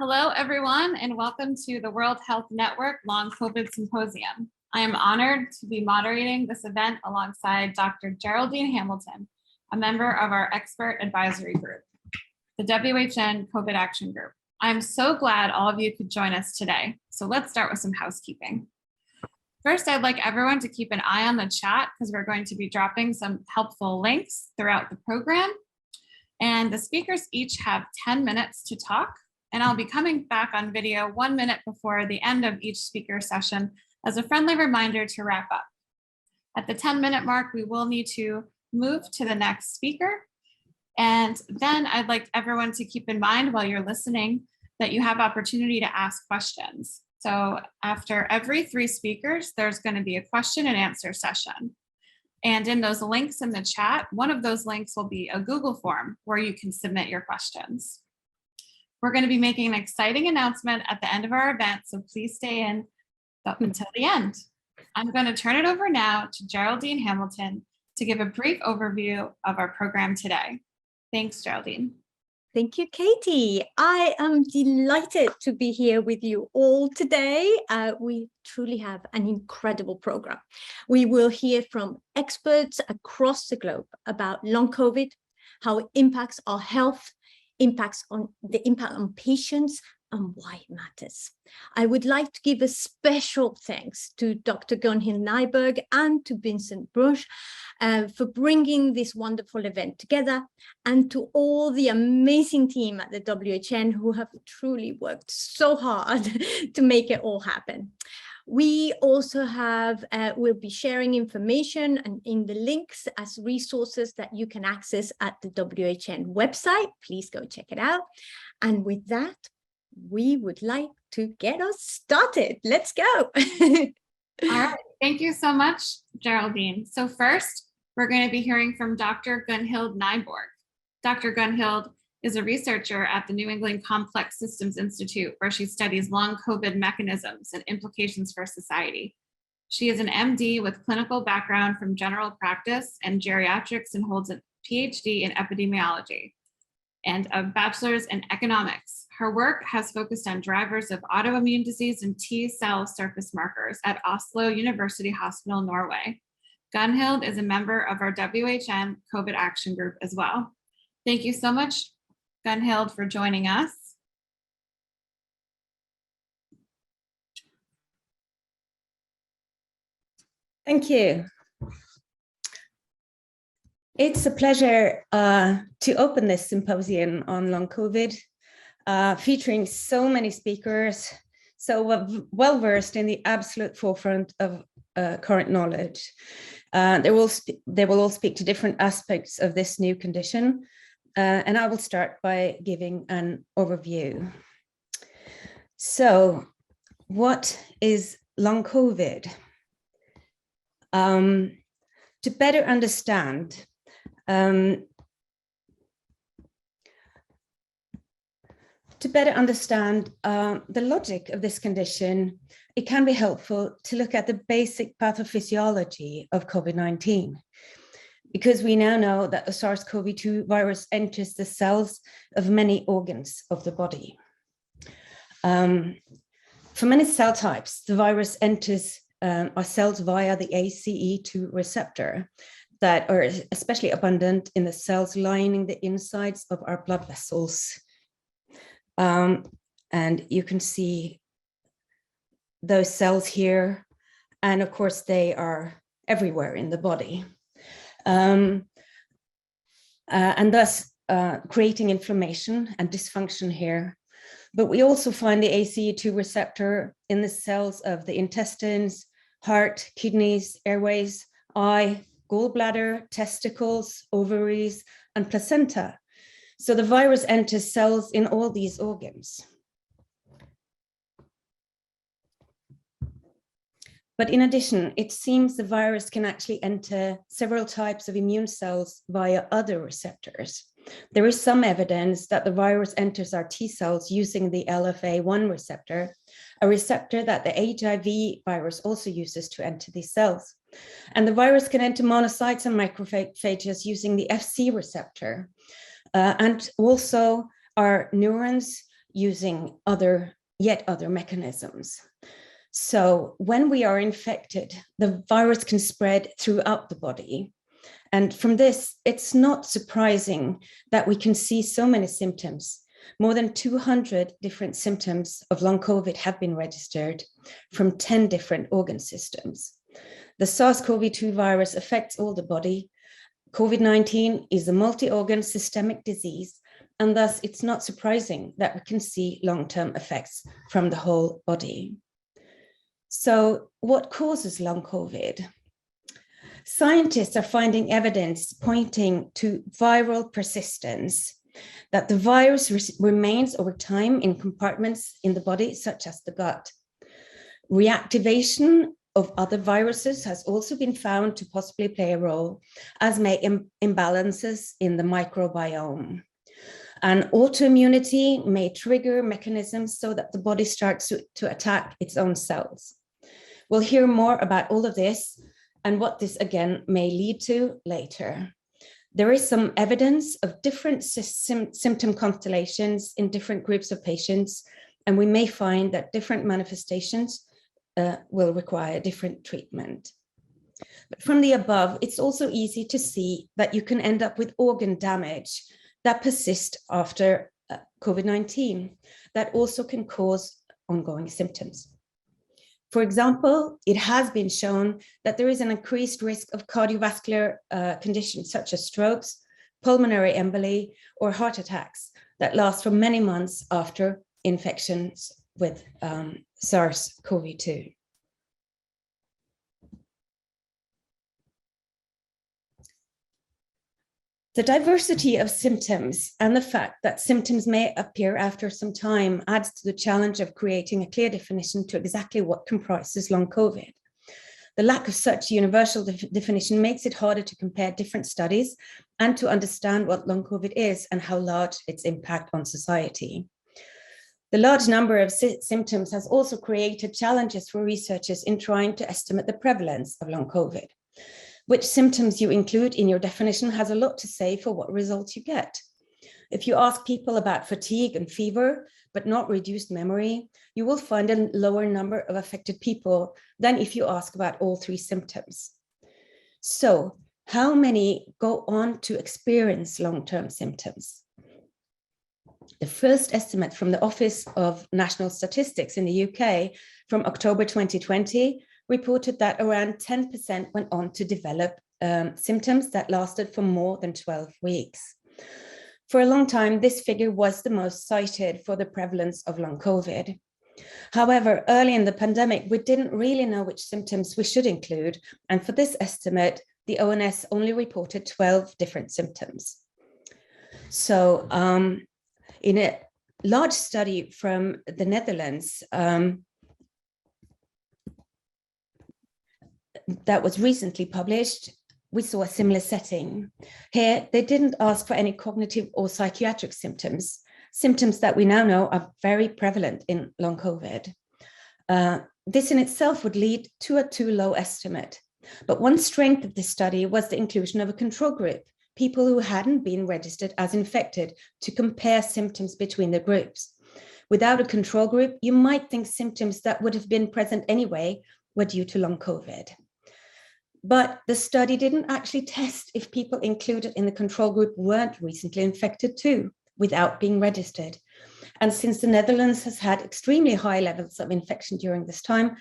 Hello, everyone, and welcome to the World Health Network Long COVID Symposium. I am honored to be moderating this event alongside Dr. Geraldine Hamilton, a member of our expert advisory group, the WHN COVID Action Group. I'm so glad all of you could join us today. So let's start with some housekeeping. First, I'd like everyone to keep an eye on the chat because we're going to be dropping some helpful links throughout the program. And the speakers each have 10 minutes to talk. And I'll be coming back on video 1 minute before the end of each speaker session as a friendly reminder to wrap up. At the 10-minute mark, we will need to move to the next speaker. And then I'd like everyone to keep in mind while you're listening that you have opportunity to ask questions. So after every 3 speakers, there's going to be a question and answer session. And in those links in the chat, one of those links will be a Google form where you can submit your questions. We're going to be making an exciting announcement at the end of our event, so please stay in until the end. I'm going to turn it over now to Geraldine Hamilton to give a brief overview of our program today. Thanks, Geraldine. Thank you, Katie. I am delighted to be here with you all today. We truly have an incredible program. We will hear from experts across the globe about long COVID, how it impacts our health, impact on patients, and why it matters. I would like to give a special thanks to Dr. Gunhild Nyborg and to Vincent Bruch for bringing this wonderful event together, and to all the amazing team at the WHN who have truly worked so hard to make it all happen. We also have, we'll be sharing information and in the links as resources that you can access at the WHN website. Please go check it out. And with that, we would like to get us started. Let's go. All right. Thank you so much, Geraldine. So first, we're going to be hearing from Dr. Gunhild Nyborg. Dr. Gunhild is a researcher at the New England Complex Systems Institute, where she studies long COVID mechanisms and implications for society. She is an MD with clinical background from general practice and geriatrics and holds a PhD in epidemiology and a bachelor's in economics. Her work has focused on drivers of autoimmune disease and T-cell surface markers at Oslo University Hospital, Norway. Gunhild is a member of our WHN COVID Action Group as well. Thank you so much, Gunhild, for joining us. Thank you. It's a pleasure to open this symposium on long COVID, featuring so many speakers, so well-versed in the absolute forefront of current knowledge. They will all speak to different aspects of this new condition. And I will start by giving an overview. So, what is long COVID? To better understand, the logic of this condition, it can be helpful to look at the basic pathophysiology of COVID-19. Because we now know that the SARS-CoV-2 virus enters the cells of many organs of the body. For many cell types, the virus enters our cells via the ACE2 receptor that are especially abundant in the cells lining the insides of our blood vessels. And you can see those cells here. And of course, they are everywhere in the body. And thus creating inflammation and dysfunction here. But we also find the ACE2 receptor in the cells of the intestines, heart, kidneys, airways, eye, gallbladder, testicles, ovaries, and placenta. So the virus enters cells in all these organs. But in addition, it seems the virus can actually enter several types of immune cells via other receptors. There is some evidence that the virus enters our T cells using the LFA1 receptor, a receptor that the HIV virus also uses to enter these cells. And the virus can enter monocytes and macrophages using the FC receptor. And also our neurons using yet other mechanisms. So when we are infected, the virus can spread throughout the body. And from this, it's not surprising that we can see so many symptoms. More than 200 different symptoms of long COVID have been registered from 10 different organ systems. The SARS-CoV-2 virus affects all the body. COVID-19 is a multi-organ systemic disease, and thus it's not surprising that we can see long-term effects from the whole body. So what causes long COVID? Scientists are finding evidence pointing to viral persistence, that the virus remains over time in compartments in the body, such as the gut. Reactivation of other viruses has also been found to possibly play a role, as may imbalances in the microbiome. And autoimmunity may trigger mechanisms so that the body starts to attack its own cells. We'll hear more about all of this and what this again may lead to later. There is some evidence of different symptom constellations in different groups of patients, and we may find that different manifestations will require different treatment. But from the above, it's also easy to see that you can end up with organ damage that persists after COVID-19, that also can cause ongoing symptoms. For example, it has been shown that there is an increased risk of cardiovascular conditions such as strokes, pulmonary emboli, or heart attacks that last for many months after infections with SARS-CoV-2. The diversity of symptoms and the fact that symptoms may appear after some time adds to the challenge of creating a clear definition to exactly what comprises long COVID. The lack of such universal definition makes it harder to compare different studies and to understand what long COVID is and how large its impact on society. The large number of symptoms has also created challenges for researchers in trying to estimate the prevalence of long COVID. Which symptoms you include in your definition has a lot to say for what results you get. If you ask people about fatigue and fever, but not reduced memory, you will find a lower number of affected people than if you ask about all three symptoms. So, how many go on to experience long-term symptoms? The first estimate from the Office of National Statistics in the UK from October 2020 reported that around 10% went on to develop symptoms that lasted for more than 12 weeks. For a long time, this figure was the most cited for the prevalence of long COVID. However, early in the pandemic, we didn't really know which symptoms we should include. And for this estimate, the ONS only reported 12 different symptoms. So in a large study from the Netherlands, that was recently published, we saw a similar setting. Here, they didn't ask for any cognitive or psychiatric symptoms, symptoms that we now know are very prevalent in long COVID. This in itself would lead to a too low estimate. But one strength of this study was the inclusion of a control group, people who hadn't been registered as infected, to compare symptoms between the groups. Without a control group, you might think symptoms that would have been present anyway were due to long COVID. But the study didn't actually test if people included in the control group weren't recently infected too, without being registered. And since the Netherlands has had extremely high levels of infection during this time,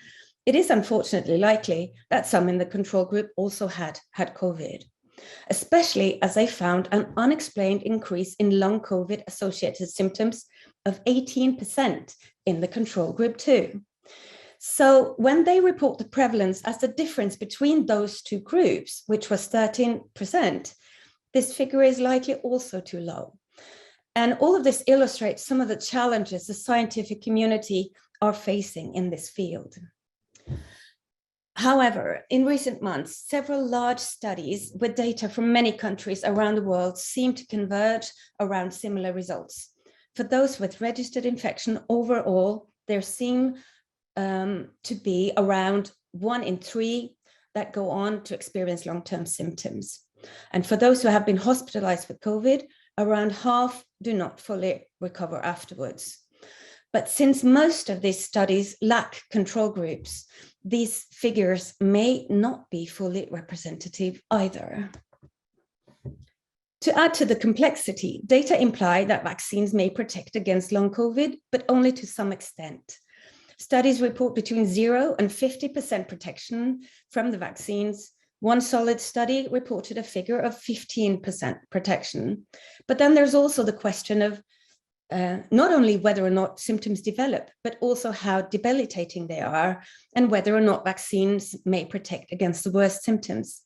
it is unfortunately likely that some in the control group also had COVID, especially as they found an unexplained increase in long COVID associated symptoms of 18% in the control group too. So when they report the prevalence as the difference between those two groups, which was 13%, this figure is likely also too low. And all of this illustrates some of the challenges the scientific community are facing in this field. However, in recent months, several large studies with data from many countries around the world seem to converge around similar results. For those with registered infection overall, there seem to be around 1 in 3 that go on to experience long-term symptoms. And for those who have been hospitalized with COVID, around half do not fully recover afterwards. But since most of these studies lack control groups, these figures may not be fully representative either. To add to the complexity, data imply that vaccines may protect against long COVID, but only to some extent. Studies report between 0 and 50% protection from the vaccines. One solid study reported a figure of 15% protection. But then there's also the question of not only whether or not symptoms develop, but also how debilitating they are and whether or not vaccines may protect against the worst symptoms.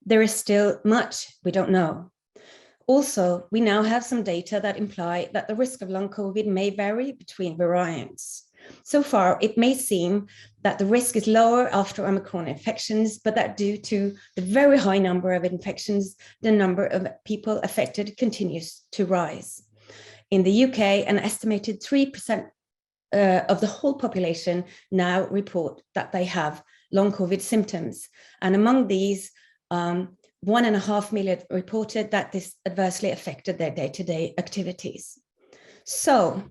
There is still much we don't know. Also, we now have some data that imply that the risk of long COVID may vary between variants. So far, it may seem that the risk is lower after Omicron infections, but that due to the very high number of infections, the number of people affected continues to rise. In the UK, an estimated 3% of the whole population now report that they have long COVID symptoms. And among these, 1.5 million reported that this adversely affected their day-to-day activities. So,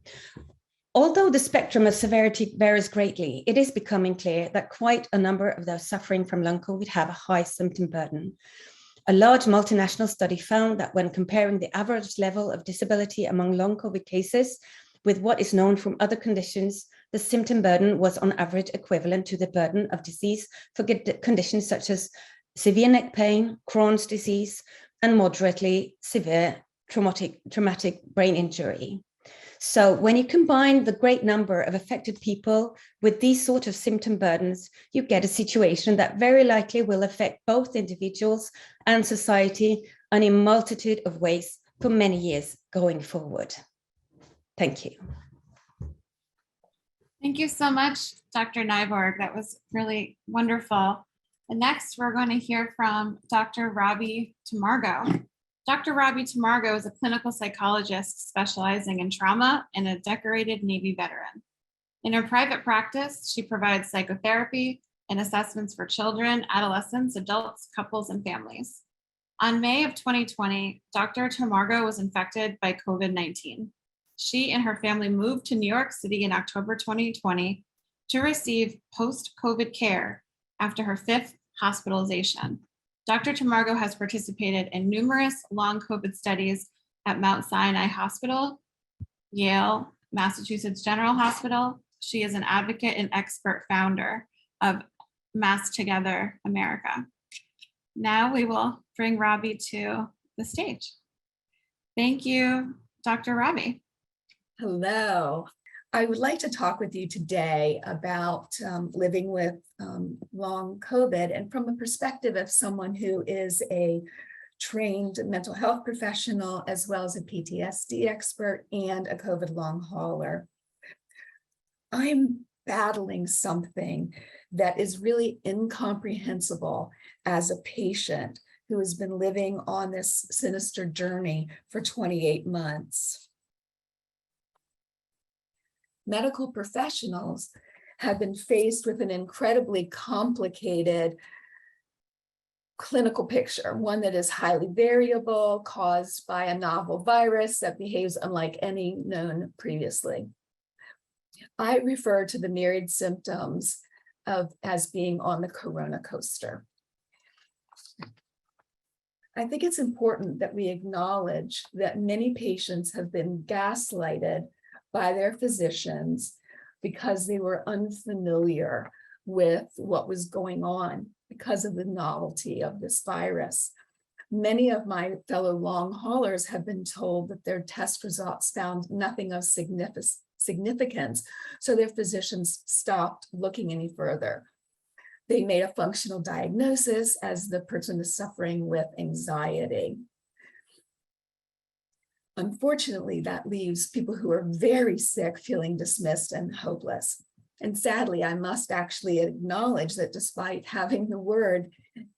although the spectrum of severity varies greatly, it is becoming clear that quite a number of those suffering from long COVID have a high symptom burden. A large multinational study found that when comparing the average level of disability among long COVID cases with what is known from other conditions, the symptom burden was on average equivalent to the burden of disease for conditions such as severe neck pain, Crohn's disease, and moderately severe traumatic brain injury. So when you combine the great number of affected people with these sort of symptom burdens, you get a situation that very likely will affect both individuals and society in a multitude of ways for many years going forward. Thank you. Thank you so much, Dr. Nyborg. That was really wonderful. And next, we're going to hear from Dr. Robi Tamargo. Dr. Robi Tamargo is a clinical psychologist specializing in trauma and a decorated Navy veteran. In her private practice, she provides psychotherapy and assessments for children, adolescents, adults, couples, and families. On May of 2020, Dr. Tamargo was infected by COVID-19. She and her family moved to New York City in October 2020 to receive post-COVID care after her 5th hospitalization. Dr. Tamargo has participated in numerous long COVID studies at Mount Sinai Hospital, Yale, Massachusetts General Hospital. She is an advocate and expert founder of Mass Together America. Now we will bring Robi to the stage. Thank you, Dr. Robi. Hello. I would like to talk with you today about living with long COVID, and from the perspective of someone who is a trained mental health professional, as well as a PTSD expert and a COVID long hauler. I'm battling something that is really incomprehensible as a patient who has been living on this sinister journey for 28 months. Medical professionals have been faced with an incredibly complicated clinical picture, one that is highly variable, caused by a novel virus that behaves unlike any known previously. I refer to the myriad symptoms as being on the corona coaster. I think it's important that we acknowledge that many patients have been gaslighted by their physicians because they were unfamiliar with what was going on because of the novelty of this virus. Many of my fellow long haulers have been told that their test results found nothing of significance, so their physicians stopped looking any further. They made a functional diagnosis as the person is suffering with anxiety. Unfortunately, that leaves people who are very sick feeling dismissed and hopeless. And sadly, I must actually acknowledge that despite having the word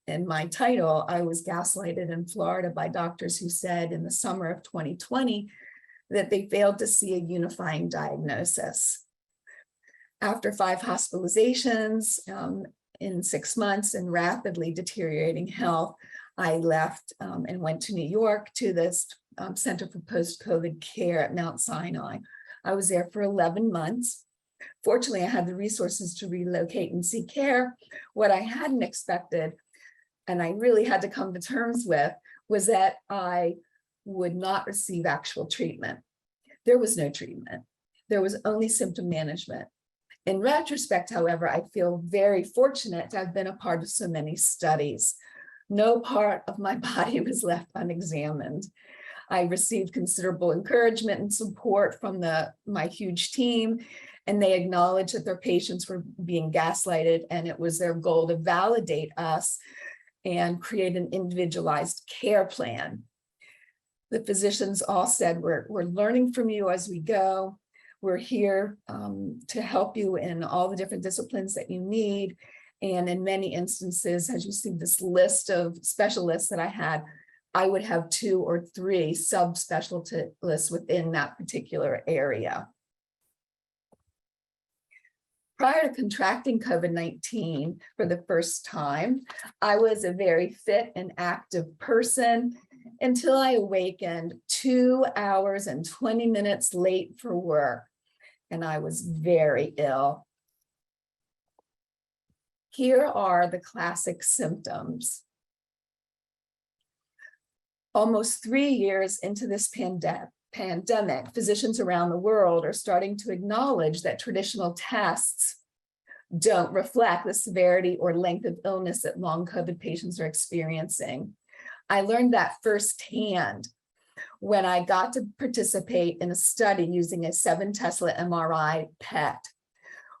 in my title, I was gaslighted in Florida by doctors who said in the summer of 2020 that they failed to see a unifying diagnosis. After 5 hospitalizations in 6 months and rapidly deteriorating health, I left and went to New York to this Center for Post-COVID Care at Mount Sinai. I was there for 11 months. Fortunately, I had the resources to relocate and seek care. What I hadn't expected, and I really had to come to terms with, was that I would not receive actual treatment. There was no treatment. There was only symptom management. In retrospect, however, I feel very fortunate to have been a part of so many studies. No part of my body was left unexamined. I received considerable encouragement and support from my huge team, and they acknowledged that their patients were being gaslighted, and it was their goal to validate us and create an individualized care plan. The physicians all said, we're learning from you as we go. We're here to help you in all the different disciplines that you need. And in many instances, as you see this list of specialists that I had, I would have 2 or 3 subspecialists within that particular area. Prior to contracting COVID-19 for the first time, I was a very fit and active person until I awakened 2 hours and 20 minutes late for work, and I was very ill. Here are the classic symptoms. Almost 3 years into this pandemic, physicians around the world are starting to acknowledge that traditional tests don't reflect the severity or length of illness that long COVID patients are experiencing. I learned that firsthand when I got to participate in a study using a 7 Tesla MRI PET.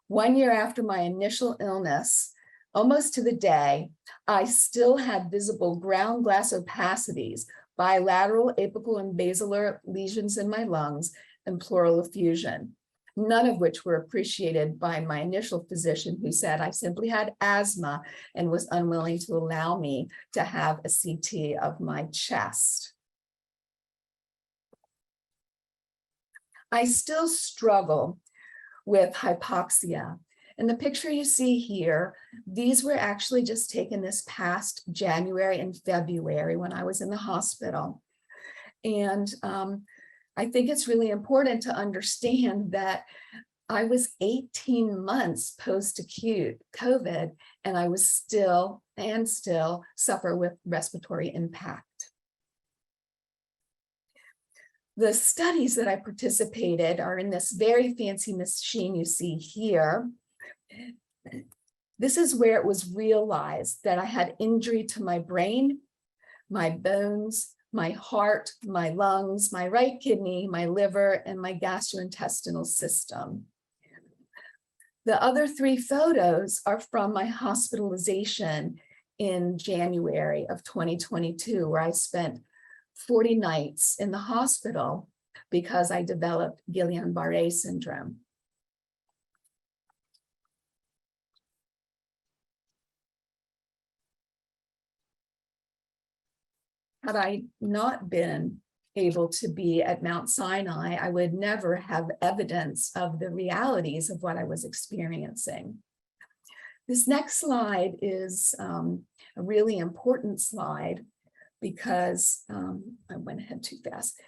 1 year after my initial illness, almost to the day, I still had visible ground glass opacities, bilateral apical and basilar lesions in my lungs, and pleural effusion, none of which were appreciated by my initial physician, who said I simply had asthma and was unwilling to allow me to have a CT of my chest. I still struggle with hypoxia. In the picture you see here, these were actually just taken this past January and February when I was in the hospital. And I think it's really important to understand that I was 18 months post-acute COVID, and I was still suffer with respiratory impact. The studies that I participated are in this very fancy machine you see here. This is where it was realized that I had injury to my brain, my bones, my heart, my lungs, my right kidney, my liver, and my gastrointestinal system. The other 3 photos are from my hospitalization in January of 2022, where I spent 40 nights in the hospital because I developed Guillain-Barré syndrome. Had I not been able to be at Mount Sinai, I would never have evidence of the realities of what I was experiencing. This next slide is a really important slide because I went ahead too fast.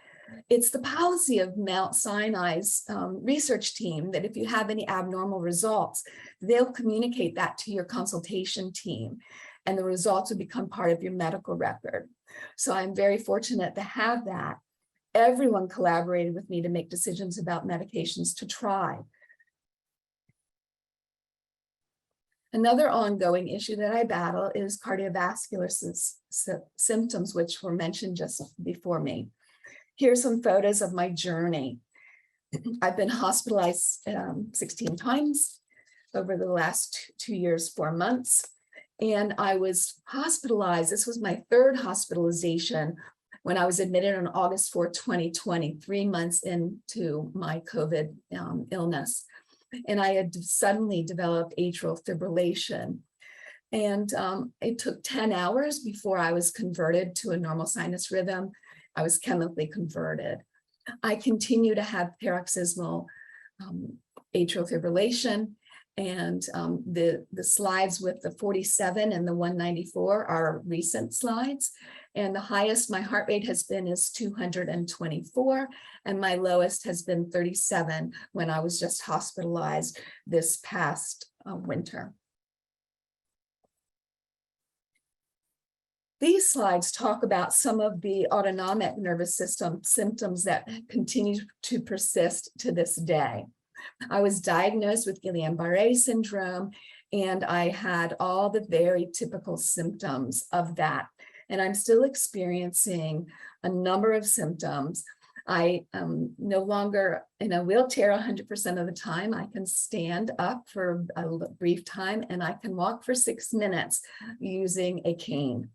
It's the policy of Mount Sinai's research team that if you have any abnormal results, they'll communicate that to your consultation team, and the results will become part of your medical record. So I'm very fortunate to have that. Everyone collaborated with me to make decisions about medications to try. Another ongoing issue that I battle is cardiovascular symptoms, which were mentioned just before me. Here's some photos of my journey. I've been hospitalized 16 times over the last 2 years, 4 months. And I was hospitalized. This was my 3rd hospitalization when I was admitted on August 4, 2020, 3 months into my COVID illness. And I had suddenly developed atrial fibrillation. And it took 10 hours before I was converted to a normal sinus rhythm. I was chemically converted. I continue to have paroxysmal atrial fibrillation. And the slides with the 47 and the 194 are recent slides. And the highest my heart rate has been is 224, and my lowest has been 37 when I was just hospitalized this past winter. These slides talk about some of the autonomic nervous system symptoms that continue to persist to this day. I was diagnosed with Guillain-Barré syndrome, and I had all the very typical symptoms of that. And I'm still experiencing a number of symptoms. I am no longer in a wheelchair 100% of the time. I can stand up for a brief time, and I can walk for 6 minutes using a cane.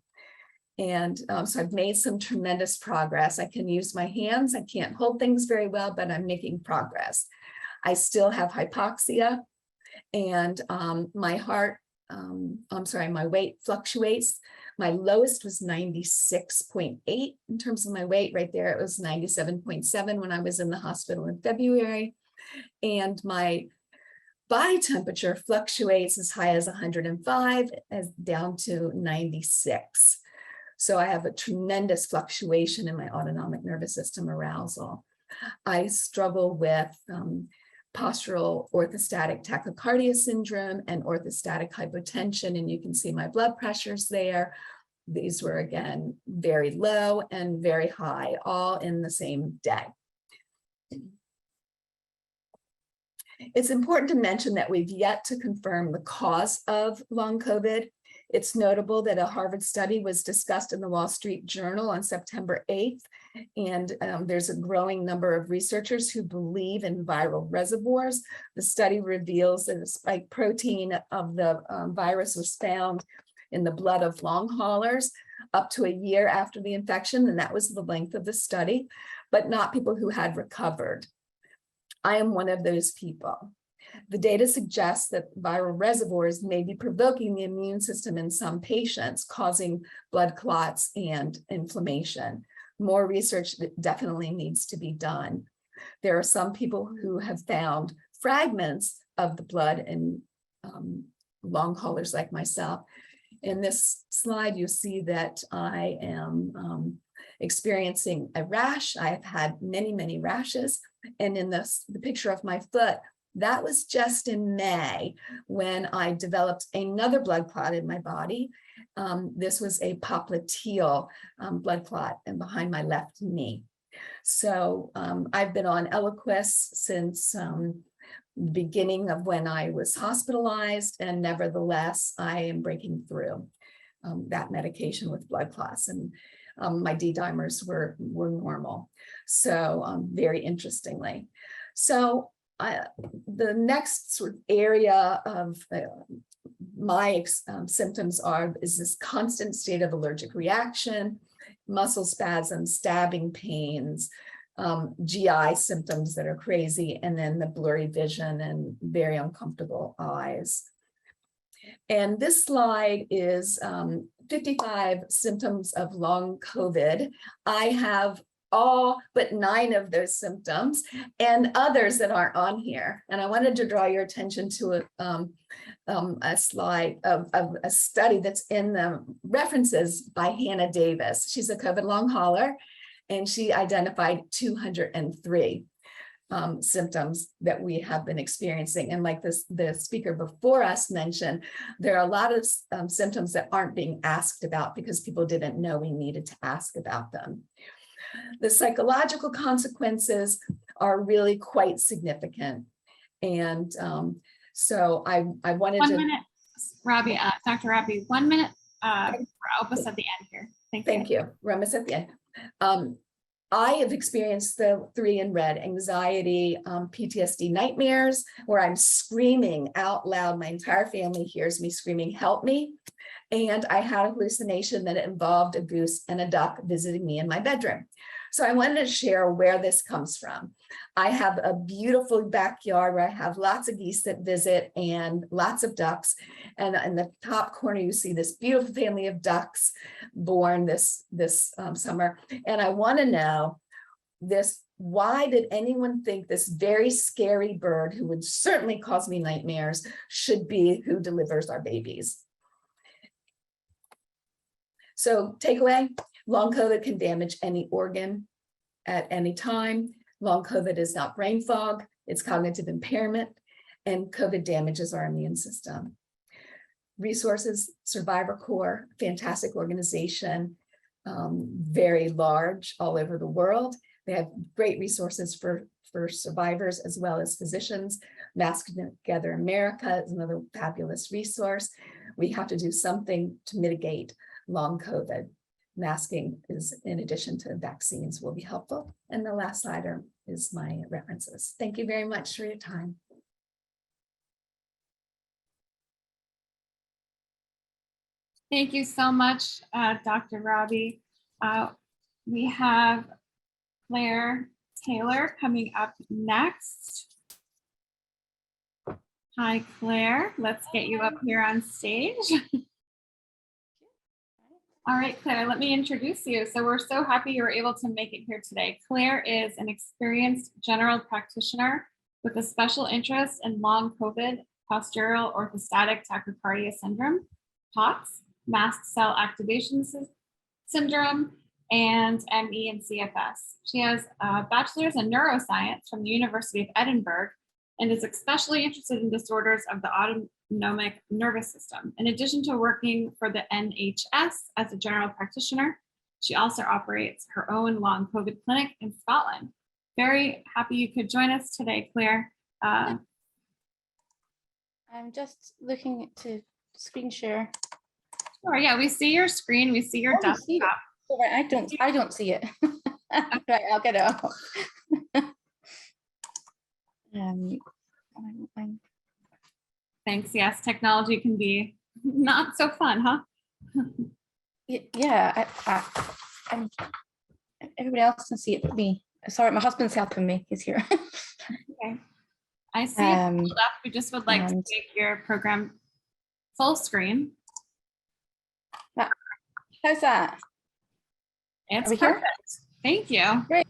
And so I've made some tremendous progress. I can use my hands. I can't hold things very well, but I'm making progress. I still have hypoxia, and my weight fluctuates. My lowest was 96.8 in terms of my weight. Right there, it was 97.7 when I was in the hospital in February. And my body temperature fluctuates as high as 105 down to 96. So I have a tremendous fluctuation in my autonomic nervous system arousal. I struggle with postural orthostatic tachycardia syndrome and orthostatic hypotension, and you can see my blood pressures there. These were, again, very low and very high, all in the same day. It's important to mention that we've yet to confirm the cause of long COVID. It's notable that a Harvard study was discussed in the Wall Street Journal on September 8th, and there's a growing number of researchers who believe in viral reservoirs. The study reveals that the spike protein of the virus was found in the blood of long haulers up to a year after the infection, and that was the length of the study, but not people who had recovered. I am one of those people. The data suggests that viral reservoirs may be provoking the immune system in some patients, causing blood clots and inflammation. More research definitely needs to be done. There are some people who have found fragments of the blood in long haulers like myself. In this slide, you see that I am experiencing a rash. I have had many, many rashes. And in the picture of my foot, that was just in May when I developed another blood clot in my body. This was a popliteal blood clot and behind my left knee. So I've been on Eliquis since the beginning of when I was hospitalized, and nevertheless, I am breaking through that medication with blood clots, and my D-dimers were normal. So very interestingly. So the next sort of area of my symptoms is this constant state of allergic reaction, muscle spasms, stabbing pains, GI symptoms that are crazy, and then the blurry vision and very uncomfortable eyes. And this slide is 55 symptoms of long COVID. I have all but 9 of those symptoms and others that aren't on here. And I wanted to draw your attention to a slide of a study that's in the references by Hannah Davis. She's a COVID long hauler, and she identified 203 symptoms that we have been experiencing. And like the speaker before us mentioned, there are a lot of symptoms that aren't being asked about because people didn't know we needed to ask about them. The psychological consequences are really quite significant. And so I wanted to— 1 minute, Robbie, Dr. Robbie, 1 minute, we're almost at the end here. Thank you. We're almost at the end. I have experienced the 3 in red: anxiety, PTSD, nightmares, where I'm screaming out loud. My entire family hears me screaming, "Help me." And I had a hallucination that involved a goose and a duck visiting me in my bedroom. So I wanted to share where this comes from. I have a beautiful backyard where I have lots of geese that visit and lots of ducks. And in the top corner, you see this beautiful family of ducks born this summer. And I want to know this: why did anyone think this very scary bird, who would certainly cause me nightmares, should be who delivers our babies? So takeaway: Long COVID can damage any organ at any time. Long COVID is not brain fog, it's cognitive impairment, and COVID damages our immune system. Resources, Survivor Corps, fantastic organization, very large all over the world. They have great resources for survivors as well as physicians. Masking Together America is another fabulous resource. We have to do something to mitigate long COVID. Masking is, in addition to vaccines, will be helpful. And the last slide is my references. Thank you very much for your time. Thank you so much, Dr. Robi. We have Claire Taylor coming up next. Hi, Claire. Let's get you up here on stage. All right, Claire, let me introduce you. So we're so happy you were able to make it here today. Claire is an experienced general practitioner with a special interest in long COVID, postural orthostatic tachycardia syndrome, POTS, mast cell activation syndrome, and ME and CFS. She has a bachelor's in neuroscience from the University of Edinburgh and is especially interested in disorders of the autonomic nervous system. In addition to working for the NHS as a general practitioner, she also operates her own long COVID clinic in Scotland. Very happy you could join us today, Claire. I'm just looking to screen share. Sure, yeah, we see your screen, we see your desktop. See oh, right, I don't see it. Right, I'll get it up. Thanks. Yes, technology can be not so fun, huh? Yeah, everybody else can see it but me. Sorry, my husband's helping me. He's here. Okay. I see it left. We just would like to make your program full screen. How's that? It's perfect. Thank you. Great.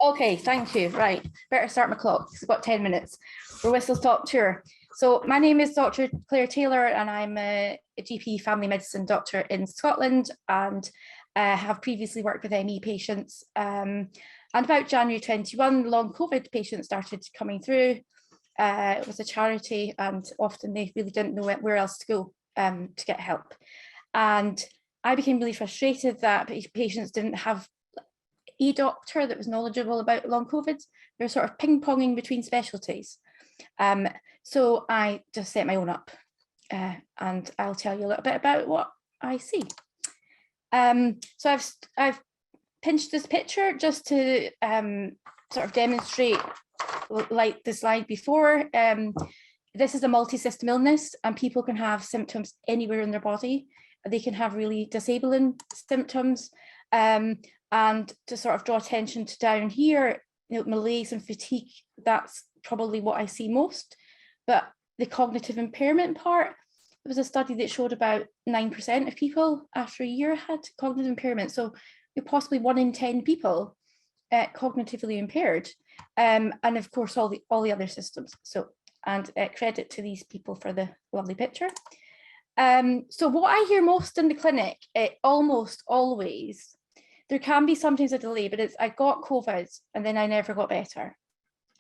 Okay, thank you. Right, better start my clock. It's about 10 minutes for whistle stop tour. So my name is Dr. Claire Taylor and I'm a GP family medicine doctor in Scotland and have previously worked with ME patients. And about January 21, long COVID patients started coming through. It was a charity and often they really didn't know where else to go to get help. And I became really frustrated that patients didn't have a doctor that was knowledgeable about long COVID. They're sort of ping-ponging between specialties. So I just set my own up and I'll tell you a little bit about what I see. So I've pinched this picture just to sort of demonstrate, like the slide before, this is a multi-system illness and people can have symptoms anywhere in their body. They can have really disabling symptoms. And to sort of draw attention to down here, you know, malaise and fatigue, that's probably what I see most. But the cognitive impairment part, there was a study that showed about 9% of people after a year had cognitive impairment. So you're possibly 1 in 10 people cognitively impaired. And of course, all the other systems. So, and credit to these people for the lovely picture. So what I hear most in the clinic, almost always, there can be sometimes a delay, but it's I got COVID and then I never got better.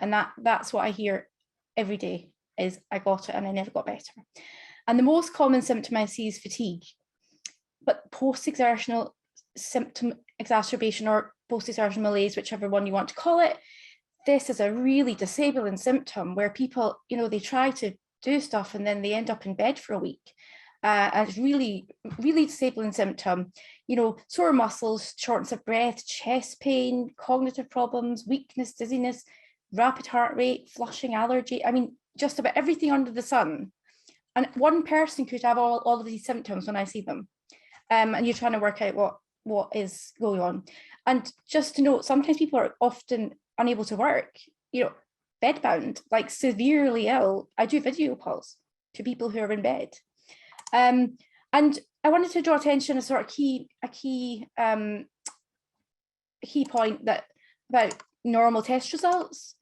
And that's what I hear every day is I got it and I never got better. And the most common symptom I see is fatigue, but post-exertional symptom exacerbation or post-exertional malaise, whichever one you want to call it, this is a really disabling symptom where people, you know, they try to do stuff and then they end up in bed for a week. And it's really, really disabling symptom, you know, sore muscles, shortness of breath, chest pain, cognitive problems, weakness, dizziness, rapid heart rate, flushing, allergy. I mean, just about everything under the sun. And one person could have all of these symptoms when I see them. And you're trying to work out what is going on. And just to note, sometimes people are often unable to work, you know, bedbound, like severely ill. I do video calls to people who are in bed. And I wanted to draw attention to sort of key point that about normal test results.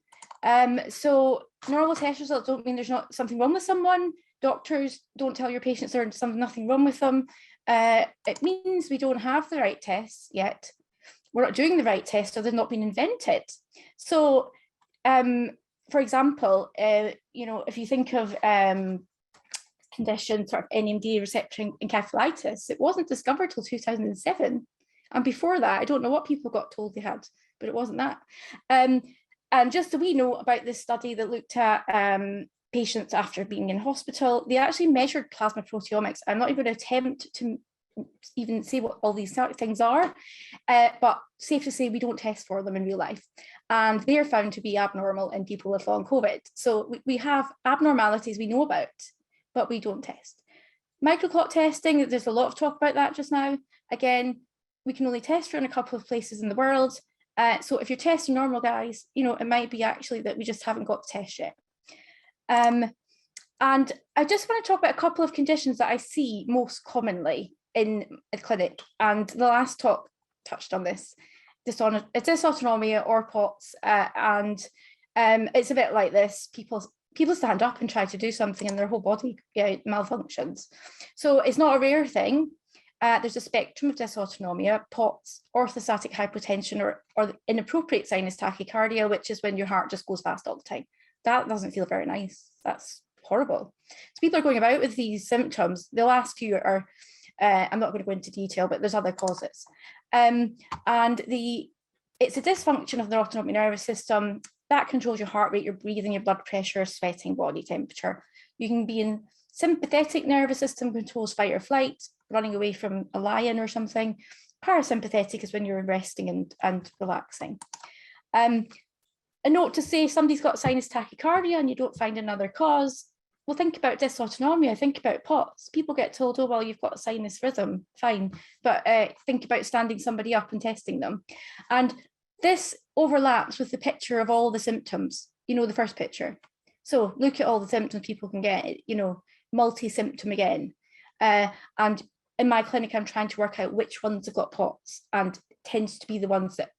So normal test results don't mean there's not something wrong with someone. Doctors don't tell your patients there's nothing wrong with them. it means we don't have the right tests yet. We're not doing the right tests, or they've not been invented. So, for example, if you think of conditions, sort of NMDA receptor encephalitis, it wasn't discovered till 2007. And before that, I don't know what people got told they had, but it wasn't that. And just so we know about this study that looked at patients after being in hospital, they actually measured plasma proteomics. I'm not even going to attempt to even say what all these things are, but safe to say we don't test for them in real life. And they are found to be abnormal in people with long COVID. So we have abnormalities we know about, but we don't test. Microclot testing, there's a lot of talk about that just now. Again, we can only test for in a couple of places in the world. So if you're testing normal guys, it might be actually that we just haven't got the test yet. And I just want to talk about a couple of conditions that I see most commonly in a clinic. And the last talk touched on this, dysautonomia or POTS. And it's a bit like this. People stand up and try to do something and their whole body malfunctions. So it's not a rare thing. There's a spectrum of dysautonomia, POTS, orthostatic hypotension, or inappropriate sinus tachycardia, which is when your heart just goes fast all the time. That doesn't feel very nice. That's horrible. So people are going about with these symptoms. The last few are, I'm not going to go into detail, but there's other causes. And it's a dysfunction of the autonomic nervous system that controls your heart rate, your breathing, your blood pressure, sweating, body temperature. You can be in sympathetic nervous system, controls fight or flight, running away from a lion or something. Parasympathetic is when you're resting and relaxing. A note to say, if somebody's got sinus tachycardia and you don't find another cause, well, think about dysautonomia, think about POTS. People get told, oh, well, you've got a sinus rhythm, fine. But think about standing somebody up and testing them. And this overlaps with the picture of all the symptoms, the first picture. So look at all the symptoms people can get, multi-symptom again. And in my clinic, I'm trying to work out which ones have got POTS, and it tends to be the ones that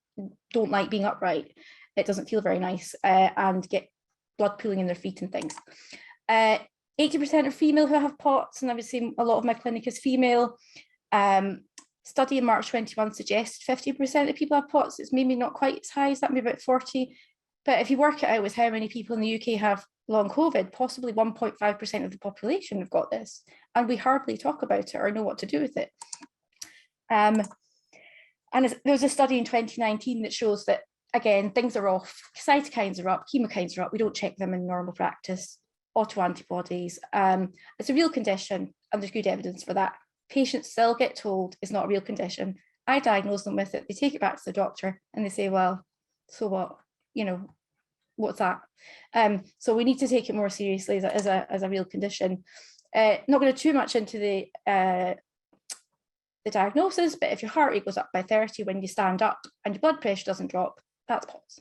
don't like being upright. It doesn't feel very nice, and get blood pooling in their feet and things. 80% are female who have POTS, and obviously a lot of my clinic is female. Study in March 21 suggested 50% of people have POTS. It's maybe not quite as high as that, maybe about 40. But if you work it out with how many people in the UK have long COVID, possibly 1.5% of the population have got this, and we hardly talk about it or know what to do with it. And there's a study in 2019 that shows that, again, things are off, cytokines are up, chemokines are up, we don't check them in normal practice, autoantibodies. It's a real condition, and there's good evidence for that. Patients still get told it's not a real condition. I diagnose them with it, they take it back to the doctor, and they say, well, so what? What's that? So we need to take it more seriously as a real condition. Not going to too much into the diagnosis, but if your heart rate goes up by 30 when you stand up and your blood pressure doesn't drop, that's POTS.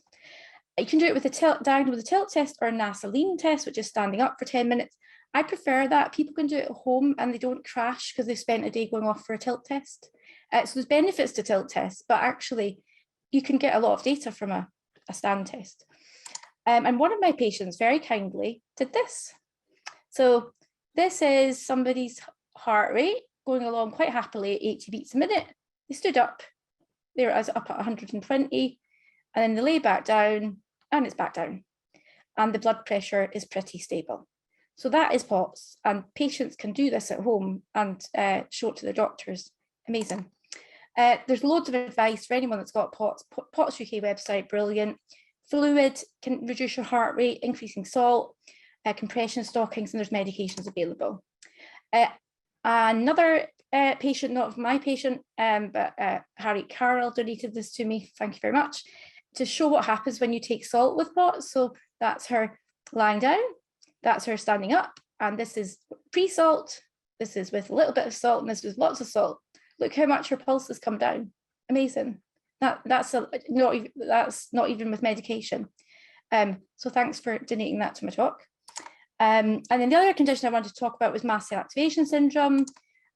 You can do it with a tilt test or a NASA lean test, which is standing up for 10 minutes. I prefer that. People can do it at home and they don't crash because they've spent a day going off for a tilt test. So there's benefits to tilt tests, but actually you can get a lot of data from a stand test. And one of my patients very kindly did this. So this is somebody's heart rate going along quite happily at 80 beats a minute. They stood up, they were up at 120, and then they lay back down, and it's back down. And the blood pressure is pretty stable. So that is POTS, and patients can do this at home and show it to their doctors. Amazing. There's loads of advice for anyone that's got POTS. POTS UK website, brilliant. Fluid can reduce your heart rate, increasing salt, compression stockings, and there's medications available. Another patient, not my patient, but Harry Carroll donated this to me, thank you very much, to show what happens when you take salt with POTS. So that's her lying down, that's her standing up, and this is pre-salt, this is with a little bit of salt, and this is lots of salt. Look how much her pulse has come down. Amazing. That's not even with medication. So thanks for donating that to my talk. And then the other condition I wanted to talk about was mast cell activation syndrome.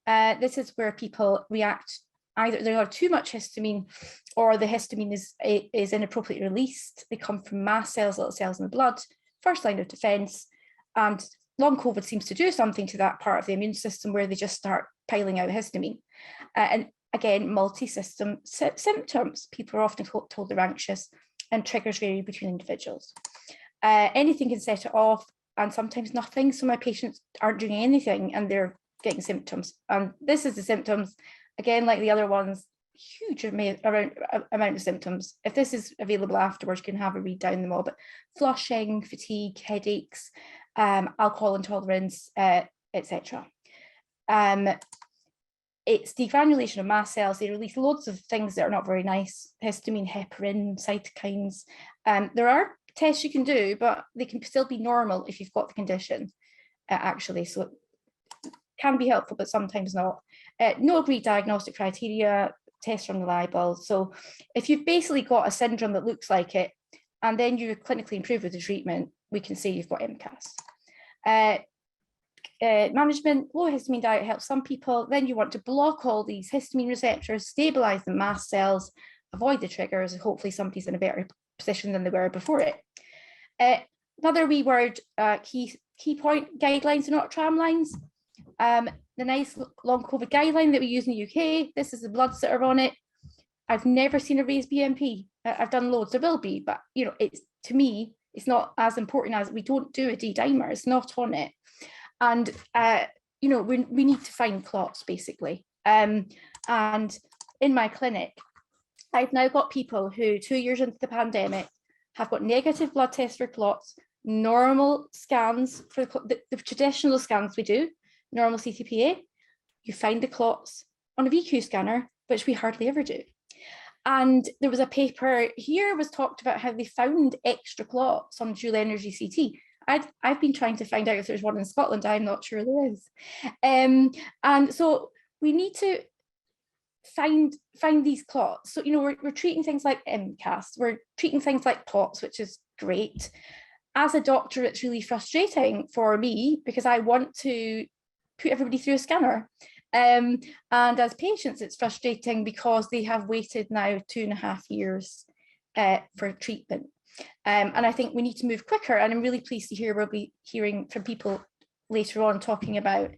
This is where people react, either they have too much histamine or the histamine is inappropriately released. They come from mast cells, little cells in the blood, first line of defense, and long COVID seems to do something to that part of the immune system where they just start piling out histamine. And again, multi-system symptoms. People are often told they're anxious, and triggers vary between individuals. Anything can set it off, and sometimes nothing. So my patients aren't doing anything and they're getting symptoms. And this is the symptoms, again, like the other ones, huge amount of symptoms. If this is available afterwards, you can have a read down them all, but flushing, fatigue, headaches, alcohol intolerance, etc. It's degranulation of mast cells. They release loads of things that are not very nice: histamine, heparin, cytokines. There are tests you can do, but they can still be normal if you've got the condition, actually. So it can be helpful, but sometimes not. No agreed diagnostic criteria, tests from the libel. So if you've basically got a syndrome that looks like it, and then you clinically improve with the treatment, we can say you've got MCAS. Management, low histamine diet helps some people. Then you want to block all these histamine receptors, stabilize the mast cells, avoid the triggers, and hopefully somebody's in a better position than they were before it. Another wee word, key point, guidelines are not tramlines. The nice long COVID guideline that we use in the UK, this is the bloods that are on it. I've never seen a raised BMP. I've done loads, there will be, but you know, it's, to me, it's not as important as we don't do a D-dimer, it's not on it. And you know, we need to find clots basically. And in my clinic, I've now got people who 2 years into the pandemic have got negative blood tests for clots, normal scans for the traditional scans we do, normal CTPA. You find the clots on a VQ scanner, which we hardly ever do. And there was a paper here was talked about how they found extra clots on dual energy CT. I've been trying to find out if there's one in Scotland. I'm not sure there is. And so we need to find these clots. So, you know, we're treating things like MCAS, we're treating things like clots, which is great. As a doctor, it's really frustrating for me because I want to put everybody through a scanner. And as patients, it's frustrating because they have waited now 2.5 years for treatment. And I think we need to move quicker. And I'm really pleased to hear we'll be hearing from people later on talking about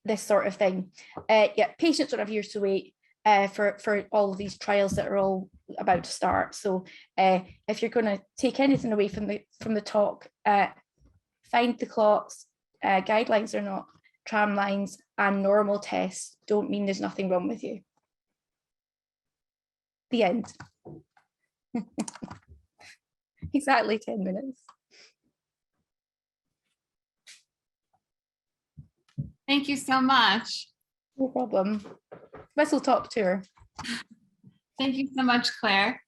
this sort of thing. Yeah, patients don't have years to wait for all of these trials that are all about to start. So if you're going to take anything away from the talk, find the clots. Guidelines are not tramlines, and normal tests don't mean there's nothing wrong with you. The end. Exactly 10 minutes. Thank you so much. No problem. Whistle top tour. Thank you so much, Claire.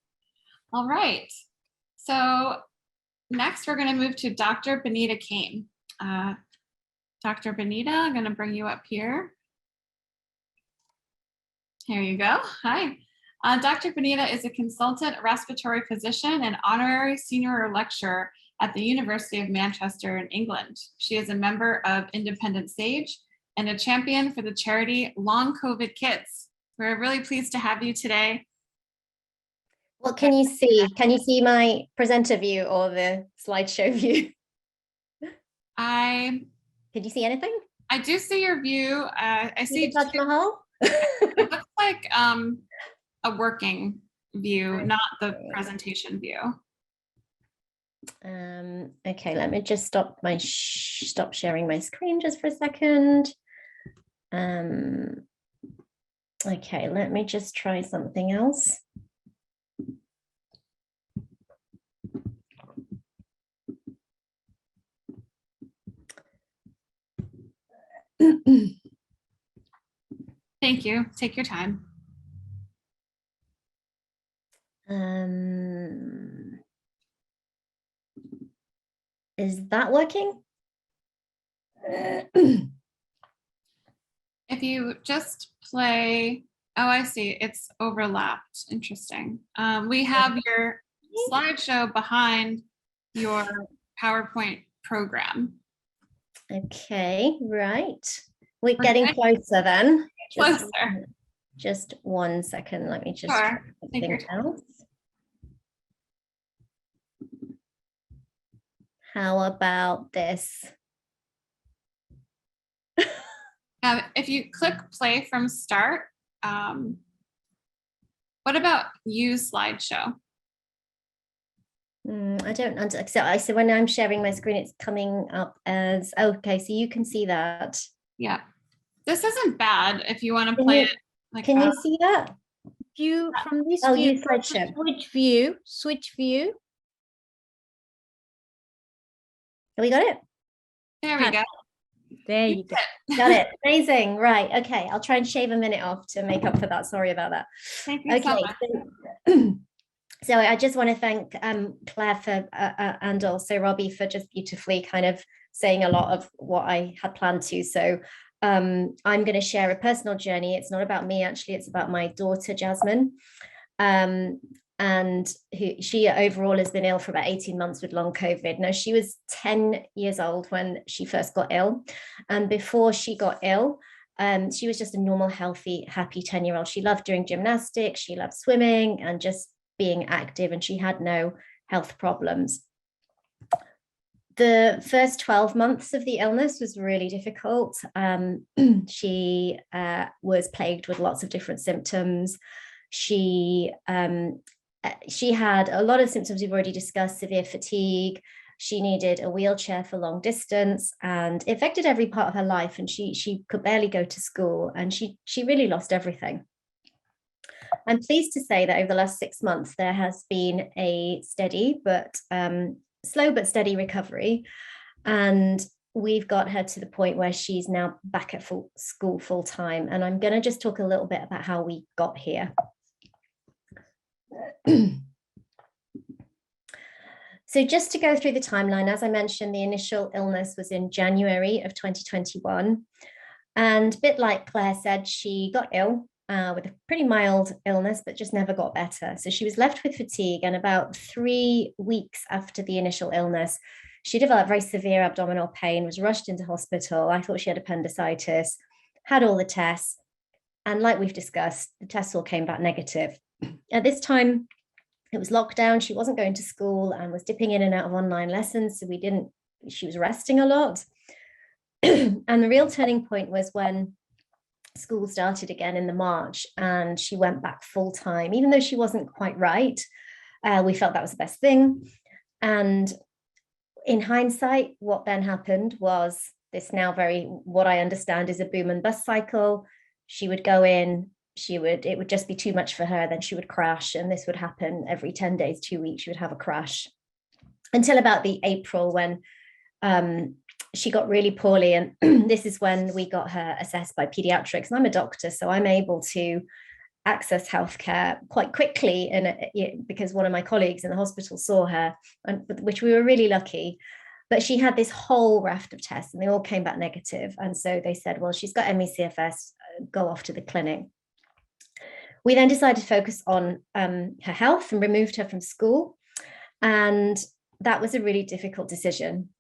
All right. So next we're going to move to Dr. Binita Kane. Dr. Binita, I'm going to bring you up here. Here you go. Hi. Dr. Binita is a consultant respiratory physician and honorary senior lecturer at the University of Manchester in England. She is a member of Independent Sage and a champion for the charity Long COVID Kids. We're really pleased to have you today. What can you see? Can you see my presenter view or the slideshow view? Did you see anything? I do see your view. I see Taj Mahal. It looks like a working view, not the presentation view. Okay, let me just stop sharing my screen just for a second. Okay, let me just try something else. Thank you. Take your time. Is that working? If you just play, oh, I see, it's overlapped. Interesting. We have your slideshow behind your PowerPoint program. Okay, right. We're getting closer then. Just 1 second. Let me just try something else. How about this? If you click play from start, what about use slideshow? I don't understand. So when I'm sharing my screen, it's coming up as, okay, so you can see that. Yeah, this isn't bad if you want to play it like Can that. you see that? View from this Oh, view, use slideshow. switch view. Have we got it? There we go. There you go. Got it. Amazing. Right. Okay. I'll try and shave a minute off to make up for that. Sorry about that. Thank you so Okay. much. So I just want to thank Claire for and also Robi for just beautifully kind of saying a lot of what I had planned to. So I'm going to share a personal journey. It's not about me, actually. It's about my daughter, Jasmine. And she overall has been ill for about 18 months with long COVID. Now, she was 10 years old when she first got ill. And before she got ill, she was just a normal, healthy, happy 10-year-old. She loved doing gymnastics. She loved swimming and just being active. And she had no health problems. The first 12 months of the illness was really difficult. She was plagued with lots of different symptoms. She had a lot of symptoms we've already discussed: severe fatigue. She needed a wheelchair for long distance, and it affected every part of her life. And she could barely go to school, and she really lost everything. I'm pleased to say that over the last 6 months, there has been a steady but slow but steady recovery. And we've got her to the point where she's now back at school full time. And I'm going to just talk a little bit about how we got here. So just to go through the timeline, as I mentioned, the initial illness was in January of 2021. And a bit like Claire said, she got ill with a pretty mild illness, but just never got better. So she was left with fatigue, and about 3 weeks after the initial illness, she developed very severe abdominal pain, was rushed into hospital. I thought she had appendicitis, had all the tests. And like we've discussed, the tests all came back negative. At this time, it was lockdown. She wasn't going to school and was dipping in and out of online lessons. So she was resting a lot. And the real turning point was when school started again in the March, and she went back full time, even though she wasn't quite right. We felt that was the best thing. And in hindsight, what then happened was this now what I understand is a boom and bust cycle. She would go in, it would just be too much for her. Then she would crash. And this would happen every 10 days, 2 weeks, she would have a crash until about the April when she got really poorly. And this is when we got her assessed by pediatrics. And I'm a doctor, so I'm able to access healthcare quite quickly, because one of my colleagues in the hospital saw her, which we were really lucky. But she had this whole raft of tests and they all came back negative. And so they said, well, she's got ME/CFS, go off to the clinic. We then decided to focus on her health and removed her from school. And that was a really difficult decision.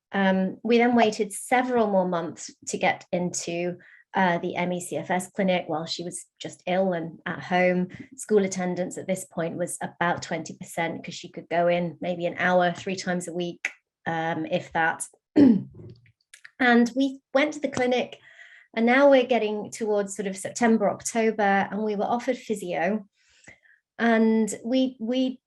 We then waited several more months to get into the ME/CFS clinic while she was just ill and at home. School attendance at this point was about 20% because she could go in maybe an hour 3 times a week, if that. And we went to the clinic, and now we're getting towards sort of September, October, and we were offered physio. And we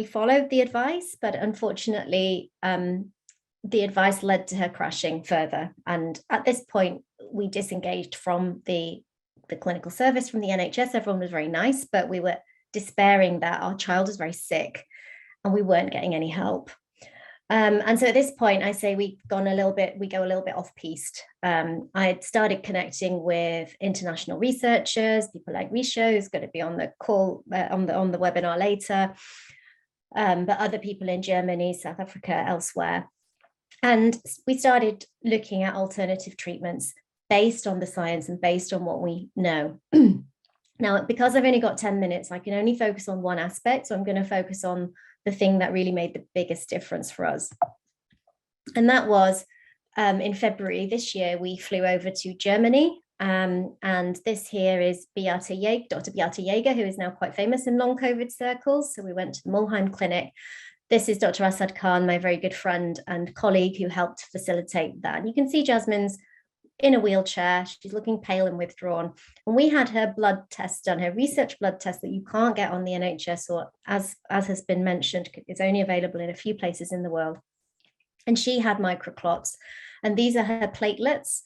followed the advice, but unfortunately, the advice led to her crashing further. And at this point, we disengaged from the clinical service, from the NHS. Everyone was very nice, but we were despairing that our child was very sick and we weren't getting any help. And so at this point, I say we go a little bit off piste. I had started connecting with international researchers, people like Resia, who's going to be on the call, on the webinar later, but other people in Germany, South Africa, elsewhere. And we started looking at alternative treatments based on the science and based on what we know. Now, because I've only got 10 minutes, I can only focus on one aspect. So I'm going to focus on the thing that really made the biggest difference for us. And that was in February this year, we flew over to Germany. And this here is Dr. Beate Jaeger, who is now quite famous in long COVID circles. So we went to the Mulheim Clinic This is Dr. Asad Khan, my very good friend and colleague who helped facilitate that. And you can see Jasmine's in a wheelchair. She's looking pale and withdrawn. And we had her blood test done, her research blood test that you can't get on the NHS, or as has been mentioned, is only available in a few places in the world. And she had microclots. And these are her platelets,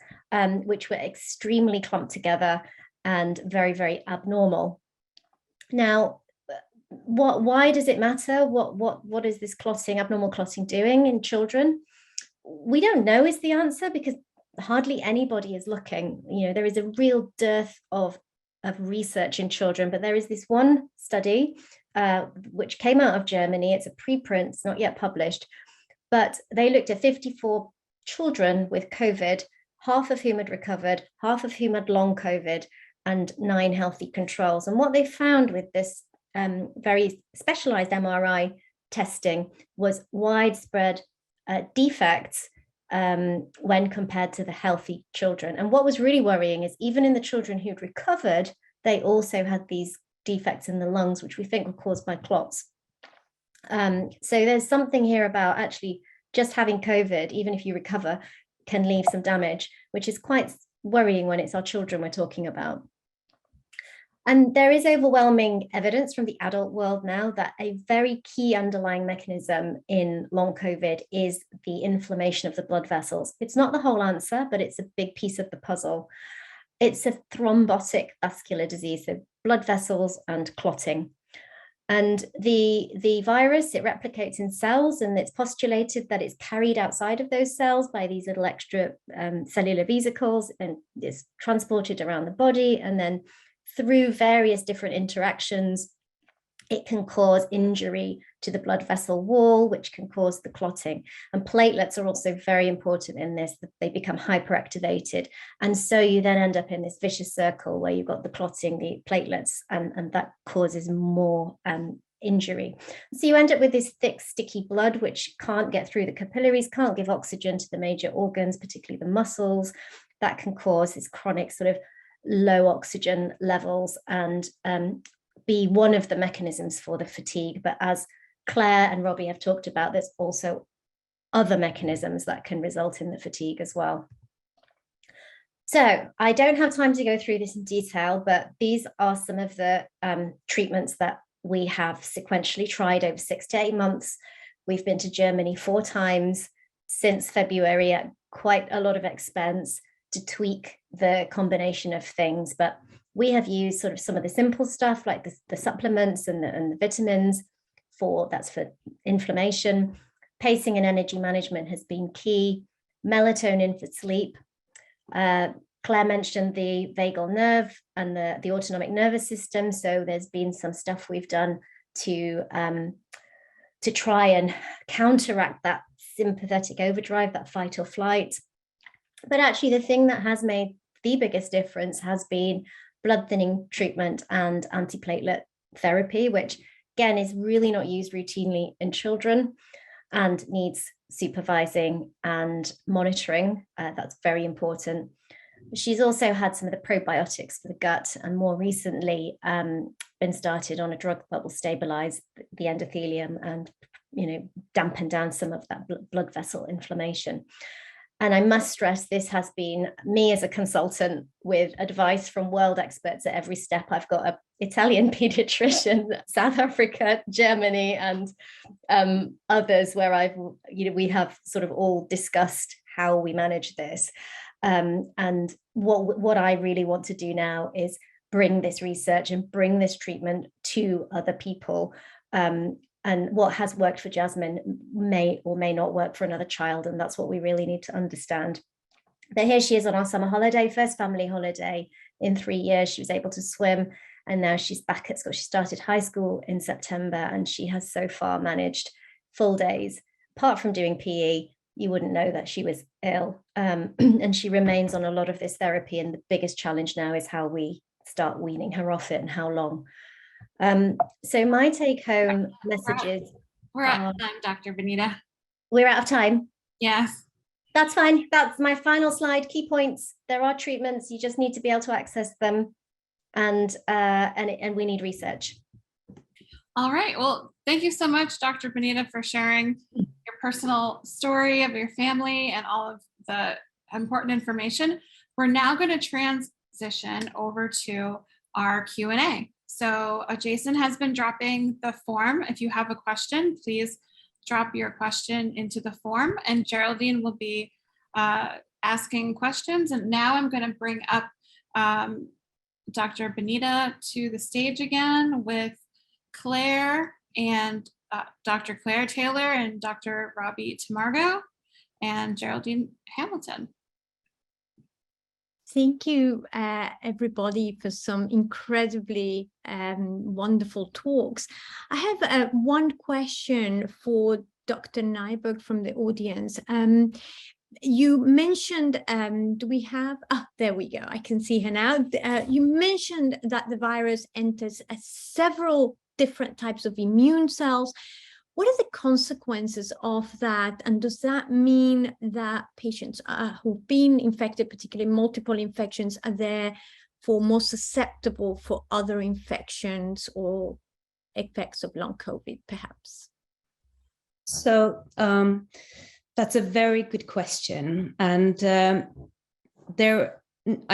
which were extremely clumped together and very, very abnormal. Now, why does it matter? What is this clotting, abnormal clotting doing in children? We don't know is the answer, because hardly anybody is looking. You know, there is a real dearth of research in children, but there is this one study which came out of Germany. It's a preprint, it's not yet published, but they looked at 54 children with COVID, half of whom had recovered, half of whom had long COVID, and 9 healthy controls. And what they found with this very specialized MRI testing was widespread defects when compared to the healthy children. And what was really worrying is even in the children who'd recovered, they also had these defects in the lungs, which we think were caused by clots. So there's something here about actually just having COVID, even if you recover, can leave some damage, which is quite worrying when it's our children we're talking about. And there is overwhelming evidence from the adult world now that a very key underlying mechanism in long COVID is the inflammation of the blood vessels. It's not the whole answer, but it's a big piece of the puzzle. It's a thrombotic vascular disease, so blood vessels and clotting. And the virus, it replicates in cells, and it's postulated that it's carried outside of those cells by these little extra cellular vesicles, and is transported around the body, and then through various different interactions, it can cause injury to the blood vessel wall, which can cause the clotting. And platelets are also very important in this. They become hyperactivated. And so you then end up in this vicious circle where you've got the clotting, the platelets, and that causes more injury. So you end up with this thick, sticky blood, which can't get through the capillaries, can't give oxygen to the major organs, particularly the muscles. That can cause this chronic sort of low oxygen levels and be one of the mechanisms for the fatigue. But as Claire and Robbie have talked about, there's also other mechanisms that can result in the fatigue as well. So I don't have time to go through this in detail, but these are some of the treatments that we have sequentially tried over 6 to 8 months. We've been to Germany 4 times since February at quite a lot of expense to tweak the combination of things, but we have used sort of some of the simple stuff like the supplements and the vitamins that's for inflammation. Pacing and energy management has been key. Melatonin for sleep. Claire mentioned the vagal nerve and the autonomic nervous system. So there's been some stuff we've done to try and counteract that sympathetic overdrive, that fight or flight. But actually the thing that has made the biggest difference has been blood thinning treatment and antiplatelet therapy, which again is really not used routinely in children and needs supervising and monitoring. That's very important. She's also had some of the probiotics for the gut, and more recently been started on a drug that will stabilize the endothelium and, you know, dampen down some of that blood vessel inflammation. And I must stress, this has been me as a consultant with advice from world experts at every step. I've got an Italian pediatrician, South Africa, Germany, and others where we have sort of all discussed how we manage this. And what I really want to do now is bring this research and bring this treatment to other people. And what has worked for Jasmine may or may not work for another child. And that's what we really need to understand. But here she is on our summer holiday, first family holiday in 3 years. She was able to swim, and now she's back at school. She started high school in September, and she has so far managed full days. Apart from doing PE, you wouldn't know that she was ill. And she remains on a lot of this therapy. And the biggest challenge now is how we start weaning her off it and how long. So my take home messages. We're out of time, Dr. Binita. We're out of time. Yes. That's fine. That's my final slide. Key points. There are treatments. You just need to be able to access them. And we need research. All right. Well, thank you so much, Dr. Binita, for sharing your personal story of your family and all of the important information. We're now going to transition over to our Q&A. So Jason has been dropping the form. If you have a question, please drop your question into the form, and Geraldine will be asking questions. And now I'm going to bring up Dr. Binita to the stage again with Claire and Dr. Claire Taylor and Dr. Robi Tamargo and Geraldine Hamilton. Thank you, everybody, for some incredibly wonderful talks. I have one question for Dr. Nyborg from the audience. You mentioned, do we have, there we go, I can see her now. You mentioned that the virus enters several different types of immune cells. What are the consequences of that? And does that mean that patients who've been infected, particularly multiple infections, are therefore more susceptible for other infections or effects of long COVID, perhaps? So that's a very good question. And I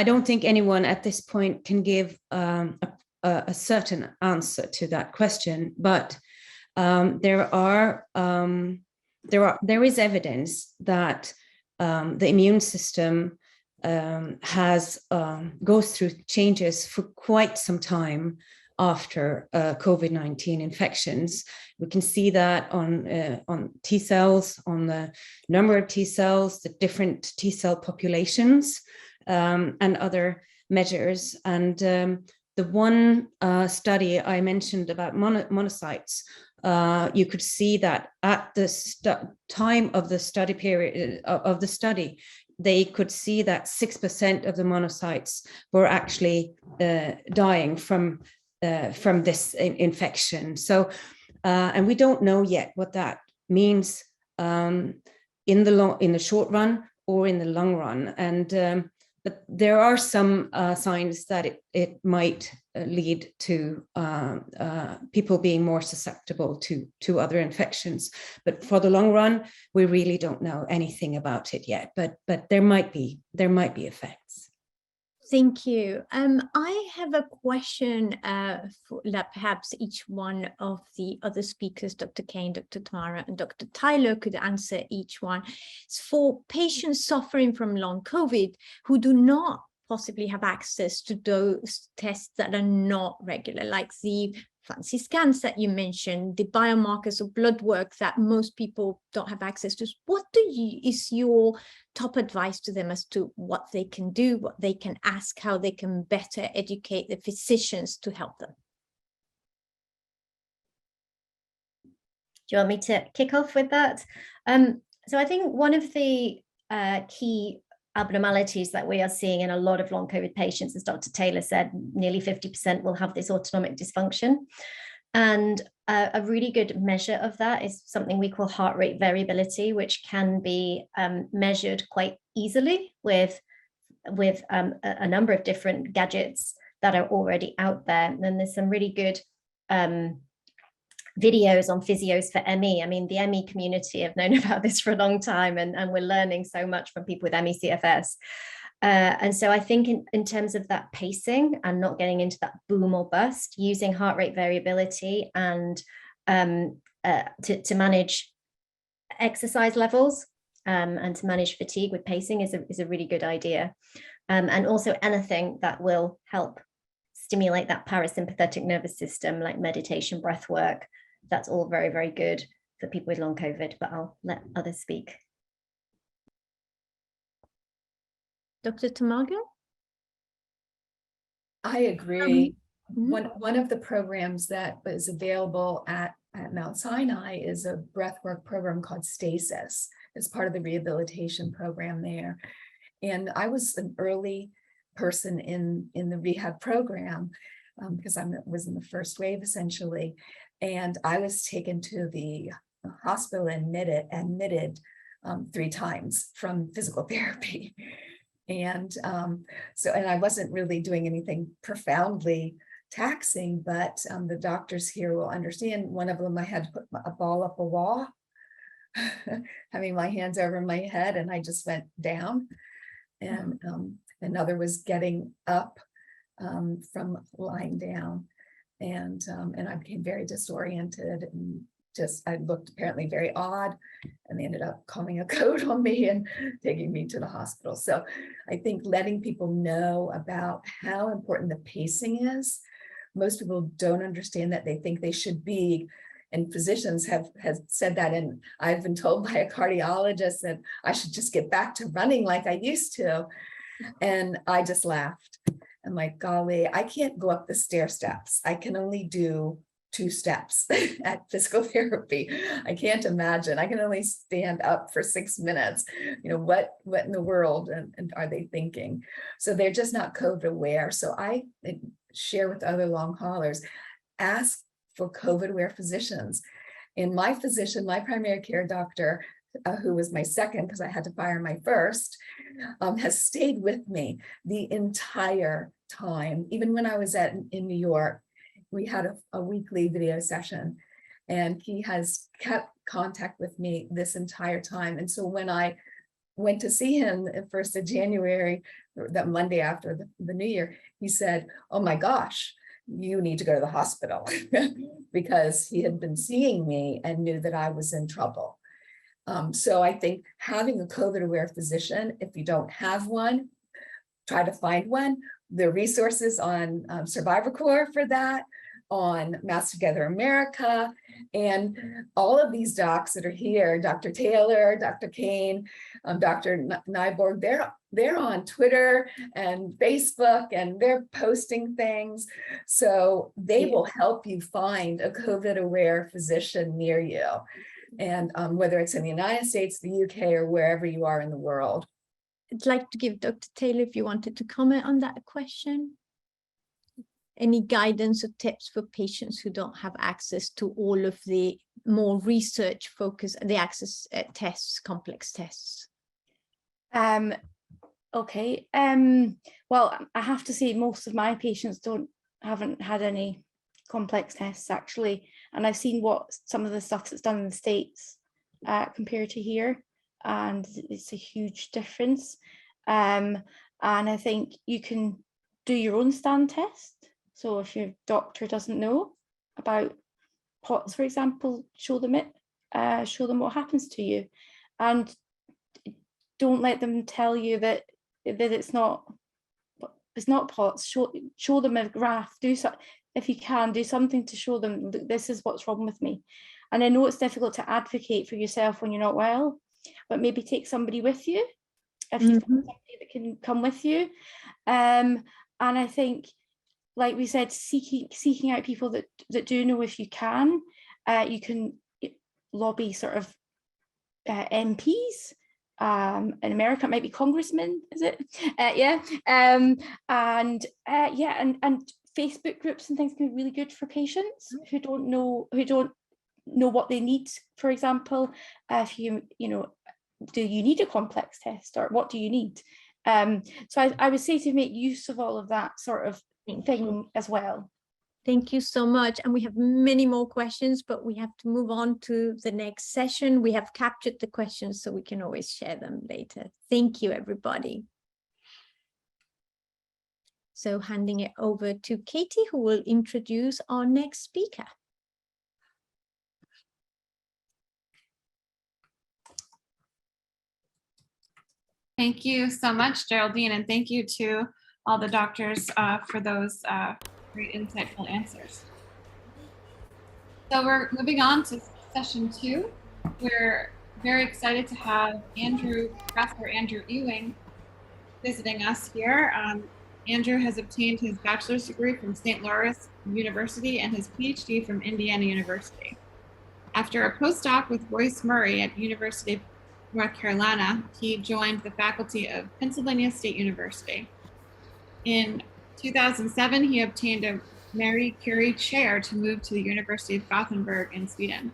don't think anyone at this point can give a certain answer to that question, but there is evidence that the immune system goes through changes for quite some time after COVID-19 infections. We can see that on T cells, on the number of T cells, the different T cell populations, and other measures. And the one study I mentioned about monocytes, you could see that at the time of the study period of the study, they could see that 6% of the monocytes were actually dying from this infection. So, and we don't know yet what that means in the short run or in the long run. And but there are some signs that it might lead to people being more susceptible to other infections. But for the long run, we really don't know anything about it yet. But there might be effects. Thank you. I have a question that perhaps each one of the other speakers, Dr. Kane, Dr. Tamara, and Dr. Tyler, could answer each one. It's for patients suffering from long COVID who do not possibly have access to those tests that are not regular, like the fancy scans that you mentioned, the biomarkers of blood work that most people don't have access to. What is your top advice to them as to what they can do, what they can ask, how they can better educate the physicians to help them? Do you want me to kick off with that? So I think one of the key abnormalities that we are seeing in a lot of long COVID patients, as Dr. Taylor said, nearly 50% will have this autonomic dysfunction. And a really good measure of that is something we call heart rate variability, which can be measured quite easily with a number of different gadgets that are already out there. And there's some really good videos on physios for ME. I mean, the ME community have known about this for a long time, and we're learning so much from people with ME CFS. And so I think in terms of that pacing and not getting into that boom or bust, using heart rate variability and to manage exercise levels and to manage fatigue with pacing is a really good idea. And also anything that will help stimulate that parasympathetic nervous system, like meditation, breath work. That's all very, very good for people with long COVID, but I'll let others speak. Dr. Tamargo? I agree. One of the programs that is available at Mount Sinai is a breathwork program called Stasis. It's part of the rehabilitation program there. And I was an early person in the rehab program because I was in the first wave essentially. And I was taken to the hospital and admitted 3 times from physical therapy. And and I wasn't really doing anything profoundly taxing, but the doctors here will understand. One of them, I had to put a ball up a wall, having my hands over my head, and I just went down. And another was getting up from lying down, and I became very disoriented, and I looked apparently very odd, and they ended up calling a code on me and taking me to the hospital. So I think letting people know about how important the pacing is. Most people don't understand that. They think they should be, and physicians have said that, and I've been told by a cardiologist that I should just get back to running like I used to. And I just laughed. I'm like, golly, I can't go up the stair steps. I can only do 2 steps at physical therapy. I can't imagine. I can only stand up for 6 minutes. You know, what in the world and are they thinking? So they're just not COVID aware. So I share with other long haulers, ask for COVID aware physicians. And my physician, my primary care doctor, who was my second because I had to fire my first, has stayed with me the entire time. Even when I was in New York, we had a weekly video session, and he has kept contact with me this entire time. And so when I went to see him the 1st of January, that Monday after the New Year, he said, "Oh my gosh, you need to go to the hospital," because he had been seeing me and knew that I was in trouble. So I think having a COVID aware physician, if you don't have one, try to find one. There are resources on Survivor Corps for that, on Mass Together America, and all of these docs that are here, Dr. Taylor, Dr. Kane, Dr. Nyborg, they're on Twitter and Facebook, and they're posting things. So they will help you find a COVID aware physician near you. And whether it's in the United States, the UK, or wherever you are in the world. I'd like to give Dr. Taylor, if you wanted to comment on that question. Any guidance or tips for patients who don't have access to all of the more research focus, the access tests, complex tests? Okay. Well, I have to say most of my patients haven't had any complex tests actually, and I've seen what some of the stuff that's done in the States compared to here, and it's a huge difference. And I think you can do your own stand test. So if your doctor doesn't know about POTS, for example, show them what happens to you, and don't let them tell you that it's not POTS. Show them a graph. If you can, do something to show them this is what's wrong with me. And I know it's difficult to advocate for yourself when you're not well, but maybe take somebody with you if you've got somebody that can come with you. And I think, like we said, seeking out people that do know if you can lobby sort of MPs. In America, it might be congressmen, is it? And Facebook groups and things can be really good for patients who don't know what they need. For example, if do you need a complex test, or what do you need? So I would say to make use of all of that sort of thing as well. Thank you so much. And we have many more questions, but we have to move on to the next session. We have captured the questions so we can always share them later. Thank you, everybody. So handing it over to Katie, who will introduce our next speaker. Thank you so much, Geraldine, and thank you to all the doctors for those great insightful answers. So we're moving on to session 2. We're very excited to have Professor Andrew Ewing visiting us here. Andrew has obtained his bachelor's degree from St. Louis University and his PhD from Indiana University. After a postdoc with Royce Murray at University of North Carolina, he joined the faculty of Pennsylvania State University. In 2007, he obtained a Marie Curie chair to move to the University of Gothenburg in Sweden.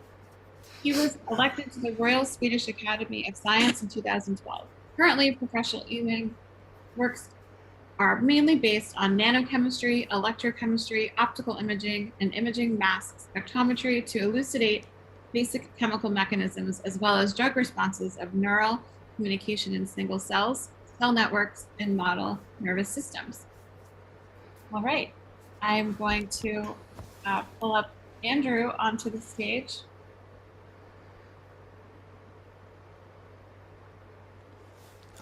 He was elected to the Royal Swedish Academy of Science in 2012. Currently, Professor Ewing works are mainly based on nanochemistry, electrochemistry, optical imaging, and imaging mass spectrometry to elucidate basic chemical mechanisms as well as drug responses of neural communication in single cells, cell networks, and model nervous systems. All right, I'm going to pull up Andrew onto the stage.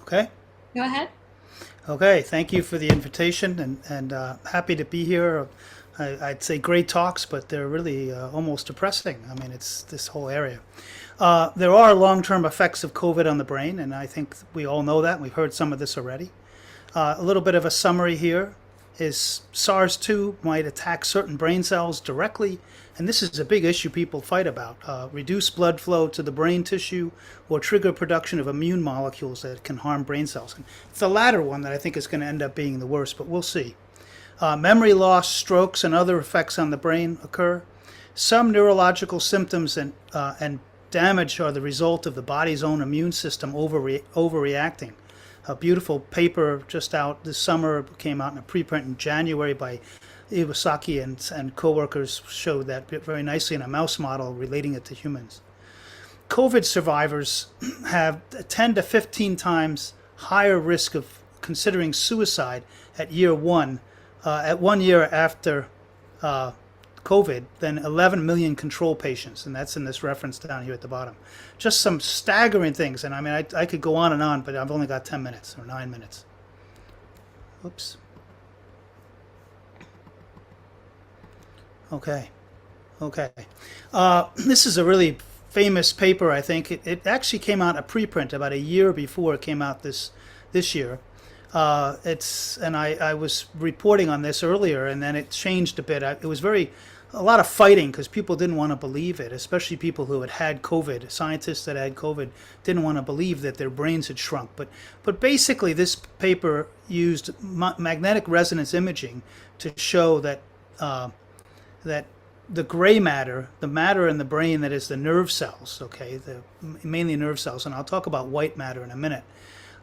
Okay. Go ahead. Okay, thank you for the invitation and happy to be here. I'd say great talks, but they're really almost depressing. I mean, it's this whole area. There are long-term effects of COVID on the brain, and I think we all know that. We've heard some of this already. A little bit of a summary here is SARS-2 might attack certain brain cells directly, and this is a big issue people fight about. Reduce blood flow to the brain tissue or trigger production of immune molecules that can harm brain cells. And it's the latter one that I think is going to end up being the worst, but we'll see. Memory loss, strokes, and other effects on the brain occur. Some neurological symptoms and damage are the result of the body's own immune system overreacting. A beautiful paper just out this summer came out in a preprint in January by Iwasaki and co-workers showed that very nicely in a mouse model relating it to humans. COVID survivors have 10 to 15 times higher risk of considering suicide at year one, at 1 year after COVID than 11 million control patients, and that's in this reference down here at the bottom. Just some staggering things, and I mean, I could go on, but I've only got 10 minutes or 9 minutes. Oops. Okay. This is a really famous paper, I think. It actually came out a preprint about a year before it came out this year. I was reporting on this earlier, and then it changed a bit. It was a lot of fighting because people didn't want to believe it, especially people who had COVID. Scientists that had COVID didn't want to believe that their brains had shrunk. But basically, this paper used magnetic resonance imaging to show that the gray matter, the matter in the brain that is the nerve cells, okay, mainly nerve cells, and I'll talk about white matter in a minute.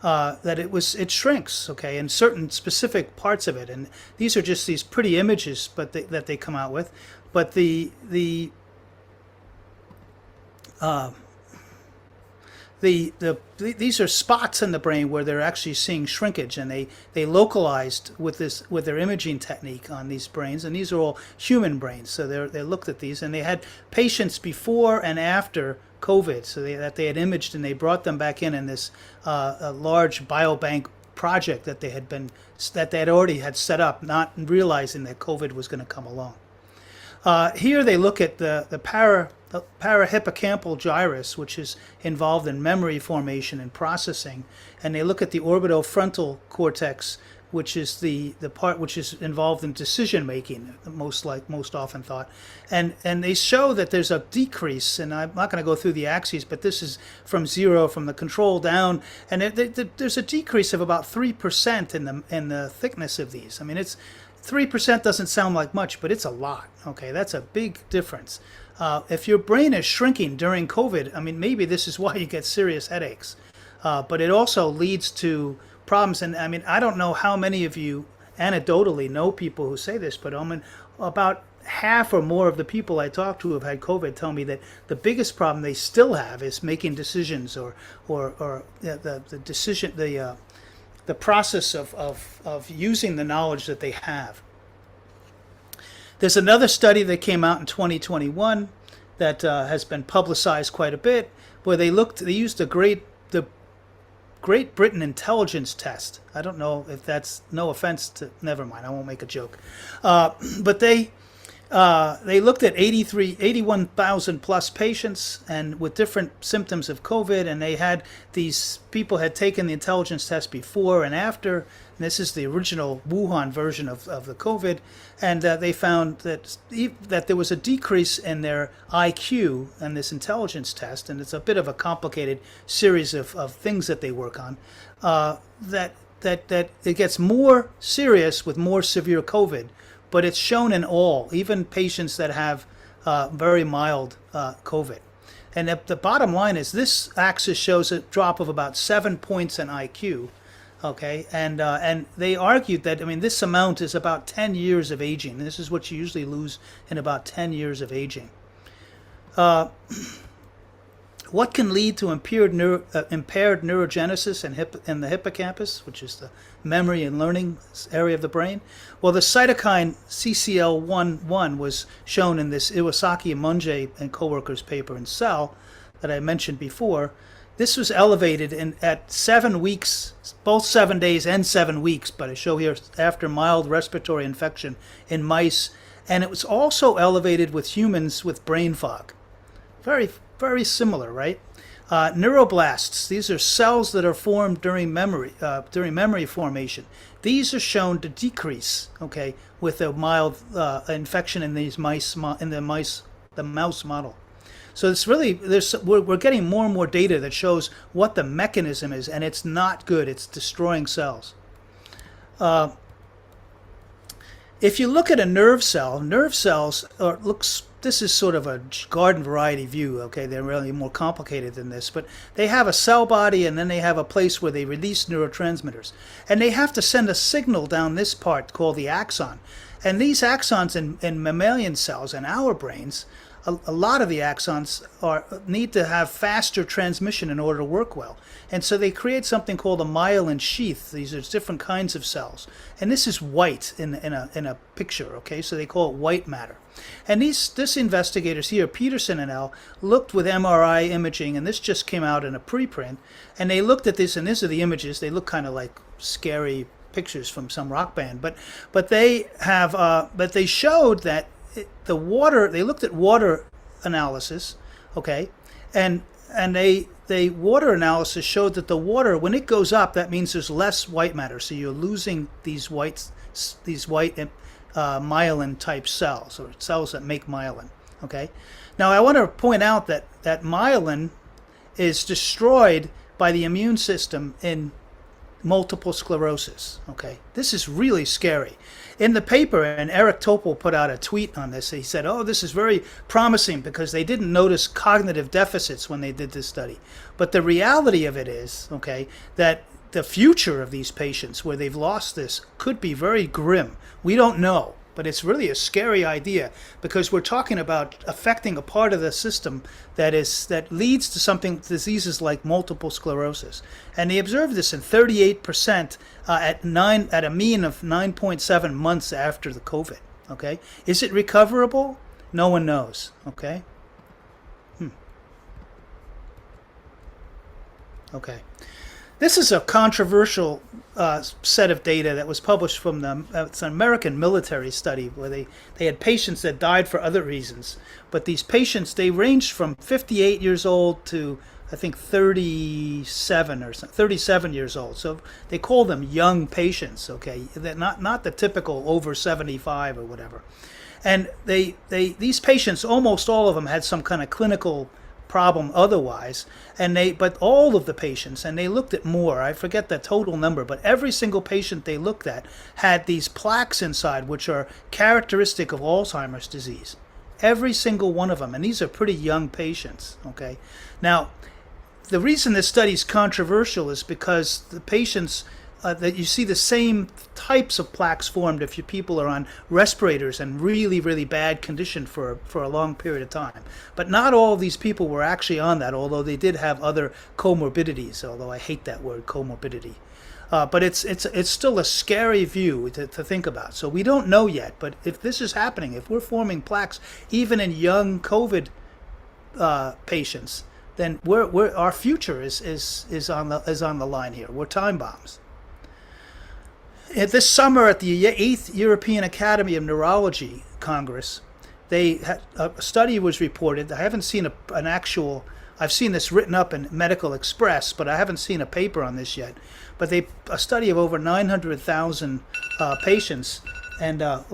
That it shrinks, okay, in certain specific parts of it, and these are just these pretty images, but that they come out with. But these are spots in the brain where they're actually seeing shrinkage, and they localized with their imaging technique on these brains, and these are all human brains. So they looked at these, and they had patients before and after COVID, so that they had imaged, and they brought them back in this a large biobank project that they had already had set up, not realizing that COVID was going to come along. Here they look at the parahippocampal gyrus, which is involved in memory formation and processing, and they look at the orbitofrontal cortex, which is the part which is involved in decision making, most often thought, and they show that there's a decrease, and I'm not going to go through the axes, but this is from zero, from the control down, and there's a decrease of about 3% in the thickness of these. I mean, 3% doesn't sound like much, but it's a lot. Okay, that's a big difference. If your brain is shrinking during COVID, I mean, maybe this is why you get serious headaches, but it also leads to problems. And I mean, I don't know how many of you anecdotally know people who say this, but I mean, about half or more of the people I talk to who have had COVID tell me that the biggest problem they still have is making decisions or the decision, the process of using the knowledge that they have. There's another study that came out in 2021 that has been publicized quite a bit, where they used the Great Britain intelligence test. I don't know if that's, no offense to, never mind, I won't make a joke. But they looked at 81,000 plus patients and with different symptoms of COVID, and they had these people had taken the intelligence test before and after. And this is the original Wuhan version of the COVID, and they found that there was a decrease in their IQ in this intelligence test, and it's a bit of a complicated series of things that they work on. That it gets more serious with more severe COVID. But it's shown in all, even patients that have very mild COVID. And the bottom line is this axis shows a drop of about 7 points in IQ. Okay, and they argued that, I mean, this amount is about 10 years of aging. This is what you usually lose in about 10 years of aging. What can lead to impaired neurogenesis in the hippocampus, which is the memory and learning area of the brain? Well, the cytokine CCL11 was shown in this Iwasaki, Monge, and co-workers paper in Cell that I mentioned before. This was elevated at 7 weeks, both 7 days and 7 weeks, but I show here after mild respiratory infection in mice. And it was also elevated with humans with brain fog. Very, very similar, right? Neuroblasts, these are cells that are formed during memory formation. These are shown to decrease, okay, with a mild infection in these mice, the mouse model. So it's really, we're getting more and more data that shows what the mechanism is, and it's not good. It's destroying cells. If you look at a nerve cells this is sort of a garden variety view, okay? They're really more complicated than this, but they have a cell body and then they have a place where they release neurotransmitters. And they have to send a signal down this part called the axon. And these axons in mammalian cells in our brains, a lot of the axons need to have faster transmission in order to work well. And so they create something called a myelin sheath. These are different kinds of cells. And this is white in a picture, okay? So they call it white matter. And this investigators here, Peterson and al., looked with MRI imaging, and this just came out in a preprint, and they looked at this, and these are the images. They look kind of like scary pictures from some rock band, but they showed that the water, they looked at water analysis, okay, and the water analysis showed that the water, when it goes up, that means there's less white matter, so you're losing these white myelin type cells, or cells that make myelin, okay. Now I want to point out that myelin is destroyed by the immune system in multiple sclerosis, okay. This is really scary. In the paper, and Eric Topol put out a tweet on this, he said, oh, this is very promising because they didn't notice cognitive deficits when they did this study. But the reality of it is, okay, that the future of these patients where they've lost this could be very grim. We don't know, but it's really a scary idea because we're talking about affecting a part of the system that leads to diseases like multiple sclerosis. And they observed this in 38% at a mean of 9.7 months after the COVID. Okay, is it recoverable? No one knows. Okay. Okay. This is a controversial set of data that was published from it's an American military study where they had patients that died for other reasons. But these patients, they ranged from 58 years old to, I think, 37 years old. So they call them young patients, okay? They're not the typical over 75 or whatever. And these patients, almost all of them had some kind of clinical problem otherwise, but all of the patients, and they looked at more, I forget the total number, but every single patient they looked at had these plaques inside which are characteristic of Alzheimer's disease. Every single one of them, and these are pretty young patients, okay? Now, the reason this study is controversial is because the patients, that you see the same types of plaques formed if your people are on respirators and really, really bad condition for a long period of time. But not all of these people were actually on that, although they did have other comorbidities, although I hate that word, comorbidity. But it's still a scary view to think about. So we don't know yet, but if this is happening, if we're forming plaques even in young COVID patients, then our future is on the line here. We're time bombs. This summer at the 8th European Academy of Neurology Congress, a study was reported. I haven't seen I've seen this written up in Medical Express, but I haven't seen a paper on this yet. But a study of over 900,000 patients, and and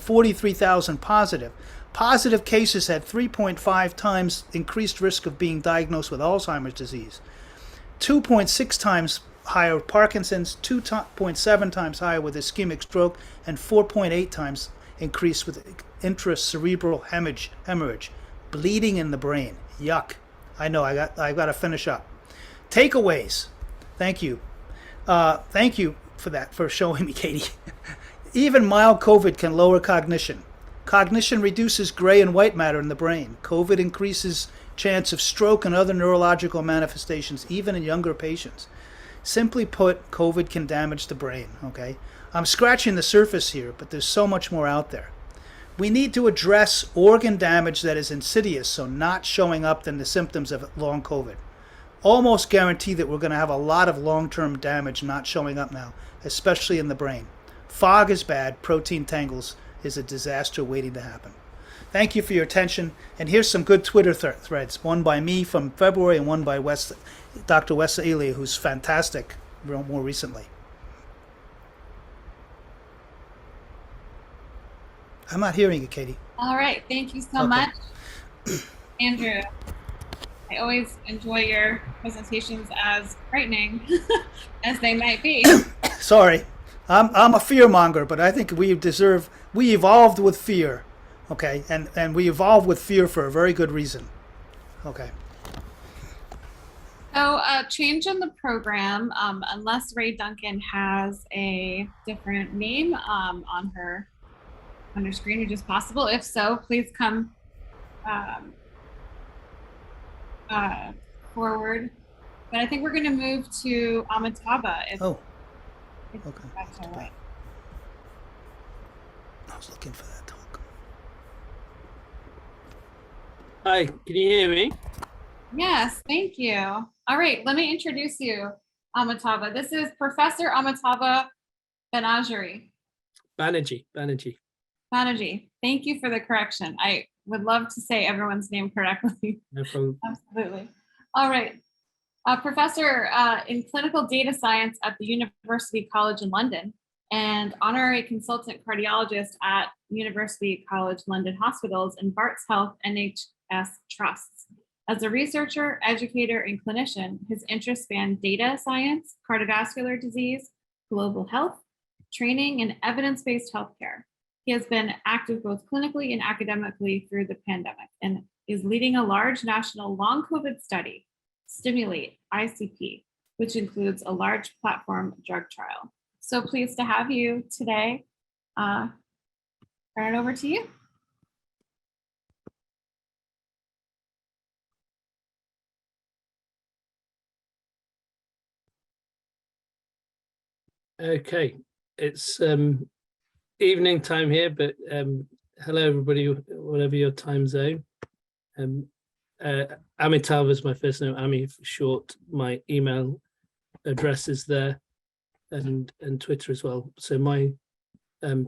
43,000 positive. Positive cases had 3.5 times increased risk of being diagnosed with Alzheimer's disease, 2.6 times higher with Parkinson's, 2.7 times higher with ischemic stroke, and 4.8 times increase with intracerebral hemorrhage, bleeding in the brain. Yuck. I know, I got to finish up. Takeaways. Thank you. Thank you for that, for showing me, Katie. Even mild COVID can lower cognition. Cognition reduces gray and white matter in the brain. COVID increases chance of stroke and other neurological manifestations, even in younger patients. Simply put, COVID can damage the brain, okay? I'm scratching the surface here, but there's so much more out there. We need to address organ damage that is insidious, so not showing up in the symptoms of long COVID. Almost guarantee that we're going to have a lot of long-term damage not showing up now, especially in the brain. Fog is bad, protein tangles is a disaster waiting to happen. Thank you for your attention, and here's some good Twitter threads, one by me from February and one by Dr. Wes Elia, who's fantastic more recently. I'm not hearing you, Katie. All right, thank you so much, Andrew. I always enjoy your presentations, as frightening as they might be. Sorry, I'm a fear monger, but I think we evolved with fear, okay? And we evolved with fear for a very good reason, okay? So change in the program, unless Duncan has a different name on her screen, which is possible. If so, please come forward. But I think we're going to move to Amitava. If okay. That's all right. I was looking for that talk. Hi, can you hear me? Yes, thank you. All right, let me introduce you, Amitava. This is Professor Amitava Banerjee. Banerjee. Banerjee. Thank you for the correction. I would love to say everyone's name correctly. No problem. Absolutely. All right. Professor in clinical data science at the University College in London and honorary consultant cardiologist at University College London Hospitals and Barts Health NHS Trusts. As a researcher, educator, and clinician, his interests span data science, cardiovascular disease, global health, training, and evidence-based healthcare. He has been active both clinically and academically through the pandemic and is leading a large national long COVID study, Stimulate ICP, which includes a large platform drug trial. So pleased to have you today. Turn it over to you. Okay, it's evening time here, but hello everybody, whatever your time zone. Amitava is my first name, Ami for short. My email address is there, and Twitter as well. So my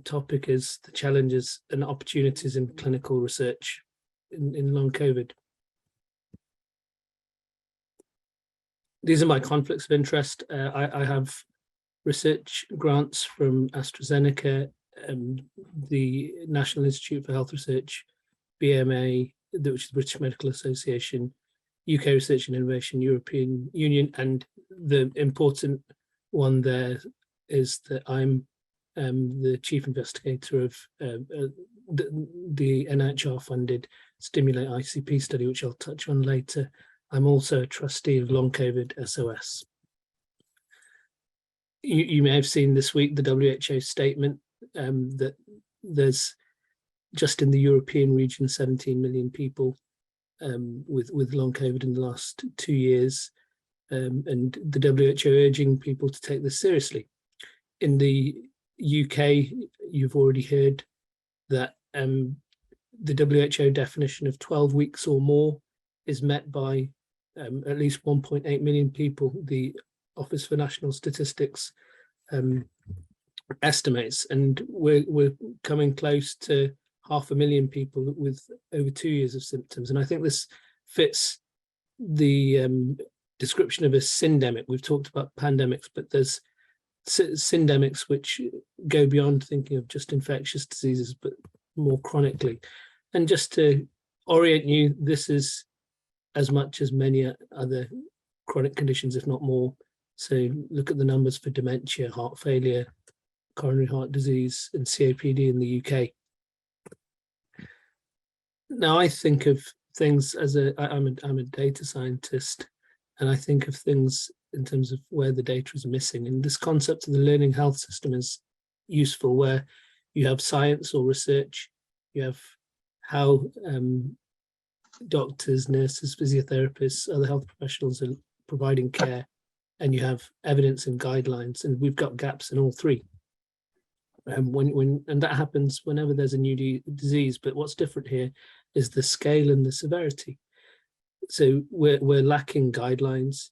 topic is the challenges and opportunities in clinical research in long COVID. These are my conflicts of interest. I have research grants from AstraZeneca, the National Institute for Health Research, BMA, which is the British Medical Association, UK Research and Innovation, European Union, and the important one there is that I'm the chief investigator of the NHR-funded Stimulate ICP study, which I'll touch on later. I'm also a trustee of Long COVID SOS. You may have seen this week the WHO statement that there's just in the European region 17 million people with long COVID in the last 2 years, and the WHO urging people to take this seriously. In the UK, you've already heard that the WHO definition of 12 weeks or more is met by at least 1.8 million people. The Office for National Statistics estimates, and we're coming close to 500,000 people with over 2 years of symptoms. And I think this fits the description of a syndemic. We've talked about pandemics, but there's syndemics which go beyond thinking of just infectious diseases, but more chronically. And just to orient you, this is as much as many other chronic conditions, if not more. So look at the numbers for dementia, heart failure, coronary heart disease, and COPD in the UK. Now I think of things as I'm a data scientist, and I think of things in terms of where the data is missing. And this concept of the learning health system is useful, where you have science or research, you have how doctors, nurses, physiotherapists, other health professionals are providing care, and you have evidence and guidelines, and we've got gaps in all three. And that happens whenever there's a new disease, but what's different here is the scale and the severity. So we're lacking guidelines.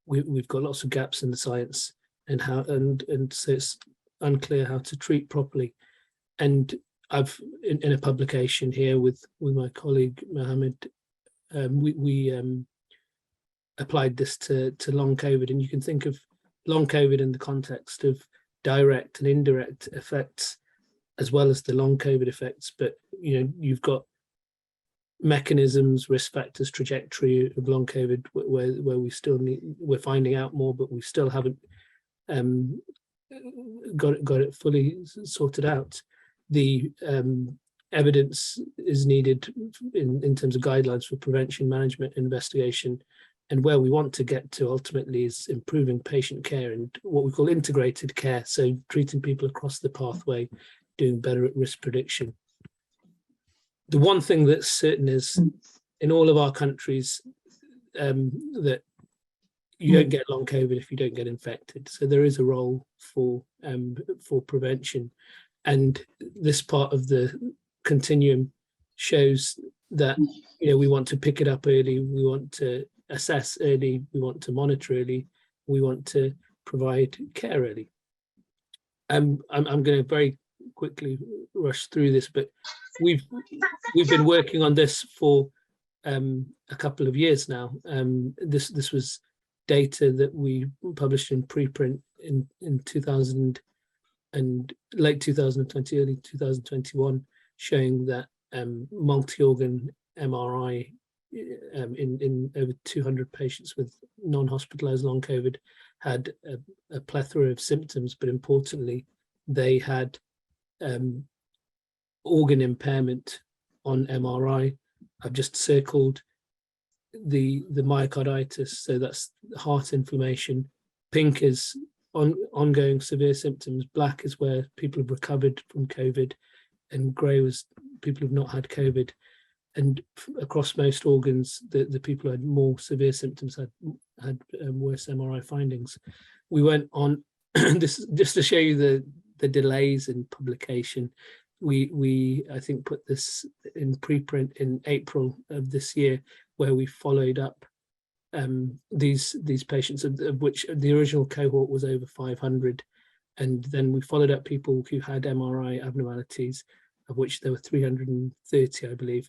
We've got lots of gaps in the science, and so it's unclear how to treat properly. And I've in a publication here with my colleague Mohammed, we applied this to long COVID, and you can think of long COVID in the context of direct and indirect effects, as well as the long COVID effects. But you've got mechanisms, risk factors, trajectory of long COVID where we're finding out more, but we still haven't got it fully sorted out. The evidence is needed in terms of guidelines for prevention, management, investigation, and where we want to get to ultimately is improving patient care and what we call integrated care, so treating people across the pathway, doing better at risk prediction. The one thing that's certain is in all of our countries that you don't get long COVID if you don't get infected. So there is a role for prevention, and this part of the continuum shows that we want to pick it up early, we want to assess early, we want to monitor early, we want to provide care early. I'm going to very quickly rush through this, but we've been working on this for a couple of years now. This was data that we published in preprint in 2000 and late 2020, early 2021, showing that multi-organ MRI in over 200 patients with non-hospitalized long COVID had a plethora of symptoms, but importantly, they had organ impairment on MRI. I've just circled the myocarditis, so that's heart inflammation. Pink is ongoing severe symptoms. Black is where people have recovered from COVID, and grey was people who've not had COVID. And across most organs, the people who had more severe symptoms had worse MRI findings. We went on this just to show you the delays in publication. We I think put this in preprint in April of this year, where we followed up these patients, of which the original cohort was over 500, and then we followed up people who had MRI abnormalities, of which there were 330, I believe.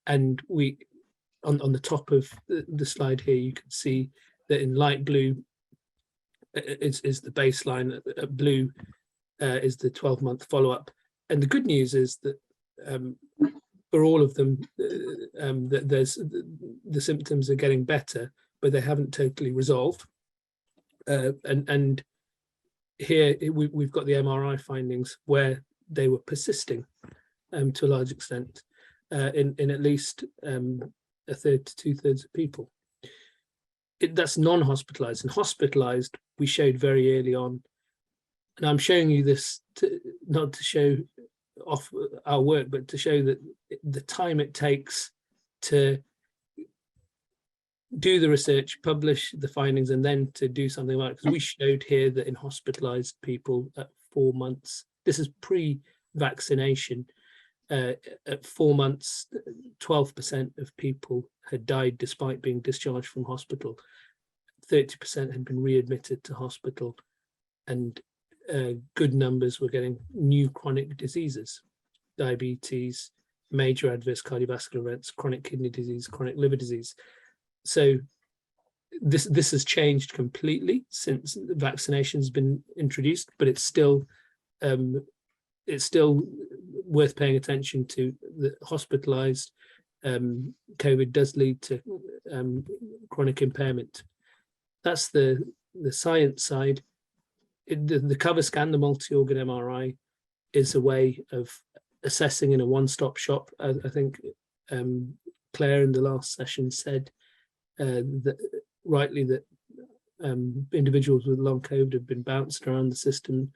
And we, on the top of the slide here, you can see that in light blue is the baseline, blue is the 12-month follow-up. And the good news is that for all of them, the symptoms are getting better, but they haven't totally resolved. And here we've got the MRI findings where they were persisting to a large extent in at least a third to two-thirds of people. That's non-hospitalized. And hospitalized, we showed very early on. And I'm showing you this not to show off our work, but to show that the time it takes to do the research, publish the findings, and then to do something like it. Because we showed here that in hospitalized people at 4 months, this is pre-vaccination, at 4 months, 12% of people had died despite being discharged from hospital. 30% had been readmitted to hospital, and good numbers were getting new chronic diseases, diabetes, major adverse cardiovascular events, chronic kidney disease, chronic liver disease. So this has changed completely since vaccination has been introduced, but it's still worth paying attention to. The hospitalized COVID does lead to chronic impairment. That's the science side. The cover scan, the multi-organ MRI, is a way of assessing in a one-stop shop. I think Claire in the last session said that rightly that individuals with long COVID have been bounced around the system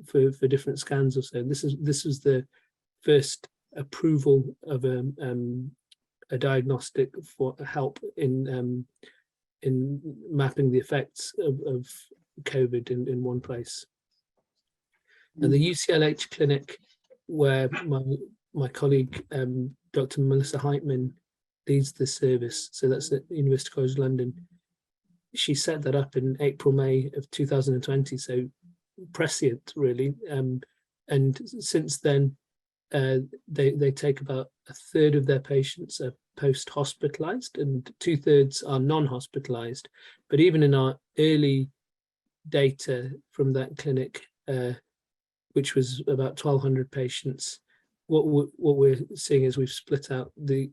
for different scans or so. This was the first approval of a diagnostic for help in mapping the effects of COVID in one place. And the UCLH clinic, where my colleague Dr. Melissa Heitman leads the service, so that's at University College London. She set that up in April, May of 2020, so prescient really. And since then, they take about a third of their patients are post-hospitalized and 2/3 are non-hospitalized. But even in our early data from that clinic, which was about 1,200 patients, what we're seeing is we've split out this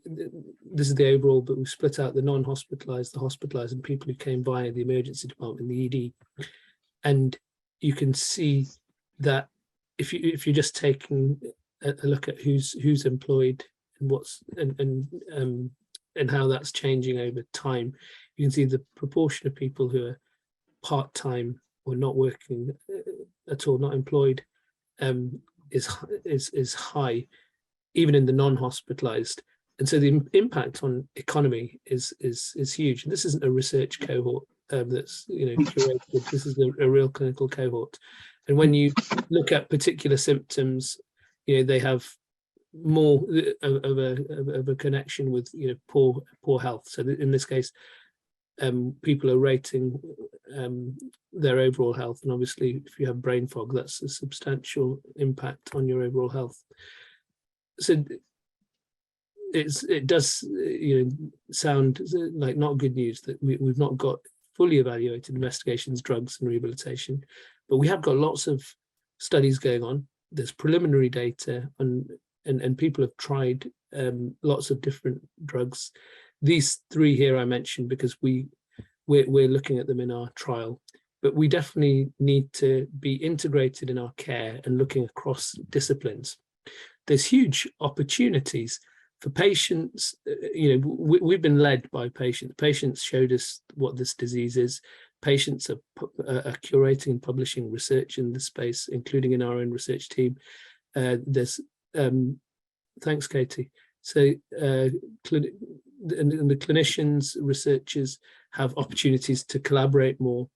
is the overall, but we've split out the non-hospitalized, the hospitalized, and people who came via the emergency department, the ED. And you can see that if you're just taking a look at who's employed and what's and how that's changing over time, you can see the proportion of people who are part-time or not working at all, not employed, is high, even in the non-hospitalized. And so the impact on economy is huge. And this isn't a research cohort that's curated. This is a real clinical cohort. And when you look at particular symptoms, they have more of a connection with poor health. So in this case, people are rating their overall health, and obviously if you have brain fog, that's a substantial impact on your overall health. So it does sound like not good news that we've not got fully evaluated investigations, drugs and rehabilitation, but we have got lots of studies going on. There's preliminary data and people have tried lots of different drugs. These three here I mentioned because we're looking at them in our trial, but we definitely need to be integrated in our care and looking across disciplines. There's huge opportunities for patients. We've been led by patients. Patients showed us what this disease is. Patients are curating and publishing research in this space, including in our own research team. There's thanks, Katie. So and the clinicians, researchers have opportunities to collaborate more,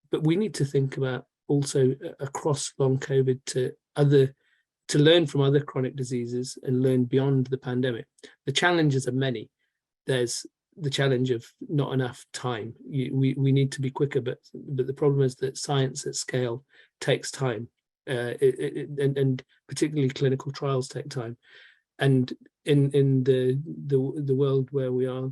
but we need to think about also across long COVID to learn from other chronic diseases and learn beyond the pandemic. The challenges are many. There's the challenge of not enough time. We need to be quicker, but the problem is that science at scale takes time, and particularly clinical trials take time. And in the world where we are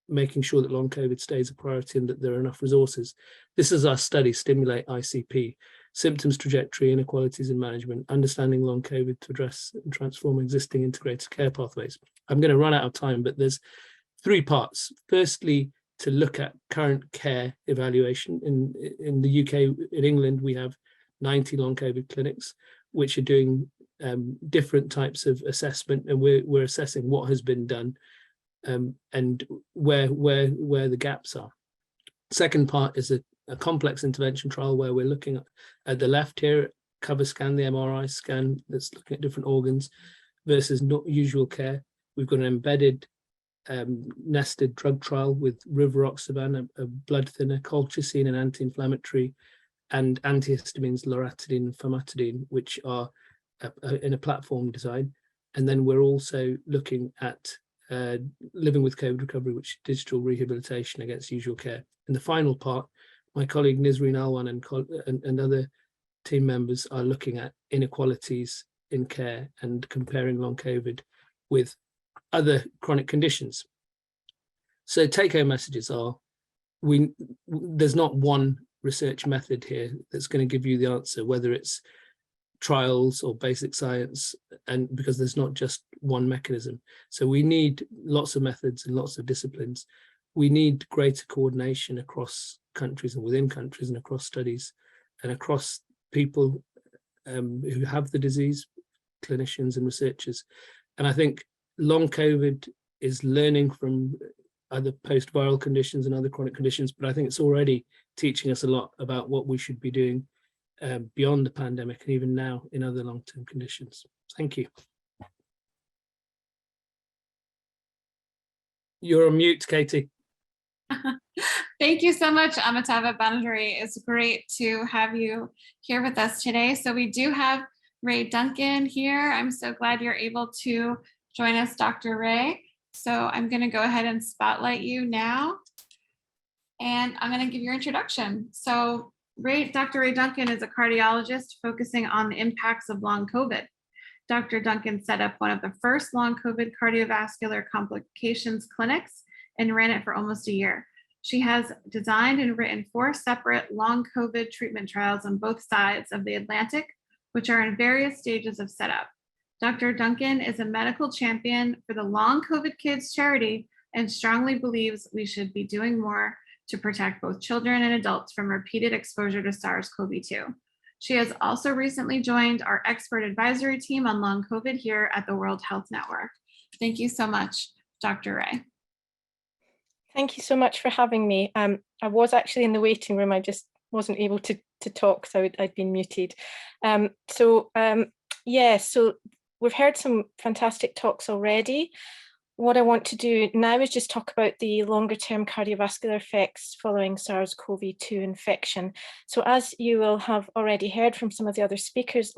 making sure that long COVID stays a priority and that there are enough resources. This is our study, Stimulate ICP, Symptoms, Trajectory, Inequalities in Management, Understanding Long COVID to Address and Transform Existing Integrated Care Pathways. I'm going to run out of time, but there's 3 parts. Firstly, to look at current care evaluation. In the UK, in England, we have 90 long COVID clinics, which are doing different types of assessment, and we're assessing what has been done and where the gaps are. Second part is a complex intervention trial where we're looking at the left here, cover scan, the MRI scan that's looking at different organs versus not usual care. We've got an embedded nested drug trial with rivaroxaban, a blood thinner, colchicine, an anti-inflammatory, and antihistamines, loratadine and famotidine, which are in a platform design. And then we're also looking at living with COVID recovery, which is digital rehabilitation against usual care. In the final part, my colleague Nisreen Alwan and other team members are looking at inequalities in care and comparing long COVID with other chronic conditions. So take-home messages are, there's not one research method here that's going to give you the answer, whether it's trials or basic science, and because there's not just one mechanism. So we need lots of methods and lots of disciplines. We need greater coordination across countries and within countries and across studies and across people who have the disease, clinicians and researchers. And I think long COVID is learning from other post-viral conditions and other chronic conditions, but I think it's already teaching us a lot about what we should be doing beyond the pandemic and even now in other long-term conditions. Thank you. You're on mute, Katie. Thank you so much, Amitava Banerjee. It's great to have you here with us today. So we do have Ray Duncan here. I'm so glad you're able to join us, Dr. Ray. So I'm going to go ahead and spotlight you now. And I'm going to give your introduction. So Dr. Ray Duncan is a cardiologist focusing on the impacts of long COVID. Dr. Duncan set up one of the first long COVID cardiovascular complications clinics and ran it for almost a year. She has designed and written 4 separate long COVID treatment trials on both sides of the Atlantic, which are in various stages of setup. Dr. Duncan is a medical champion for the Long COVID Kids charity and strongly believes we should be doing more to protect both children and adults from repeated exposure to SARS-CoV-2. She has also recently joined our expert advisory team on long COVID here at the World Health Network. Thank you so much, Dr. Ray. Thank you so much for having me. I was actually in the waiting room. I just wasn't able to talk, so I'd been muted. So we've heard some fantastic talks already. What I want to do now is just talk about the longer term cardiovascular effects following SARS-CoV-2 infection. So as you will have already heard from some of the other speakers,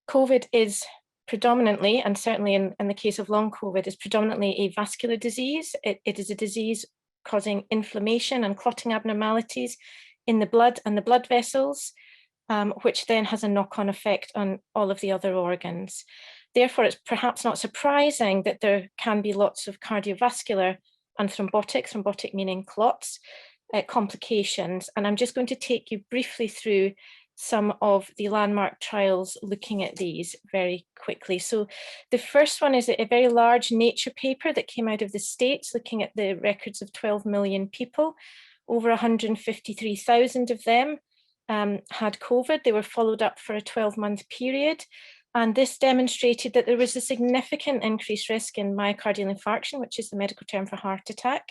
COVID is predominantly, and certainly in the case of long COVID, is predominantly a vascular disease. It is a disease causing inflammation and clotting abnormalities in the blood and the blood vessels, which then has a knock-on effect on all of the other organs. Therefore, it's perhaps not surprising that there can be lots of cardiovascular and thrombotic meaning clots, complications. And I'm just going to take you briefly through some of the landmark trials looking at these very quickly. So the first one is a very large Nature paper that came out of the States looking at the records of 12 million people. Over 153,000 of them had COVID. They were followed up for a 12-month period. And this demonstrated that there was a significant increased risk in myocardial infarction, which is the medical term for heart attack,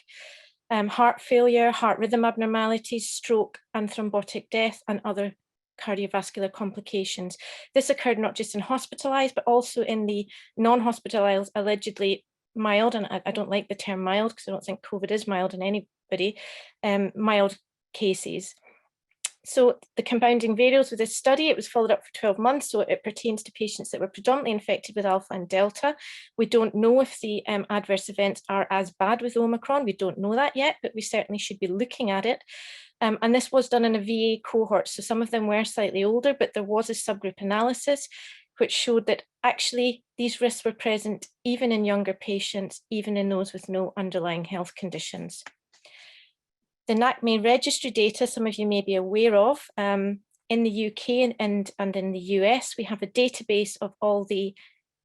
heart failure, heart rhythm abnormalities, stroke, and thrombotic death, and other cardiovascular complications. This occurred not just in hospitalized, but also in the non-hospitalized, allegedly mild, and I don't like the term mild because I don't think COVID is mild in anybody, mild cases. So the compounding variables with this study, it was followed up for 12 months, so it pertains to patients that were predominantly infected with Alpha and Delta. We don't know if the adverse events are as bad with Omicron. We don't know that yet, but we certainly should be looking at it. And this was done in a VA cohort, so some of them were slightly older, but there was a subgroup analysis which showed that actually these risks were present even in younger patients, even in those with no underlying health conditions. The NACME registry data, some of you may be aware of, in the UK and in the US, we have a database of all the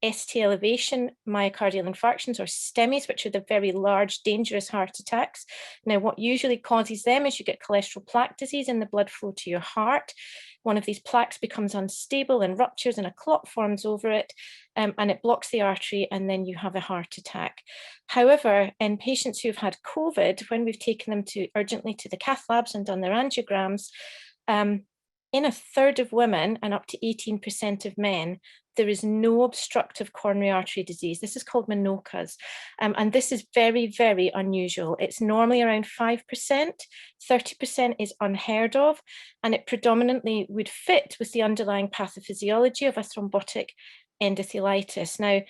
ST elevation myocardial infarctions, or STEMIs, which are the very large, dangerous heart attacks. Now, what usually causes them is you get cholesterol plaque disease in the blood flow to your heart. One of these plaques becomes unstable and ruptures, and a clot forms over it, and it blocks the artery, and then you have a heart attack. However, in patients who've had COVID, when we've taken them urgently to the cath labs and done their angiograms, in a third of women and up to 18% of men, there is no obstructive coronary artery disease. This is called MNOCAS, and this is very, very unusual. It's normally around 5%, 30% is unheard of, and it predominantly would fit with the underlying pathophysiology of a thrombotic endothelitis. Now,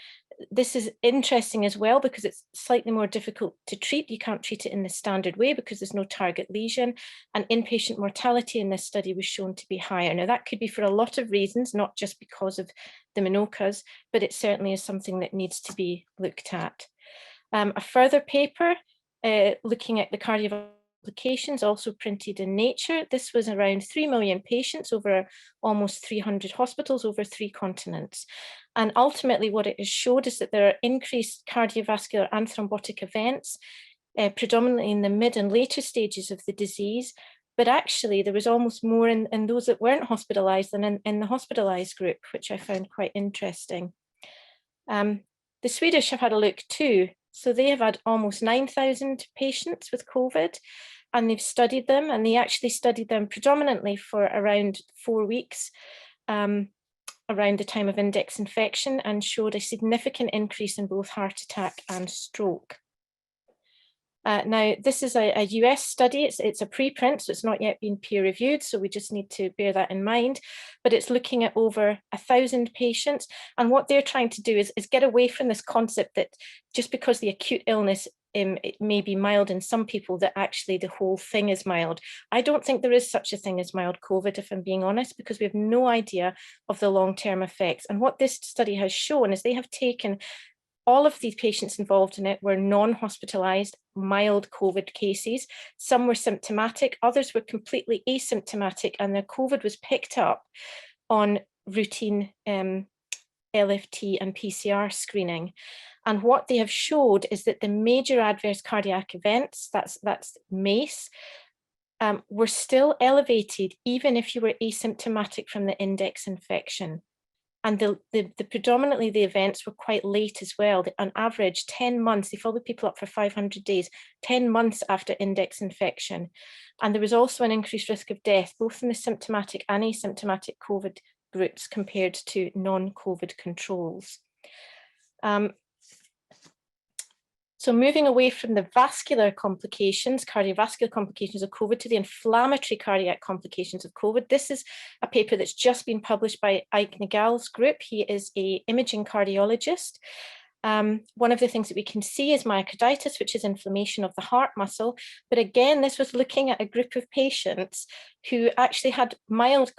this is interesting as well because it's slightly more difficult to treat. You can't treat it in the standard way because there's no target lesion, and inpatient mortality in this study was shown to be higher. Now, that could be for a lot of reasons, not just because of the MNOCAS, but it certainly is something that needs to be looked at. A further paper looking at the cardiovascular applications, also printed in Nature. This was around 3 million patients over almost 300 hospitals over 3 continents. And ultimately what it has showed is that there are increased cardiovascular and thrombotic events, predominantly in the mid and later stages of the disease. But actually there was almost more in those that weren't hospitalized than in the hospitalized group, which I found quite interesting. The Swedish have had a look too. So they have had almost 9,000 patients with COVID, and they've studied them, and they actually studied them predominantly for around 4 weeks around the time of index infection, and showed a significant increase in both heart attack and stroke. Now, this is a US study. It's a preprint, so it's not yet been peer reviewed, so we just need to bear that in mind. But it's looking at over 1,000 patients. And what they're trying to do is get away from this concept that just because the acute illness it may be mild in some people, that actually the whole thing is mild. I don't think there is such a thing as mild COVID, if I'm being honest, because we have no idea of the long-term effects. And what this study has shown is they have taken all of these patients involved in it were non-hospitalized, mild COVID cases. Some were symptomatic, others were completely asymptomatic, and their COVID was picked up on routine LFT and PCR screening. And what they have showed is that the major adverse cardiac events, that's MACE, were still elevated even if you were asymptomatic from the index infection. And the predominantly the events were quite late as well. On average, 10 months, they followed people up for 500 days, 10 months after index infection. And there was also an increased risk of death, both in the symptomatic and asymptomatic COVID groups compared to non-COVID controls. So moving away from the vascular complications, cardiovascular complications of COVID, to the inflammatory cardiac complications of COVID. This is a paper that's just been published by Ike Nagal's group. He is an imaging cardiologist. One of the things that we can see is myocarditis, which is inflammation of the heart muscle. But again, this was looking at a group of patients who actually had mild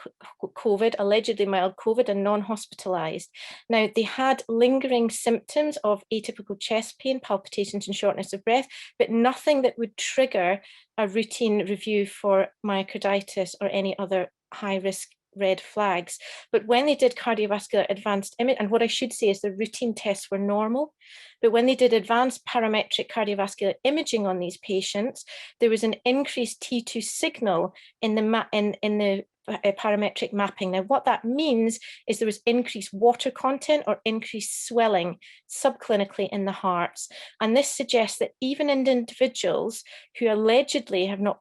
COVID, allegedly mild COVID, and non-hospitalized. Now, they had lingering symptoms of atypical chest pain, palpitations, and shortness of breath, but nothing that would trigger a routine review for myocarditis or any other high-risk red flags. But when they did cardiovascular advanced image, and what I should say is the routine tests were normal, but when they did advanced parametric cardiovascular imaging on these patients, there was an increased T2 signal in the parametric mapping. Now, what that means is there was increased water content or increased swelling subclinically in the hearts. And this suggests that even in individuals who allegedly have not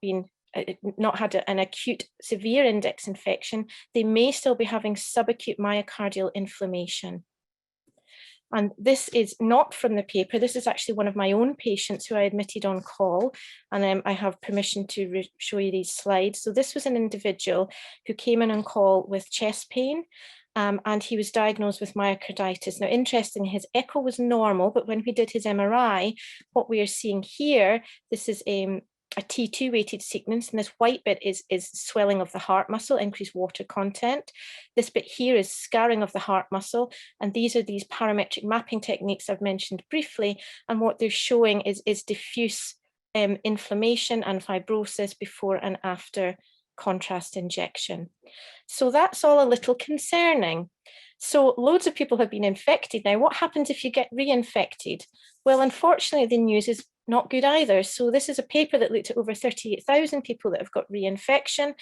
had an acute severe index infection, they may still be having subacute myocardial inflammation. And this is not from the paper. This is actually one of my own patients who I admitted on call, and I have permission to show you these slides. So this was an individual who came in on call with chest pain, and he was diagnosed with myocarditis. Now, interestingly, his echo was normal, but when we did his MRI, what we are seeing here, this is a T2 weighted sequence, and this white bit is swelling of the heart muscle, increased water content. This bit here is scarring of the heart muscle, and these are these parametric mapping techniques I've mentioned briefly, and what they're showing is diffuse inflammation and fibrosis before and after contrast injection. So that's all a little concerning. So loads of people have been infected. Now, what happens if you get reinfected? Well, unfortunately, the news is not good either. So this is a paper that looked at over 38,000 people that have got reinfection.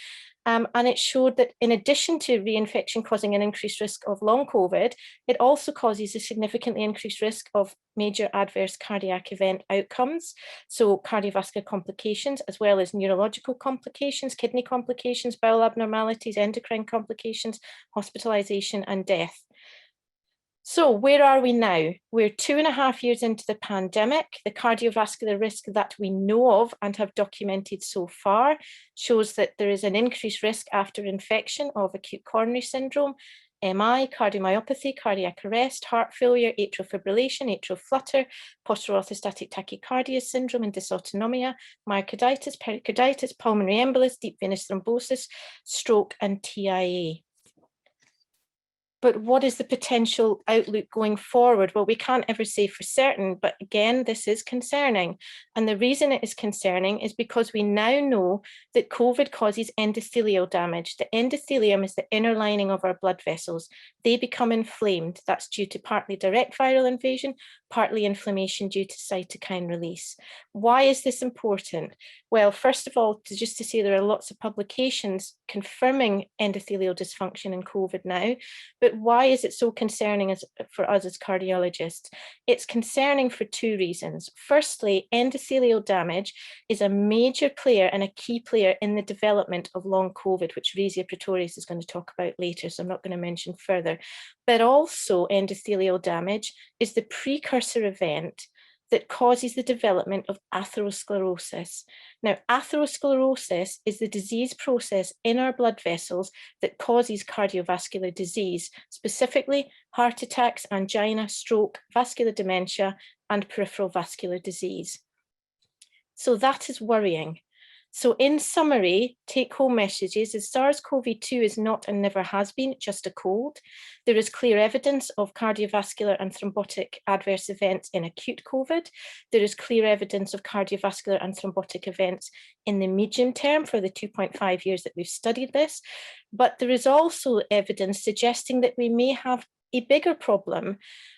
And it showed that in addition to reinfection causing an increased risk of long COVID, it also causes a significantly increased risk of major adverse cardiac event outcomes. So cardiovascular complications, as well as neurological complications, kidney complications, bowel abnormalities, endocrine complications, hospitalization, and death. So where are we now? We're 2.5 years into the pandemic. The cardiovascular risk that we know of and have documented so far shows that there is an increased risk after infection of acute coronary syndrome, MI, cardiomyopathy, cardiac arrest, heart failure, atrial fibrillation, atrial flutter, postural orthostatic tachycardia syndrome and dysautonomia, myocarditis, pericarditis, pulmonary embolus, deep venous thrombosis, stroke, and TIA. But what is the potential outlook going forward? Well, we can't ever say for certain, but again, this is concerning. And the reason it is concerning is because we now know that COVID causes endothelial damage. The endothelium is the inner lining of our blood vessels. They become inflamed. That's due to partly direct viral invasion, partly inflammation due to cytokine release. Why is this important? Well, first of all, just to say there are lots of publications confirming endothelial dysfunction in COVID now. But why is it so concerning for us as cardiologists? It's concerning for two reasons. Firstly, endothelial damage is a major player and a key player in the development of long COVID, which Resia Pretorius is going to talk about later, so I'm not going to mention further. But also endothelial damage is the precursor event that causes the development of atherosclerosis. Now, atherosclerosis is the disease process in our blood vessels that causes cardiovascular disease, specifically heart attacks, angina, stroke, vascular dementia, and peripheral vascular disease. So that is worrying. So in summary, take-home messages is SARS-CoV-2 is not and never has been just a cold. There is clear evidence of cardiovascular and thrombotic adverse events in acute COVID. There is clear evidence of cardiovascular and thrombotic events in the medium term for the 2.5 years that we've studied this. But there is also evidence suggesting that we may have a bigger problem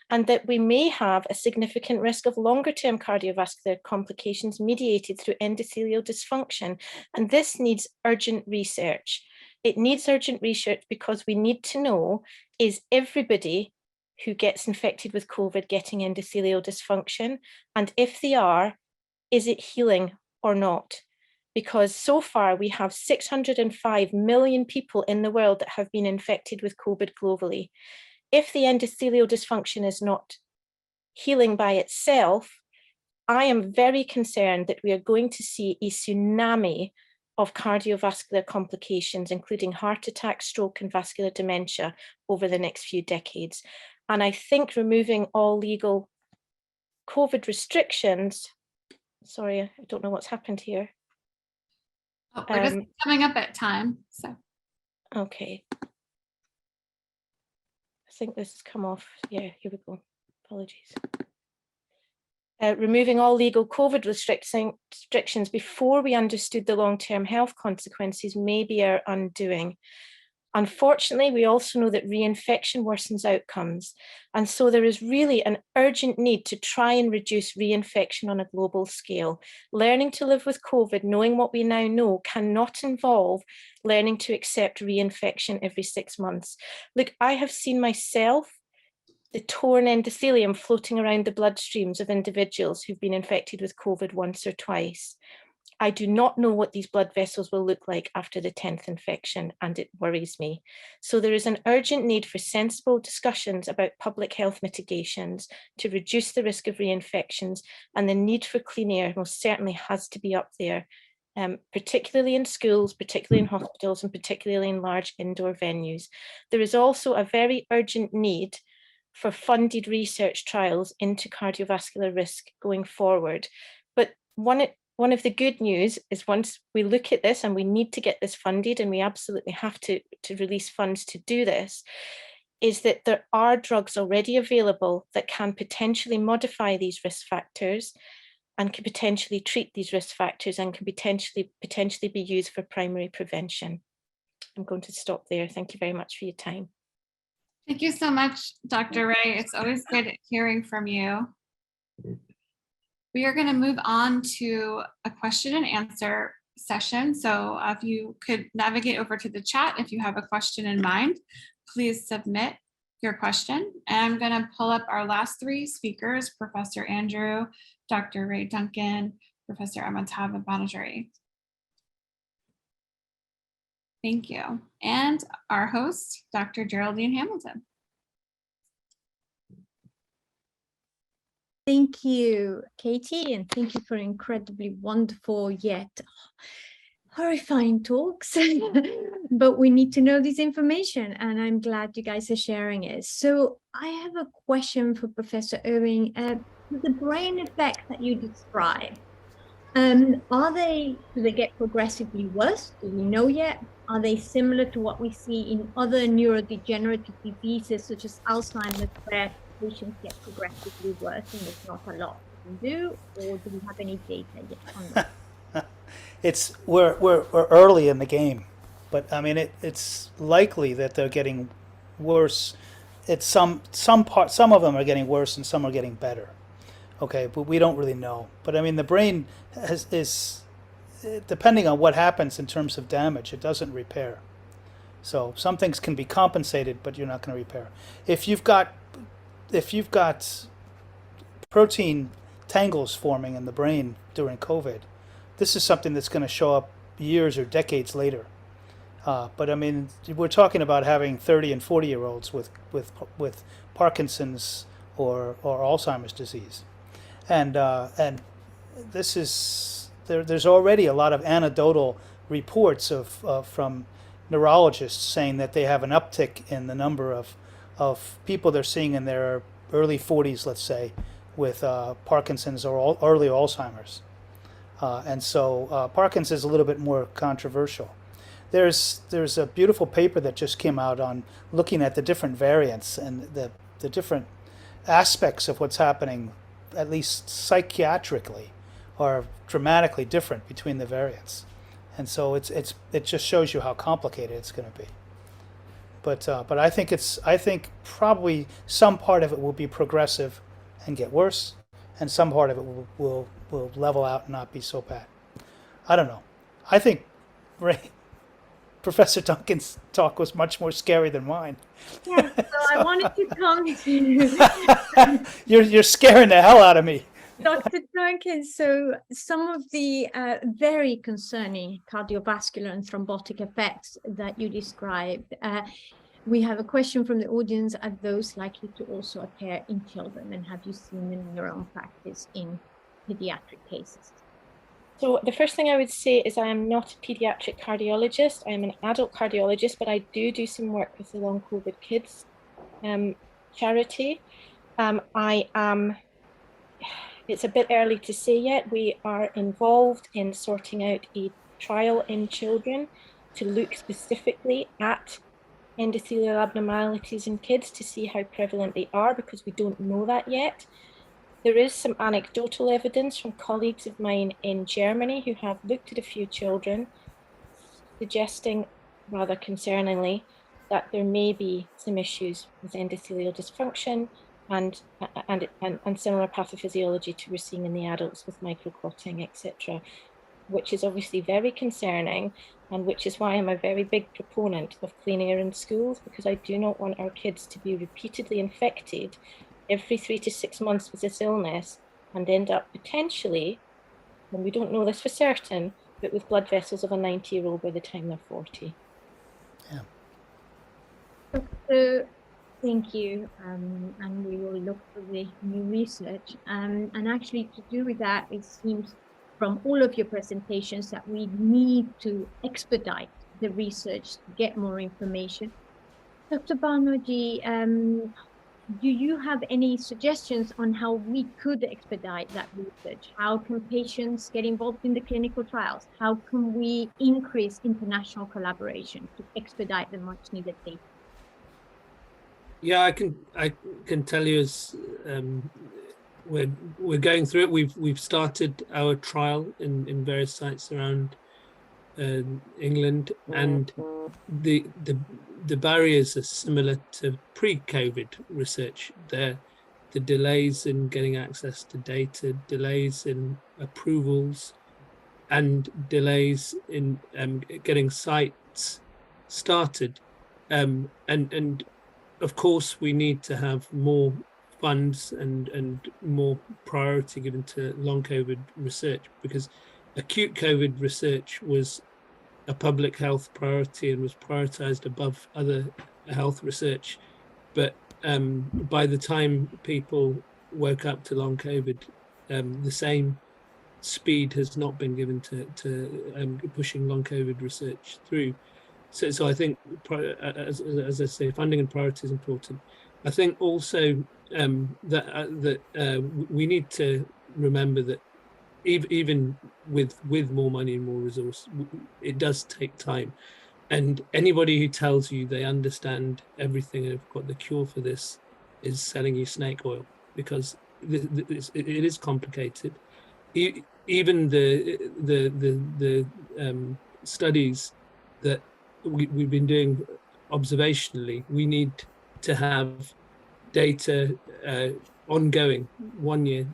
and that we may have a significant risk of longer-term cardiovascular complications mediated through endothelial dysfunction. And this needs urgent research. It needs urgent research because we need to know, is everybody who gets infected with COVID getting endothelial dysfunction? And if they are, is it healing or not? Because so far we have 605 million people in the world that have been infected with COVID globally. If the endothelial dysfunction is not healing by itself, I am very concerned that we are going to see a tsunami of cardiovascular complications, including heart attack, stroke, and vascular dementia over the next few decades. And I think removing all legal COVID restrictions, sorry, I don't know what's happened here. Oh, we're just coming up at time, so. Okay. I think this has come off. Yeah, here we go. Apologies. Removing all legal COVID restrictions before we understood the long-term health consequences may be our undoing. Unfortunately, we also know that reinfection worsens outcomes. And so there is really an urgent need to try and reduce reinfection on a global scale. Learning to live with COVID, knowing what we now know, cannot involve learning to accept reinfection every 6 months. Look, I have seen myself the torn endothelium floating around the bloodstreams of individuals who've been infected with COVID once or twice. I do not know what these blood vessels will look like after the 10th infection, and it worries me. So there is an urgent need for sensible discussions about public health mitigations to reduce the risk of reinfections, and the need for clean air most certainly has to be up there, particularly in schools, particularly in hospitals, and particularly in large indoor venues. There is also a very urgent need for funded research trials into cardiovascular risk going forward. But one of the good news is once we look at this, and we need to get this funded, and we absolutely have to release funds to do this, is that there are drugs already available that can potentially modify these risk factors and can potentially treat these risk factors and can potentially be used for primary prevention. I'm going to stop there. Thank you very much for your time. Thank you so much, Dr. Ray. It's always good hearing from you. We are going to move on to a question and answer session. So if you could navigate over to the chat, if you have a question in mind, please submit your question. And I'm going to pull up our last three speakers, Professor Andrew, Dr. Ray Duncan, Professor Amitava Banerjee. Thank you. And our host, Dr. Geraldine Hamilton. Thank you, Katie, and thank you for incredibly wonderful yet horrifying talks. But we need to know this information, and I'm glad you guys are sharing it. So I have a question for Professor Ewing. The brain effects that you describe, do they get progressively worse? Do we know yet? Are they similar to what we see in other neurodegenerative diseases such as Alzheimer's, where patients get progressively worse and there's not a lot we can do, or do we have any data yet on that? We're early in the game, but I mean it's likely that they're getting worse. It's some of them are getting worse and some are getting better. Okay, but we don't really know. But I mean the brain is depending on what happens in terms of damage, it doesn't repair. So some things can be compensated, but you're not going to repair. If you've got protein tangles forming in the brain during COVID, this is something that's going to show up years or decades later. But I mean, we're talking about having 30 and 40-year-olds with Parkinson's or Alzheimer's disease, and this is there's already a lot of anecdotal reports from neurologists saying that they have an uptick in the number of people they're seeing in their early 40s, let's say, with Parkinson's or early Alzheimer's. And so Parkinson's is a little bit more controversial. There's a beautiful paper that just came out on looking at the different variants and the different aspects of what's happening, at least psychiatrically, are dramatically different between the variants. And so it just shows you how complicated it's going to be. But I think probably some part of it will be progressive and get worse, and some part of it will level out and not be so bad. I don't know. I think Professor Duncan's talk was much more scary than mine. Yeah, so I wanted to come to You're scaring the hell out of me. Dr. Duncan. So some of the very concerning cardiovascular and thrombotic effects that you described, we have a question from the audience: are those likely to also appear in children, and have you seen them in your own practice in pediatric cases? So the first thing I would say is I am not a pediatric cardiologist. I am an adult cardiologist, but I do some work with the Long COVID Kids charity. It's a bit early to say yet. We are involved in sorting out a trial in children to look specifically at endothelial abnormalities in kids to see how prevalent they are, because we don't know that yet. There is some anecdotal evidence from colleagues of mine in Germany who have looked at a few children, suggesting rather concerningly that there may be some issues with endothelial dysfunction and similar pathophysiology to we're seeing in the adults with microclotting, etc., which is obviously very concerning, and which is why I'm a very big proponent of clean air in schools, because I do not want our kids to be repeatedly infected every 3 to 6 months with this illness and end up potentially, and we don't know this for certain, but with blood vessels of a 90-year-old by the time they're 40. Yeah. So thank you, and we will look for the new research. And actually, to do with that, it seems from all of your presentations that we need to expedite the research to get more information. Dr. Banerjee, do you have any suggestions on how we could expedite that research? How can patients get involved in the clinical trials? How can we increase international collaboration to expedite the much needed data? Yeah, I can tell you, as we're going through it. We've started our trial in various sites around England, and the barriers are similar to pre-COVID research. The delays in getting access to data, delays in approvals, and delays in getting sites started. And of course, we need to have more funds and more priority given to long COVID research, because acute COVID research was a public health priority and was prioritized above other health research. But by the time people woke up to long COVID, the same speed has not been given to pushing long COVID research through. So I think, as I say, funding and priority is important. I think also that we need to remember that even with more money and more resource, it does take time. And anybody who tells you they understand everything and have got the cure for this is selling you snake oil, because it is complicated. Even the studies that we've been doing observationally, we need to have data ongoing 1 year,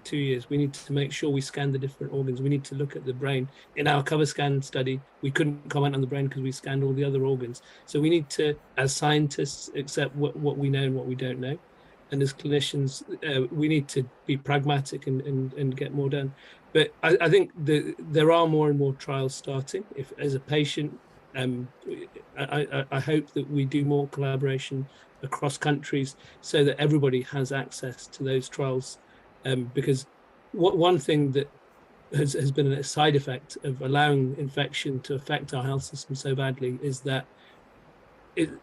2 years. We need to make sure we scan the different organs. We need to look at the brain. In our cover scan study, we couldn't comment on the brain because we scanned all the other organs. So we need to, as scientists, accept what we know and what we don't know. And as clinicians, we need to be pragmatic and get more done. But I think there are more and more trials starting. If as a patient, I hope that we do more collaboration across countries so that everybody has access to those trials. Because one thing that has been a side effect of allowing infection to affect our health system so badly is that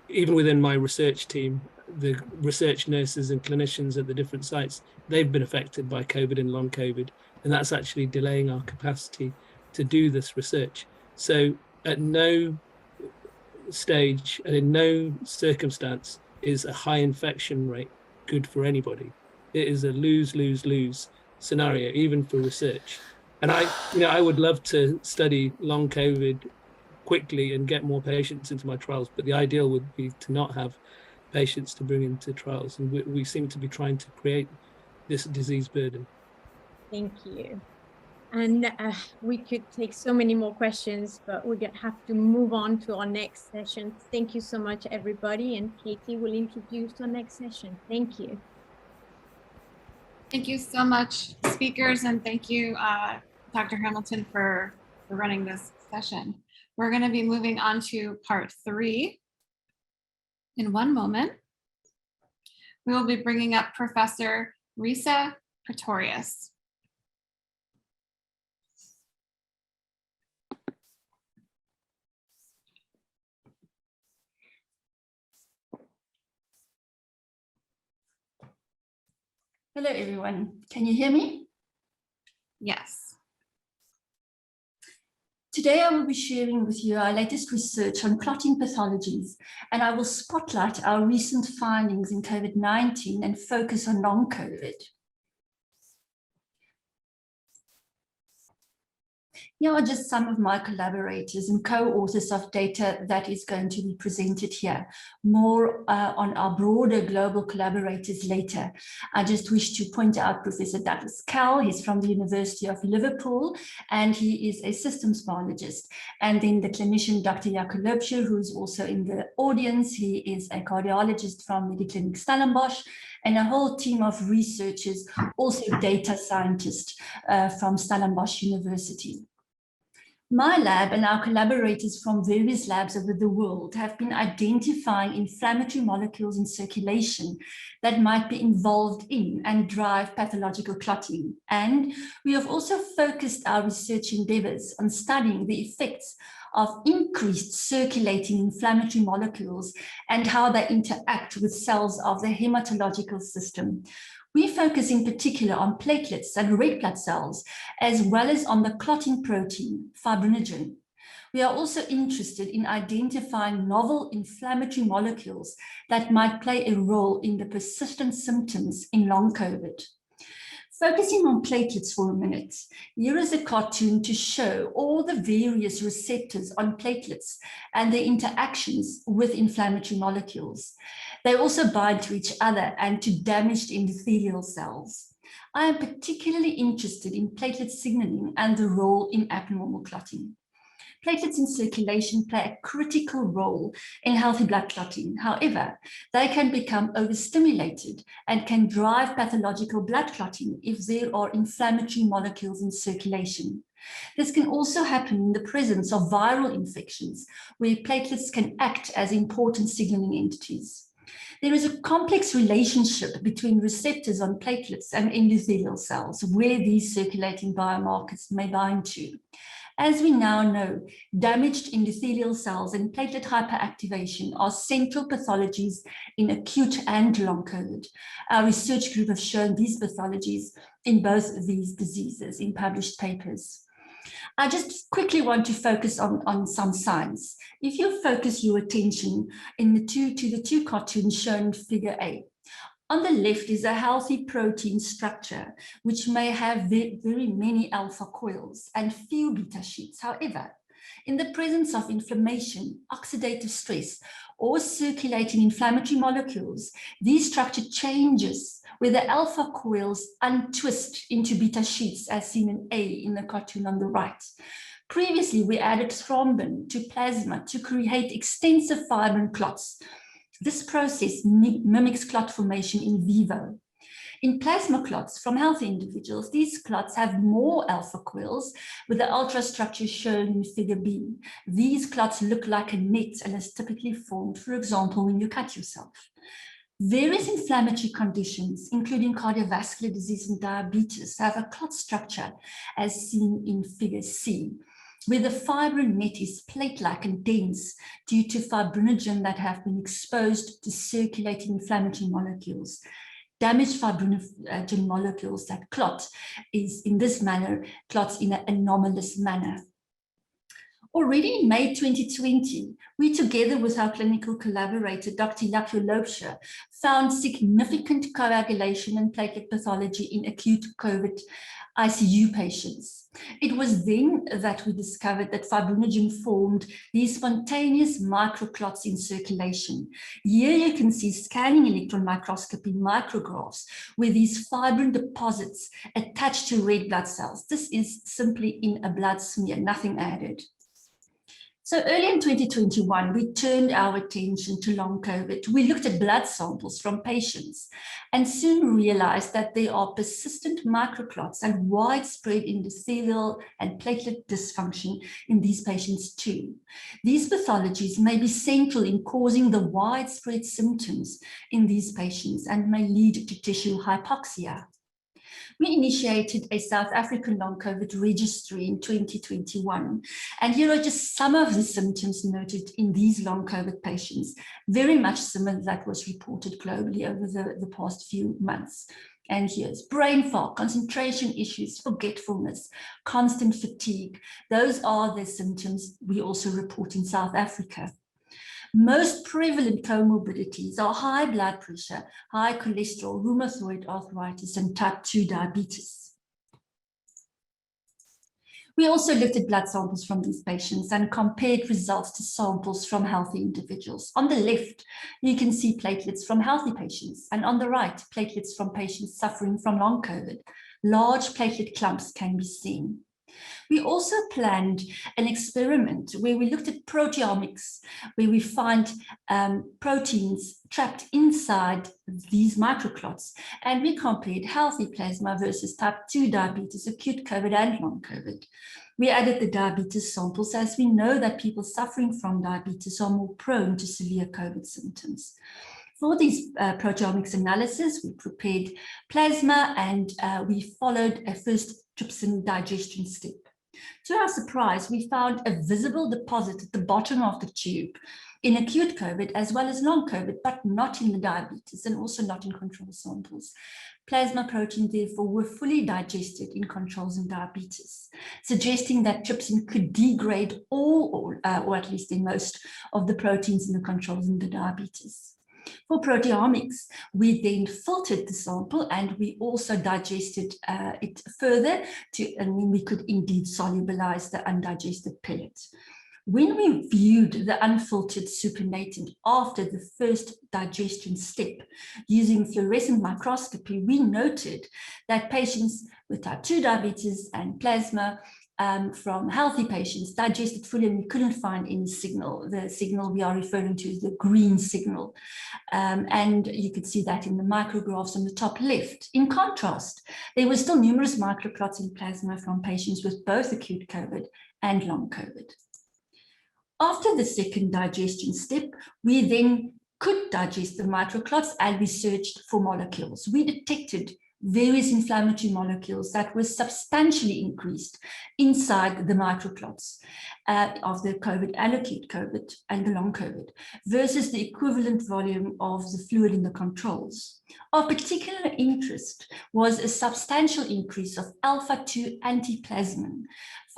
even within my research team, the research nurses and clinicians at the different sites, they've been affected by COVID and long COVID, and that's actually delaying our capacity to do this research. So at no stage and in no circumstance is a high infection rate good for anybody. It is a lose-lose-lose scenario, even for research. And I would love to study long COVID quickly and get more patients into my trials, but the ideal would be to not have patients to bring into trials. And we seem to be trying to create this disease burden. Thank you. And we could take so many more questions, but we're going to have to move on to our next session. Thank you so much, everybody. And Katie will introduce our next session. Thank you. Thank you so much, speakers, and thank you, Dr. Hamilton, for running this session. We're going to be moving on to part 3 in one moment. We will be bringing up Professor Resia Pretorius. Hello, everyone. Can you hear me? Yes. Today, I will be sharing with you our latest research on clotting pathologies, and I will spotlight our recent findings in COVID-19 and focus on long COVID. Here are just some of my collaborators and co-authors of data that is going to be presented here. More on our broader global collaborators later. I just wish to point out Professor Douglas Kell. He's from the University of Liverpool, and he is a systems biologist. And then the clinician, Dr. Jakolobscher, who is also in the audience. He is a cardiologist from Mediclinic Stellenbosch, and a whole team of researchers, also data scientists from Stellenbosch University. My lab and our collaborators from various labs over the world have been identifying inflammatory molecules in circulation that might be involved in and drive pathological clotting. And we have also focused our research endeavors on studying the effects of increased circulating inflammatory molecules and how they interact with cells of the hematological system. We focus in particular on platelets and red blood cells, as well as on the clotting protein, fibrinogen. We are also interested in identifying novel inflammatory molecules that might play a role in the persistent symptoms in long COVID. Focusing on platelets for a minute, here is a cartoon to show all the various receptors on platelets and their interactions with inflammatory molecules. They also bind to each other and to damaged endothelial cells. I am particularly interested in platelet signaling and the role in abnormal clotting. Platelets in circulation play a critical role in healthy blood clotting. However, they can become overstimulated and can drive pathological blood clotting if there are inflammatory molecules in circulation. This can also happen in the presence of viral infections, where platelets can act as important signaling entities. There is a complex relationship between receptors on platelets and endothelial cells, where these circulating biomarkers may bind to. As we now know, damaged endothelial cells and platelet hyperactivation are central pathologies in acute and long COVID. Our research group have shown these pathologies in both of these diseases in published papers. I just quickly want to focus on some science. If you focus your attention to the two cartoons shown in figure A, on the left is a healthy protein structure, which may have very many alpha coils and few beta sheets. However, In the presence of inflammation, oxidative stress, or circulating inflammatory molecules, these structure changes where the alpha coils untwist into beta sheets, as seen in A in the cartoon on the right. Previously, we added thrombin to plasma to create extensive fibrin clots. This process mimics clot formation in vivo. In plasma clots from healthy individuals, these clots have more alpha coils, with the ultrastructure shown in figure B. These clots look like a net and is typically formed, for example, when you cut yourself. Various inflammatory conditions, including cardiovascular disease and diabetes, have a clot structure as seen in figure C, where the fibrin net is plate-like and dense due to fibrinogen that have been exposed to circulating inflammatory molecules. Damaged fibrinogen molecules that clot is in this manner, clots in an anomalous manner. Already in May 2020, we, together with our clinical collaborator, Dr. Jaco Loubser, found significant coagulation and platelet pathology in acute COVID ICU patients. It was then that we discovered that fibrinogen formed these spontaneous microclots in circulation. Here you can see scanning electron microscopy micrographs where these fibrin deposits attach to red blood cells. This is simply in a blood smear, nothing added. So early in 2021, we turned our attention to long COVID. We looked at blood samples from patients and soon realized that there are persistent microclots and widespread endothelial and platelet dysfunction in these patients too. These pathologies may be central in causing the widespread symptoms in these patients and may lead to tissue hypoxia. We initiated a South African long COVID registry in 2021. And here are just some of the symptoms noted in these long COVID patients, very much similar to that was reported globally over the past few months. And here's brain fog, concentration issues, forgetfulness, constant fatigue. Those are the symptoms we also report in South Africa. Most prevalent comorbidities are high blood pressure, high cholesterol, rheumatoid arthritis, and type 2 diabetes. We also looked at blood samples from these patients and compared results to samples from healthy individuals. On the left, you can see platelets from healthy patients, and on the right, platelets from patients suffering from long COVID. Large platelet clumps can be seen. We also planned an experiment where we looked at proteomics, where we find proteins trapped inside these microclots, and we compared healthy plasma versus type 2 diabetes, acute COVID and long COVID. We added the diabetes samples as we know that people suffering from diabetes are more prone to severe COVID symptoms. For these proteomics analysis, we prepared plasma and we followed a first trypsin digestion step. To our surprise, we found a visible deposit at the bottom of the tube in acute COVID as well as long COVID, but not in the diabetes and also not in control samples. Plasma proteins, therefore, were fully digested in controls and diabetes, suggesting that trypsin could degrade all, or at least in most of the proteins in the controls and the diabetes. For proteomics, we then filtered the sample and we also digested it further and then we could indeed solubilize the undigested pellet. When we viewed the unfiltered supernatant after the first digestion step using fluorescent microscopy, we noted that patients with type 2 diabetes and plasma from healthy patients digested fully and we couldn't find any signal. The signal we are referring to is the green signal. And you could see that in the micrographs on the top left. In contrast, there were still numerous microclots in plasma from patients with both acute COVID and long COVID. After the second digestion step, we then could digest the microclots and we searched for molecules. We detected various inflammatory molecules that were substantially increased inside the microclots of the COVID and acute COVID and the long COVID versus the equivalent volume of the fluid in the controls. Of particular interest was a substantial increase of alpha-2 antiplasmin,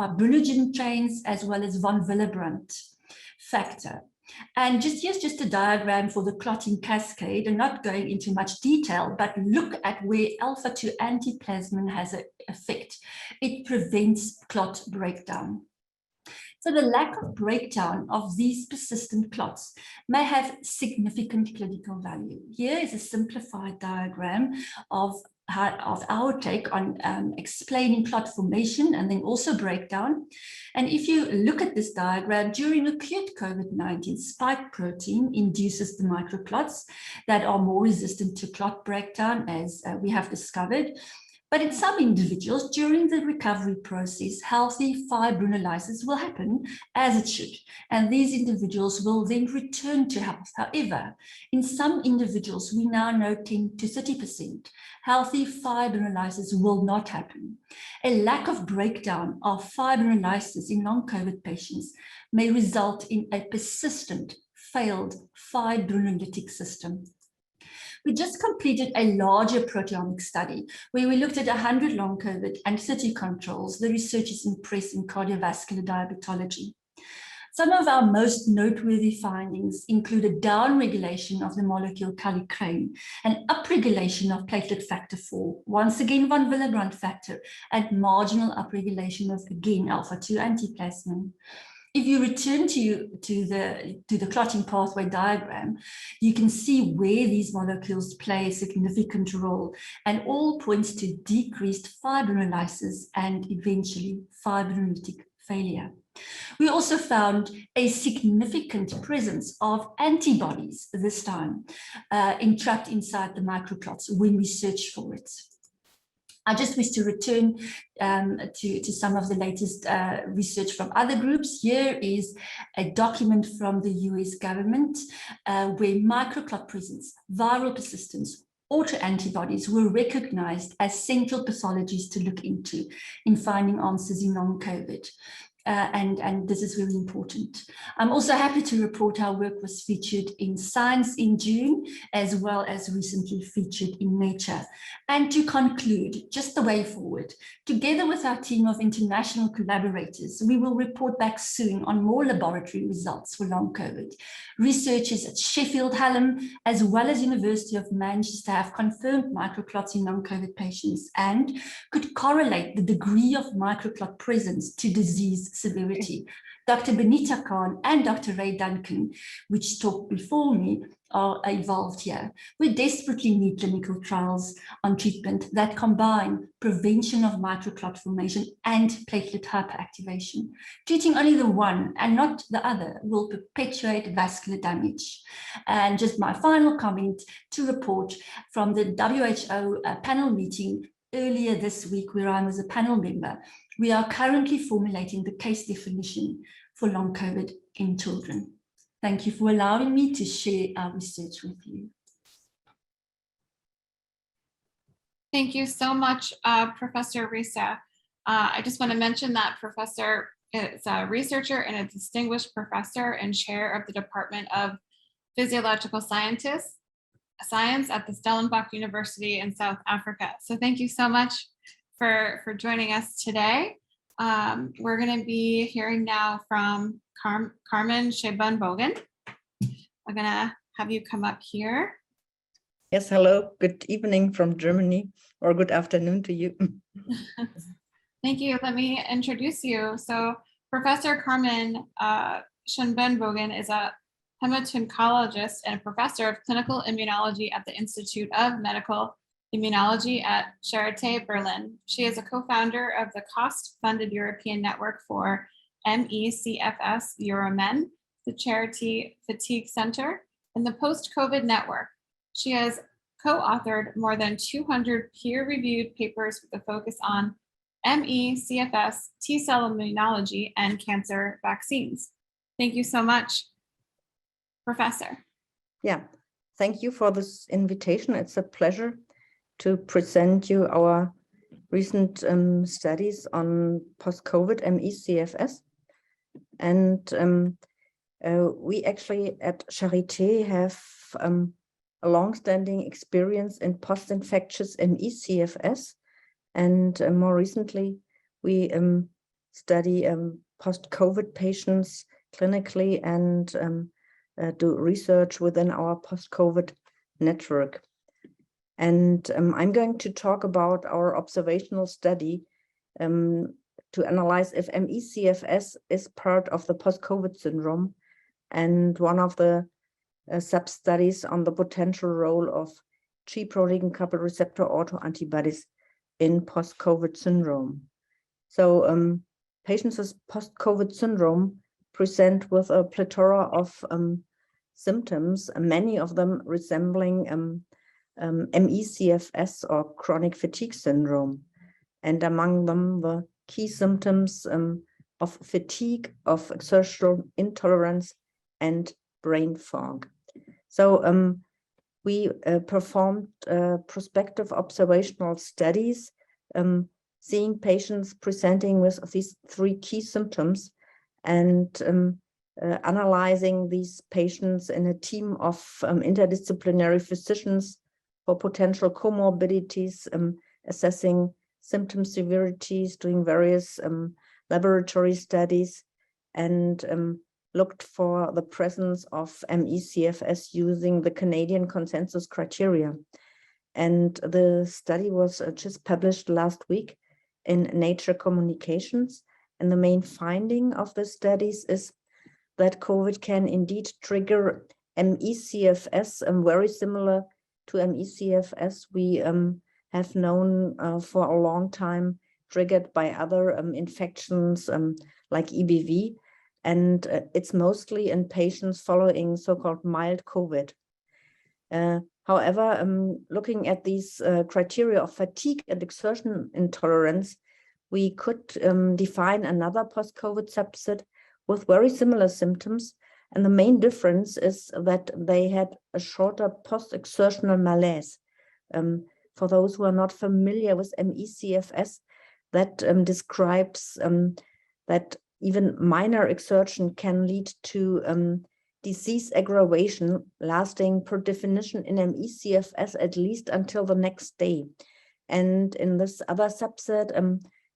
fibrinogen chains, as well as von Willebrand factor. And here's just a diagram for the clotting cascade, and not going into much detail, but look at where alpha-2 antiplasmin has an effect. It prevents clot breakdown. So the lack of breakdown of these persistent clots may have significant clinical value. Here is a simplified diagram of our take on explaining clot formation and then also breakdown. And if you look at this diagram, during acute COVID-19, spike protein induces the microclots that are more resistant to clot breakdown, as we have discovered. But in some individuals, during the recovery process, healthy fibrinolysis will happen as it should, and these individuals will then return to health. However, in some individuals, we now know 10 to 30%, healthy fibrinolysis will not happen. A lack of breakdown of fibrinolysis in long-COVID patients may result in a persistent failed fibrinolytic system. We just completed a larger proteomic study where we looked at 100 long COVID and 30 controls, the researchers in press in cardiovascular diabetology. Some of our most noteworthy findings include a downregulation of the molecule kallikrein, an upregulation of platelet factor 4, once again von Willebrand factor, and marginal upregulation of, again, alpha-2 antiplasmin. If you return to the clotting pathway diagram, you can see where these molecules play a significant role, and all points to decreased fibrinolysis and eventually fibrinolytic failure. We also found a significant presence of antibodies this time entrapped inside the microclots when we searched for it. I just wish to return to some of the latest research from other groups. Here is a document from the US government where microclot presence, viral persistence, autoantibodies were recognized as central pathologies to look into in finding answers in long-COVID. And this is really important. I'm also happy to report our work was featured in Science in June, as well as recently featured in Nature. And to conclude, just the way forward, together with our team of international collaborators, we will report back soon on more laboratory results for long COVID. Researchers at Sheffield Hallam, as well as University of Manchester, have confirmed microclots in long COVID patients and could correlate the degree of microclot presence to disease severity. Dr. Binita Kane and Dr. Ray Duncan, which talked before me, are involved here. We desperately need clinical trials on treatment that combine prevention of microclot formation and platelet hyperactivation. Treating only the one and not the other will perpetuate vascular damage. And just my final comment to report from the WHO panel meeting earlier this week, where I was a panel member. We are currently formulating the case definition for long COVID in children. Thank you for allowing me to share our research with you. Thank you so much, Professor Resia. I just want to mention that Professor is a researcher and a distinguished professor and chair of the Department of Physiological Science at the Stellenbosch University in South Africa. So thank you so much for joining us today. We're going to be hearing now from Carmen Scheibenbogen. I'm going to have you come up here. Yes, hello. Good evening from Germany, or good afternoon to you. Thank you. Let me introduce you. So Professor Carmen Scheibenbogen is a hemato-oncologist and professor of clinical immunology at the Institute of Medical Immunology at Charité Berlin. She is a co-founder of the cost-funded European Network for MECFS Euromen, the Charity Fatigue Center, and the Post-COVID Network. She has co-authored more than 200 peer-reviewed papers with a focus on MECFS, T-cell immunology, and cancer vaccines. Thank you so much, Professor. Yeah, thank you for this invitation. It's a pleasure to present you our recent studies on post-COVID MECFS. And we actually at Charité have a long-standing experience in post-infectious MECFS. And more recently, we study post-COVID patients clinically and do research within our post-COVID network. And I'm going to talk about our observational study to analyze if ME/CFS is part of the post-COVID syndrome, and one of the sub-studies on the potential role of G-protein coupled receptor autoantibodies in post-COVID syndrome. So patients with post-COVID syndrome present with a plethora of symptoms, many of them resembling ME/CFS or chronic fatigue syndrome. And among them, the key symptoms of fatigue, of exertional intolerance, and brain fog. So we performed prospective observational studies, seeing patients presenting with these three key symptoms and analyzing these patients in a team of interdisciplinary physicians for potential comorbidities, assessing symptom severities, doing various laboratory studies, and looked for the presence of ME/CFS using the Canadian consensus criteria. And the study was just published last week in Nature Communications. And the main finding of the studies is that COVID can indeed trigger ME/CFS, very similar to ME/CFS we have known for a long time, triggered by other infections like EBV. And it's mostly in patients following so-called mild COVID. However, looking at these criteria of fatigue and exertion intolerance, we could define another post-COVID subset with very similar symptoms. And the main difference is that they had a shorter post-exertional malaise. For those who are not familiar with ME/CFS, that describes that even minor exertion can lead to disease aggravation, lasting per definition in ME/CFS at least until the next day. And in this other subset,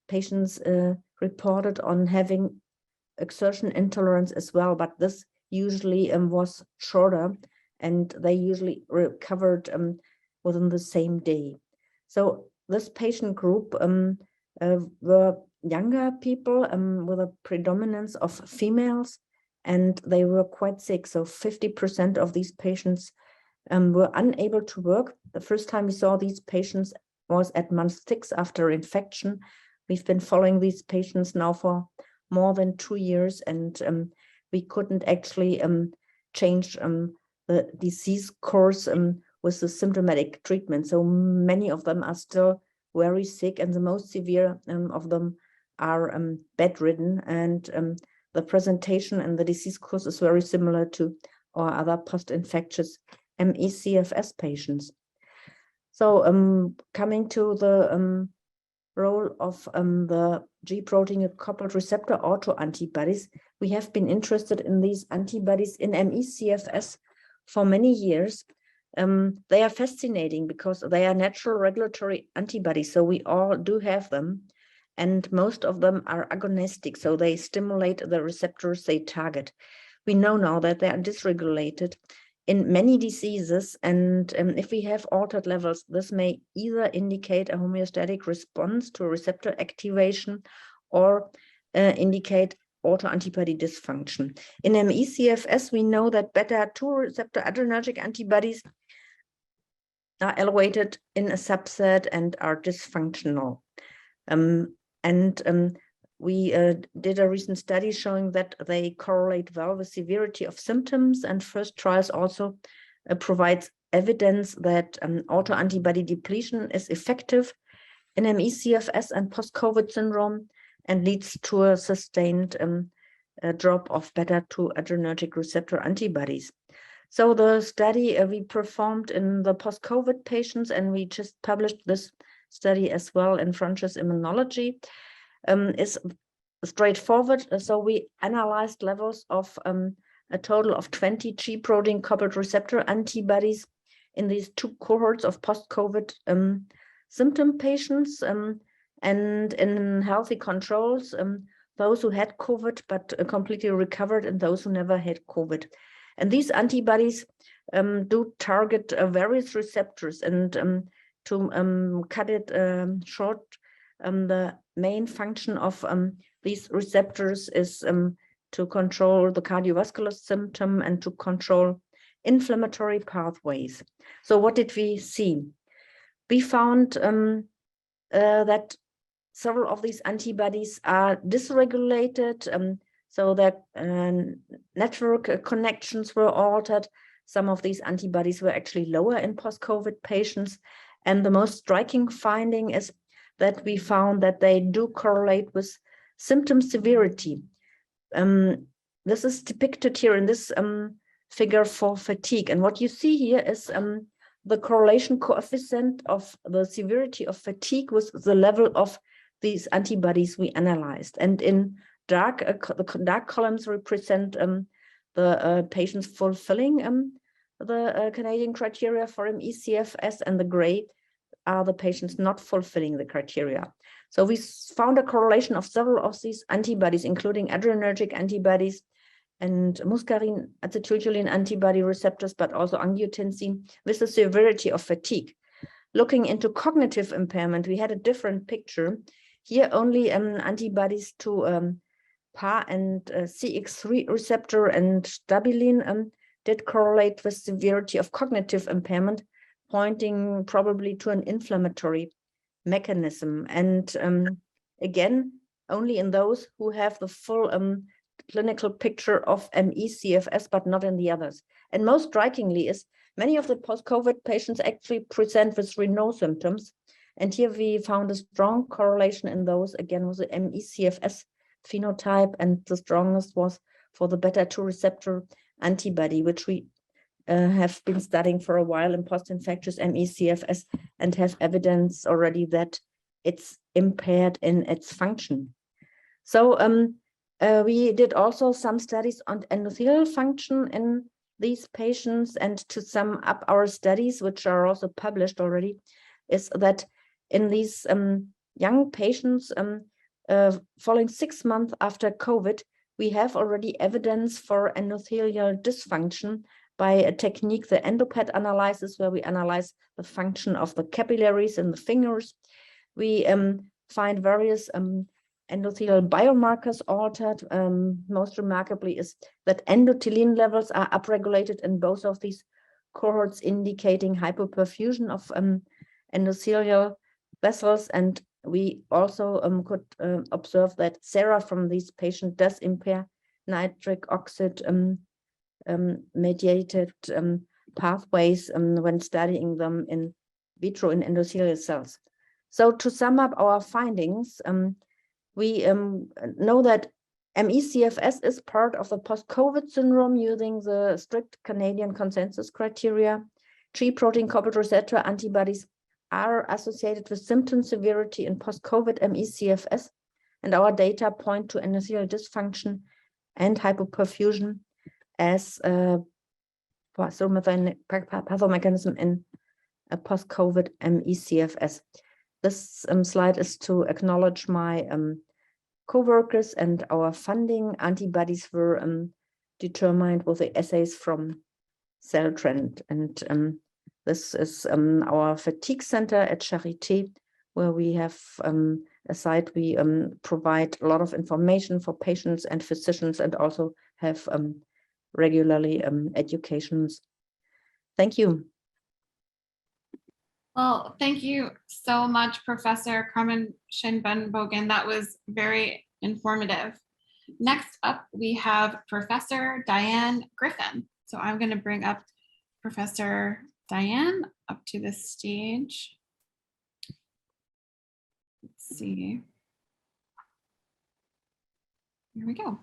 patients reported on having exertion intolerance as well, but this usually was shorter, and they usually recovered within the same day. So this patient group were younger people with a predominance of females, and they were quite sick. So 50% of these patients were unable to work. The first time we saw these patients was at month 6 after infection. We've been following these patients now for more than 2 years, and we couldn't actually change the disease course with the symptomatic treatment. So many of them are still very sick, and the most severe of them are bedridden, and the presentation and the disease course is very similar to our other post-infectious ME/CFS patients. So coming to the role of the G-protein coupled receptor autoantibodies, we have been interested in these antibodies in ME/CFS for many years. They are fascinating because they are natural regulatory antibodies, so we all do have them, and most of them are agonistic, so they stimulate the receptors they target. We know now that they are dysregulated in many diseases, and if we have altered levels, this may either indicate a homeostatic response to receptor activation or indicate autoantibody dysfunction. In ME/CFS, we know that beta-2 receptor adrenergic antibodies are elevated in a subset and are dysfunctional. We did a recent study showing that they correlate well with severity of symptoms, and first trials also provides evidence that autoantibody depletion is effective in ME/CFS and post-COVID syndrome and leads to a sustained drop of beta-2 adrenergic receptor antibodies. So the study we performed in the post-COVID patients, and we just published this study as well in Frontiers Immunology, is straightforward. So we analyzed levels of a total of 20 G-protein coupled receptor antibodies in these 2 cohorts of post-COVID symptom patients, and in healthy controls, those who had COVID but completely recovered, and those who never had COVID. And these antibodies do target various receptors, and to cut it short, the main function of these receptors is to control the cardiovascular symptom and to control inflammatory pathways. So what did we see? We found that several of these antibodies are dysregulated, so that network connections were altered. Some of these antibodies were actually lower in post-COVID patients. And the most striking finding is that we found that they do correlate with symptom severity. This is depicted here in this figure for fatigue. And what you see here is the correlation coefficient of the severity of fatigue with the level of these antibodies we analyzed. And in dark, the dark columns represent the patients fulfilling the Canadian criteria for MECFS, and the gray are the patients not fulfilling the criteria. So we found a correlation of several of these antibodies, including adrenergic antibodies and muscarine acetylcholine antibody receptors, but also angiotensin, with the severity of fatigue. Looking into cognitive impairment, we had a different picture. Here only antibodies to PAR and CX3 receptor and stabilin did correlate with severity of cognitive impairment, pointing probably to an inflammatory mechanism. And again, only in those who have the full clinical picture of MECFS, but not in the others. And most strikingly is many of the post-COVID patients actually present with Raynaud symptoms. And here we found a strong correlation in those, again, with the MECFS phenotype, and the strongest was for the beta-2 receptor antibody, which we have been studying for a while in post-infectious MECFS and have evidence already that it's impaired in its function. So we did also some studies on endothelial function in these patients, and to sum up our studies, which are also published already, is that in these young patients following 6 months after COVID, we have already evidence for endothelial dysfunction by a technique, the EndoPET analysis, where we analyze the function of the capillaries in the fingers. We find various endothelial biomarkers altered. Most remarkably is that endothelin levels are upregulated in both of these cohorts, indicating hypoperfusion of endothelial vessels. And we also could observe that sera from these patients does impair nitric oxide mediated pathways when studying them in vitro in endothelial cells. So to sum up our findings, we know that MECFS is part of the post-COVID syndrome using the strict Canadian consensus criteria. 3 protein-coupled receptor antibodies are associated with symptom severity in post-COVID MECFS, and our data point to endothelial dysfunction and hypoperfusion as a pathomechanism in a post-COVID MECFS. This slide is to acknowledge my co-workers and our funding. Antibodies were determined with the assays from Celltrend, and this is our fatigue center at Charité, where we have a site we provide a lot of information for patients and physicians, and also have regularly educations. Thank you. Well, thank you so much, Professor Carmen Scheibenbogen. That was very informative. Next up, we have Professor Diane Griffin. So I'm going to bring up Professor Diane up to the stage. Let's see. Here we go.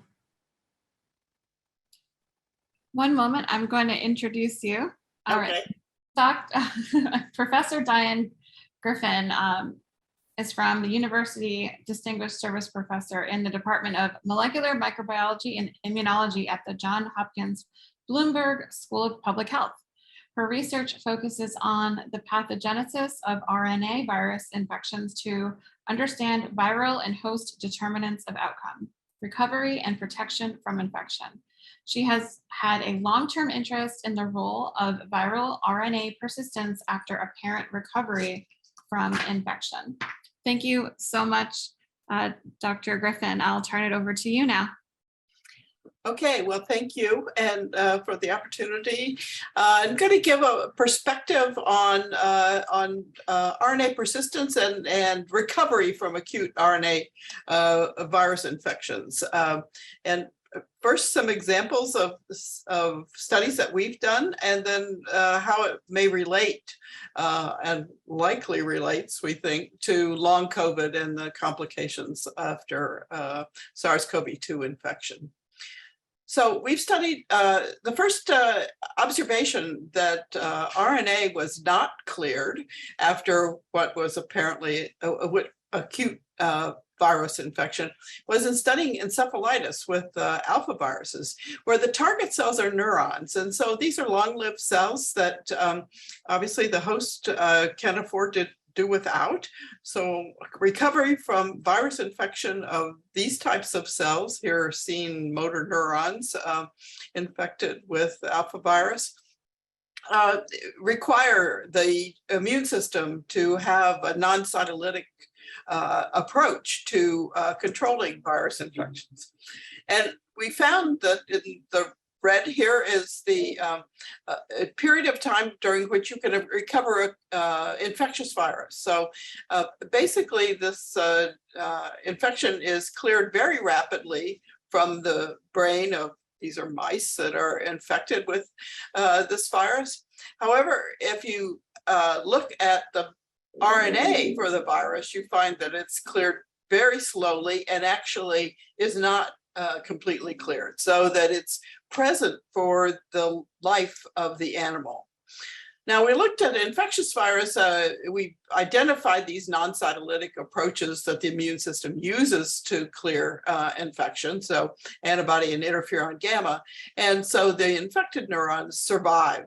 One moment, I'm going to introduce you. All right. Professor Diane Griffin is from the University Distinguished Service Professor in the Department of Molecular Microbiology and Immunology at the Johns Hopkins Bloomberg School of Public Health. Her research focuses on the pathogenesis of RNA virus infections to understand viral and host determinants of outcome, recovery, and protection from infection. She has had a long-term interest in the role of viral RNA persistence after apparent recovery from infection. Thank you so much, Dr. Griffin, I'll turn it over to you now. Okay, well, thank you and for the opportunity. I'm going to give a perspective on RNA persistence and recovery from acute RNA virus infections. And first, some examples of studies that we've done, and then how it may relate and likely relates, we think, to long COVID and the complications after SARS-CoV-2 infection. So we've studied the first observation that RNA was not cleared after what was apparently acute virus infection was in studying encephalitis with alpha viruses, where the target cells are neurons. And so these are long-lived cells that obviously the host can afford to do without. So recovery from virus infection of these types of cells, here seen motor neurons infected with alpha virus, require the immune system to have a non-cytolytic approach to controlling virus infections. And we found that in the red here is the period of time during which you can recover infectious virus. So basically this infection is cleared very rapidly from the brain of, these are mice that are infected with this virus. However, if you look at the RNA for the virus, you find that it's cleared very slowly and actually is not completely cleared, so that it's present for the life of the animal. Now, we looked at infectious virus. We identified these non-cytolytic approaches that the immune system uses to clear infection, so antibody and interferon gamma. And so the infected neurons survive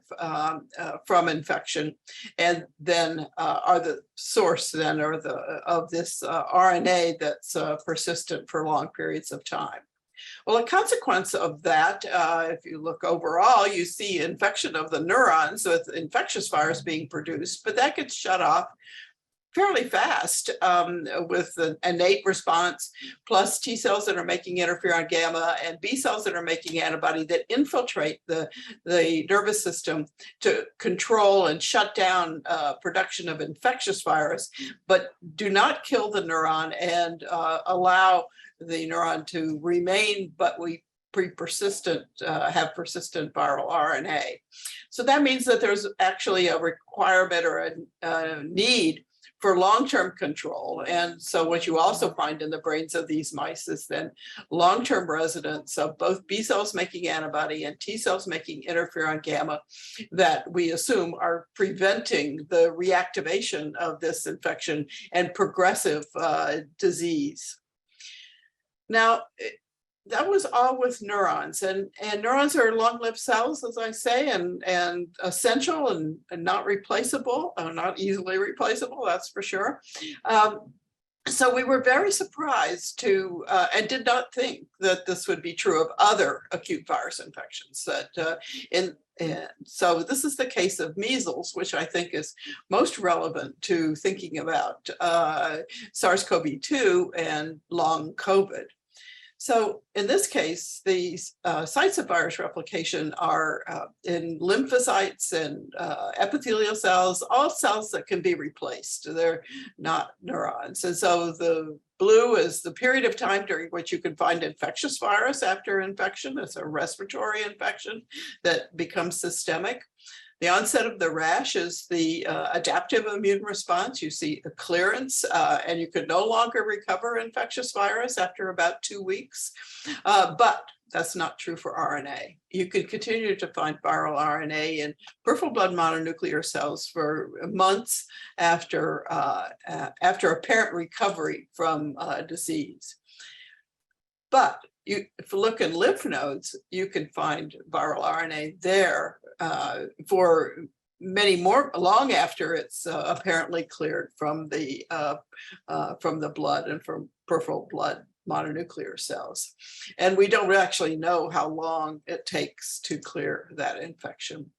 from infection, and then are the source then of this RNA that's persistent for long periods of time. Well, a consequence of that, if you look overall, you see infection of the neurons with infectious virus being produced, but that gets shut off fairly fast with the innate response, plus T cells that are making interferon gamma and B cells that are making antibody that infiltrate the nervous system to control and shut down production of infectious virus, but do not kill the neuron and allow the neuron to remain, but we have persistent viral RNA. So that means that there's actually a requirement or a need for long-term control. And so what you also find in the brains of these mice is then long-term residence of both B cells making antibody and T cells making interferon gamma that we assume are preventing the reactivation of this infection and progressive disease. Now, that was all with neurons, and neurons are long-lived cells, as I say, and essential and not replaceable, not easily replaceable, that's for sure. So we were very surprised to, and did not think that this would be true of other acute virus infections. So this is the case of measles, which I think is most relevant to thinking about SARS-CoV-2 and long COVID. So in this case, these sites of virus replication are in lymphocytes and epithelial cells, all cells that can be replaced. They're not neurons. And so the blue is the period of time during which you can find infectious virus after infection. It's a respiratory infection that becomes systemic. The onset of the rash is the adaptive immune response. You see a clearance, and you could no longer recover infectious virus after about 2 weeks. But that's not true for RNA. You could continue to find viral RNA in peripheral blood mononuclear cells for months after apparent recovery from disease. But if you look in lymph nodes, you can find viral RNA there for many more, long after it's apparently cleared from the blood and from peripheral blood mononuclear cells. And we don't actually know how long it takes to clear that infection.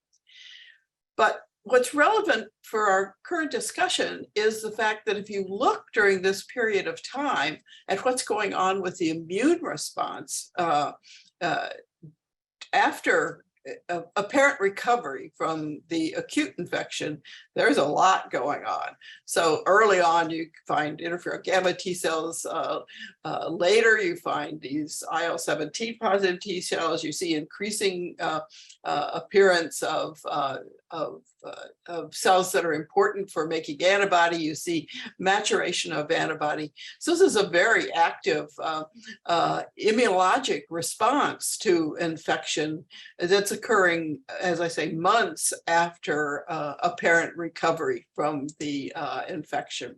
But what's relevant for our current discussion is the fact that if you look during this period of time at what's going on with the immune response after apparent recovery from the acute infection, there's a lot going on. So early on, you find interferon gamma T cells. Later, you find these IL-17 positive T cells. You see increasing appearance of cells that are important for making antibody. You see maturation of antibody. So this is a very active immunologic response to infection that's occurring, as I say, months after apparent recovery from the infection.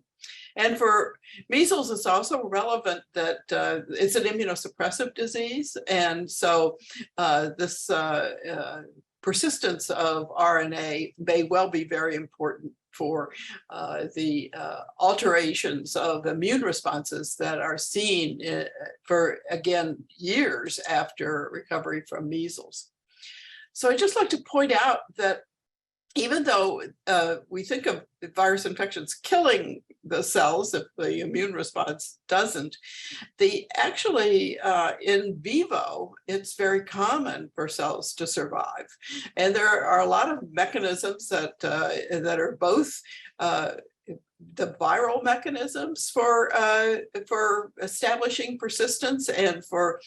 And for measles, it's also relevant that it's an immunosuppressive disease. And so this persistence of RNA may well be very important for the alterations of immune responses that are seen for, again, years after recovery from measles. So I'd just like to point out that even though we think of virus infections killing the cells if the immune response doesn't, actually in vivo, it's very common for cells to survive. And there are a lot of mechanisms that are both the viral mechanisms for establishing persistence and for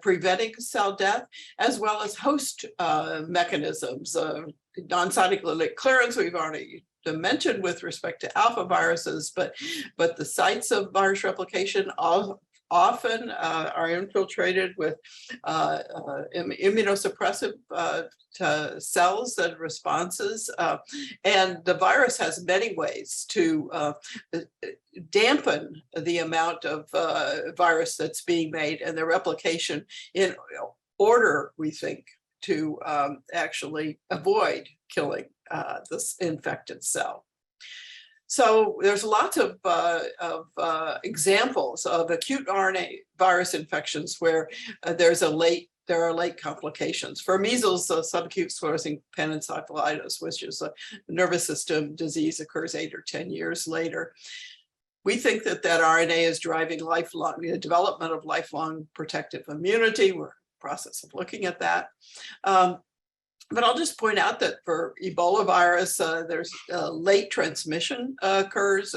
preventing cell death, as well as host mechanisms. Non-cytokine clearance we've already mentioned with respect to alpha viruses, but the sites of virus replication often are infiltrated with immunosuppressive cells and responses. And the virus has many ways to dampen the amount of virus that's being made and the replication in order, we think, to actually avoid killing this infected cell. So there's lots of examples of acute RNA virus infections where there are late complications. For measles, subacute sclerosing panencephalitis, which is a nervous system disease, occurs 8 or 10 years later. We think that RNA is driving the development of lifelong protective immunity. We're in the process of looking at that. But I'll just point out that for Ebola virus, there's late transmission occurs,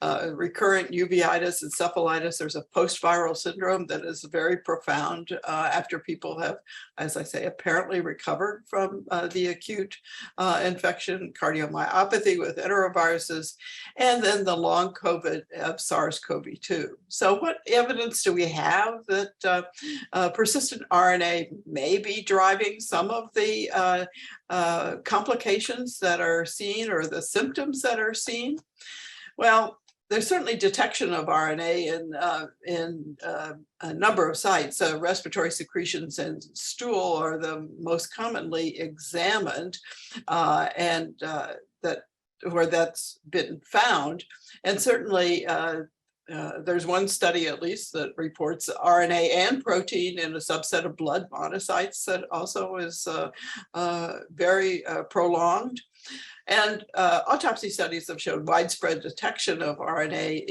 recurrent uveitis, encephalitis. There's a post-viral syndrome that is very profound after people have, as I say, apparently recovered from the acute infection, cardiomyopathy with enteroviruses, and then the long COVID of SARS-CoV-2. So what evidence do we have that persistent RNA may be driving some of the complications that are seen or the symptoms that are seen? Well, there's certainly detection of RNA in a number of sites. Respiratory secretions and stool are the most commonly examined, and where that's been found. And certainly there's one study at least that reports RNA and protein in a subset of blood monocytes that also is very prolonged. And autopsy studies have shown widespread detection of RNA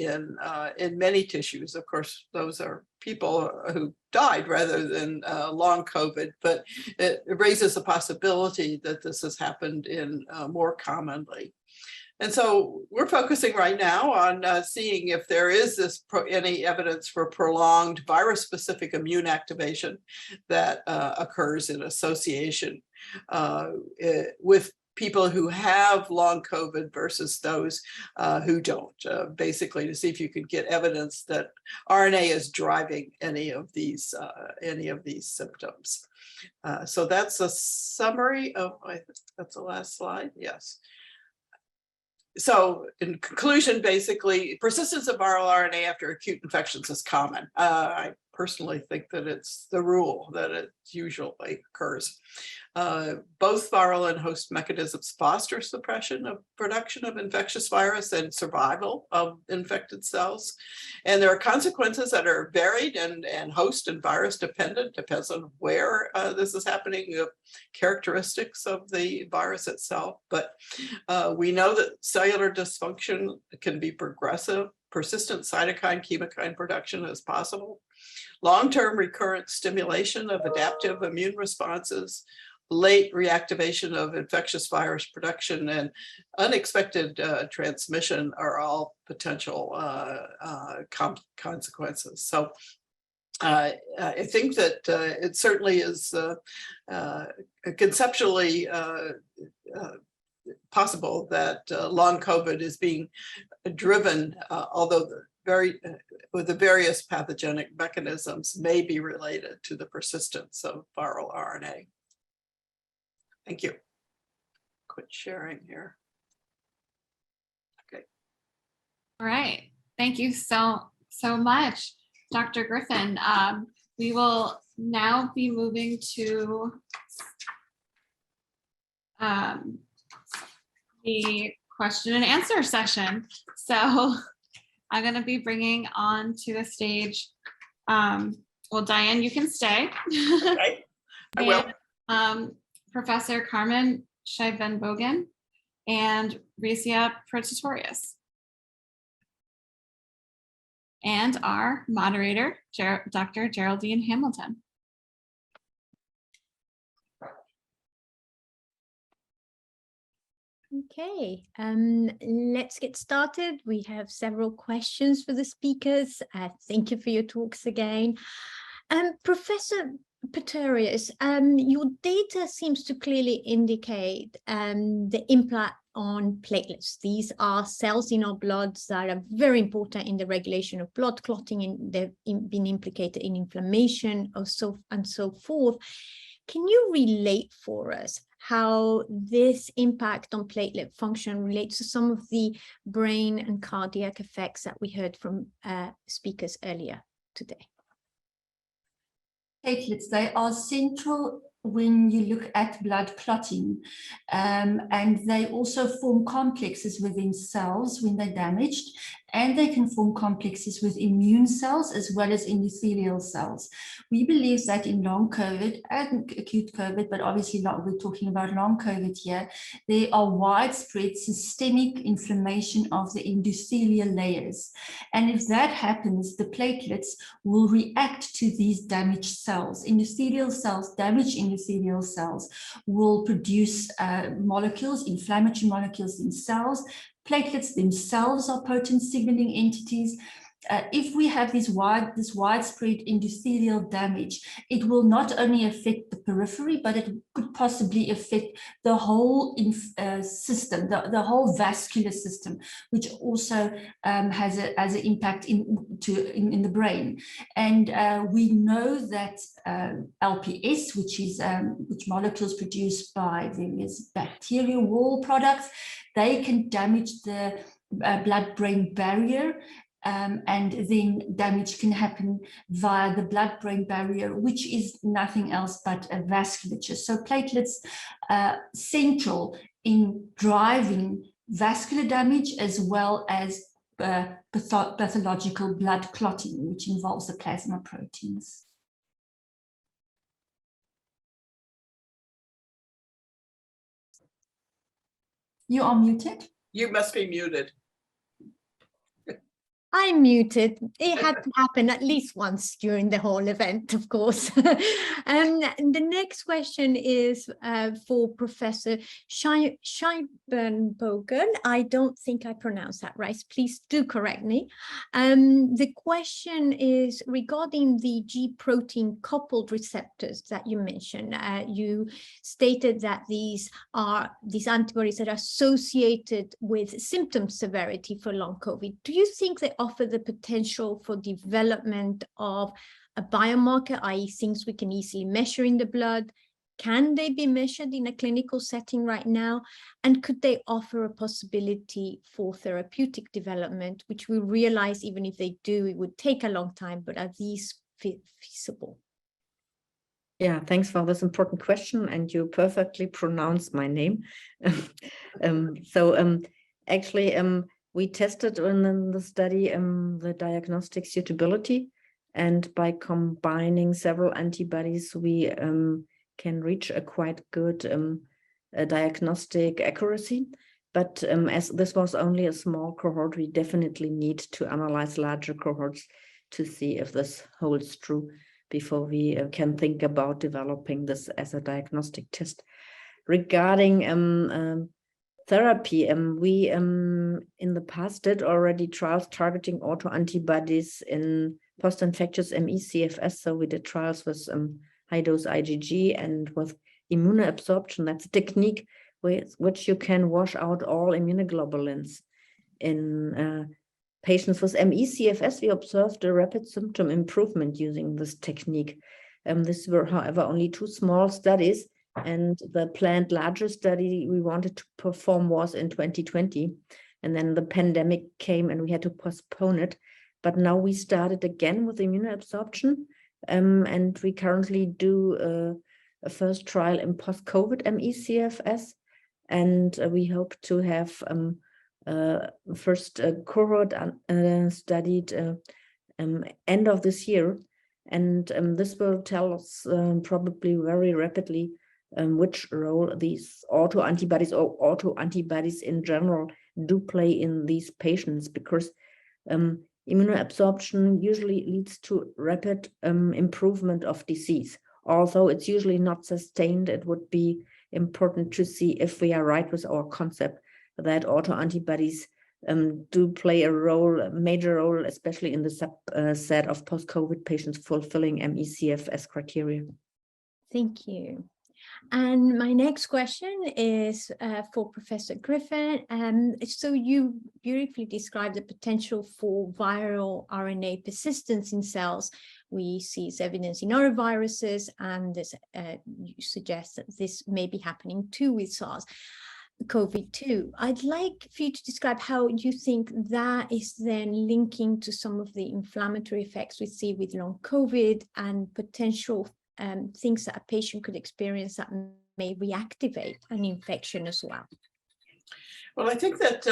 in many tissues. Of course, those are people who died rather than long COVID, but it raises the possibility that this has happened in more commonly. And so we're focusing right now on seeing if there is any evidence for prolonged virus-specific immune activation that occurs in association with people who have long COVID versus those who don't, basically to see if you could get evidence that RNA is driving any of these symptoms. So that's a summary of, I think that's the last slide, yes. So in conclusion, basically, persistence of viral RNA after acute infections is common. I personally think that it's the rule that it usually occurs. Both viral and host mechanisms foster suppression of production of infectious virus and survival of infected cells. And there are consequences that are varied and host and virus dependent, depends on where this is happening, the characteristics of the virus itself. But we know that cellular dysfunction can be progressive. Persistent cytokine chemokine production is possible. Long-term recurrent stimulation of adaptive immune responses, late reactivation of infectious virus production, and unexpected transmission are all potential consequences. So I think that it certainly is conceptually possible that long COVID is being driven, although with the various pathogenic mechanisms may be related to the persistence of viral RNA. Thank you. Quit sharing here. Okay. All right. Thank you so much, Dr. Griffin. We will now be moving to the question and answer session. So I'm going to be bringing on to the stage, well, Diane, you can stay. Okay. I will. And, Professor Carmen Scheibenbogen and Resia Pretorius. And our moderator, Dr. Geraldine Hamilton. Okay, let's get started. We have several questions for the speakers. Thank you for your talks again. Professor Pretorius, your data seems to clearly indicate the impact on platelets. These are cells in our blood that are very important in the regulation of blood clotting, and they've been implicated in inflammation and so forth. Can you relate for us how this impact on platelet function relates to some of the brain and cardiac effects that we heard from speakers earlier today? Platelets, they are central when you look at blood clotting, and they also form complexes within cells when they're damaged, and they can form complexes with immune cells as well as endothelial cells. We believe that in long COVID and acute COVID, but obviously we're talking about long COVID here, there are widespread systemic inflammation of the endothelial layers. And if that happens, the platelets will react to these damaged cells. Endothelial cells, damaged endothelial cells, will produce molecules, inflammatory molecules in cells. Platelets themselves are potent signaling entities. If we have this widespread endothelial damage, it will not only affect the periphery, but it could possibly affect the whole system, the whole vascular system, which also has an impact in the brain. And we know that LPS, which molecules produced by various bacterial wall products, they can damage the blood-brain barrier. And then damage can happen via the blood-brain barrier, which is nothing else but a vasculature. So platelets are central in driving vascular damage as well as pathological blood clotting, which involves the plasma proteins. You are muted. You must be muted. I'm muted. It had to happen at least once during the whole event, of course. The next question is for Professor Scheibenbogen. I don't think I pronounced that right. Please do correct me. The question is regarding the G protein coupled receptors that you mentioned. You stated that these antibodies that are associated with symptom severity for long COVID. Do you think they offer the potential for development of a biomarker, i.e. things we can easily measure in the blood? Can they be measured in a clinical setting right now? And could they offer a possibility for therapeutic development, which we realize even if they do, it would take a long time, but are these feasible? Yeah, thanks for this important question, and you perfectly pronounced my name. Actually, we tested in the study the diagnostic suitability, and by combining several antibodies, we can reach a quite good diagnostic accuracy. But as this was only a small cohort, we definitely need to analyze larger cohorts to see if this holds true before we can think about developing this as a diagnostic test. Regarding therapy, we in the past did already trials targeting autoantibodies in post-infectious ME/CFS. So we did trials with high-dose IgG and with immunoabsorption. That's a technique with which you can wash out all immunoglobulins. In patients with ME/CFS, we observed a rapid symptom improvement using this technique. These were, however, only 2 small studies, and the planned larger study we wanted to perform was in 2020. And then the pandemic came and we had to postpone it. But now we started again with immunoabsorption, and we currently do a first trial in post-COVID ME/CFS, and we hope to have first cohort studied end of this year, and this will tell us probably very rapidly which role these autoantibodies or autoantibodies in general do play in these patients, because immunoabsorption usually leads to rapid improvement of disease. Although it's usually not sustained, it would be important to see if we are right with our concept that autoantibodies do play a major role, especially in the subset of post-COVID patients fulfilling ME/CFS criteria. Thank you. And my next question is for Professor Griffin. So you beautifully described the potential for viral RNA persistence in cells. We see evidence in other viruses, and this, you suggest that this may be happening too with SARS-CoV-2. I'd like for you to describe how you think that is then linking to some of the inflammatory effects we see with long COVID and potential things that a patient could experience that may reactivate an infection as well. Well, I think that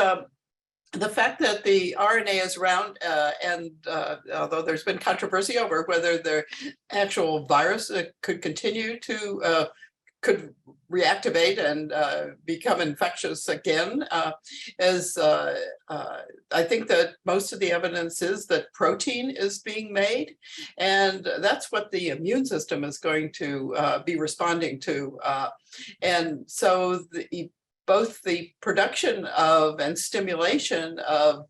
the fact that the RNA is around, and although there's been controversy over whether the actual virus could continue to could reactivate and become infectious again, I think that most of the evidence is that protein is being made, and that's what the immune system is going to be responding to. And so both the production of and stimulation of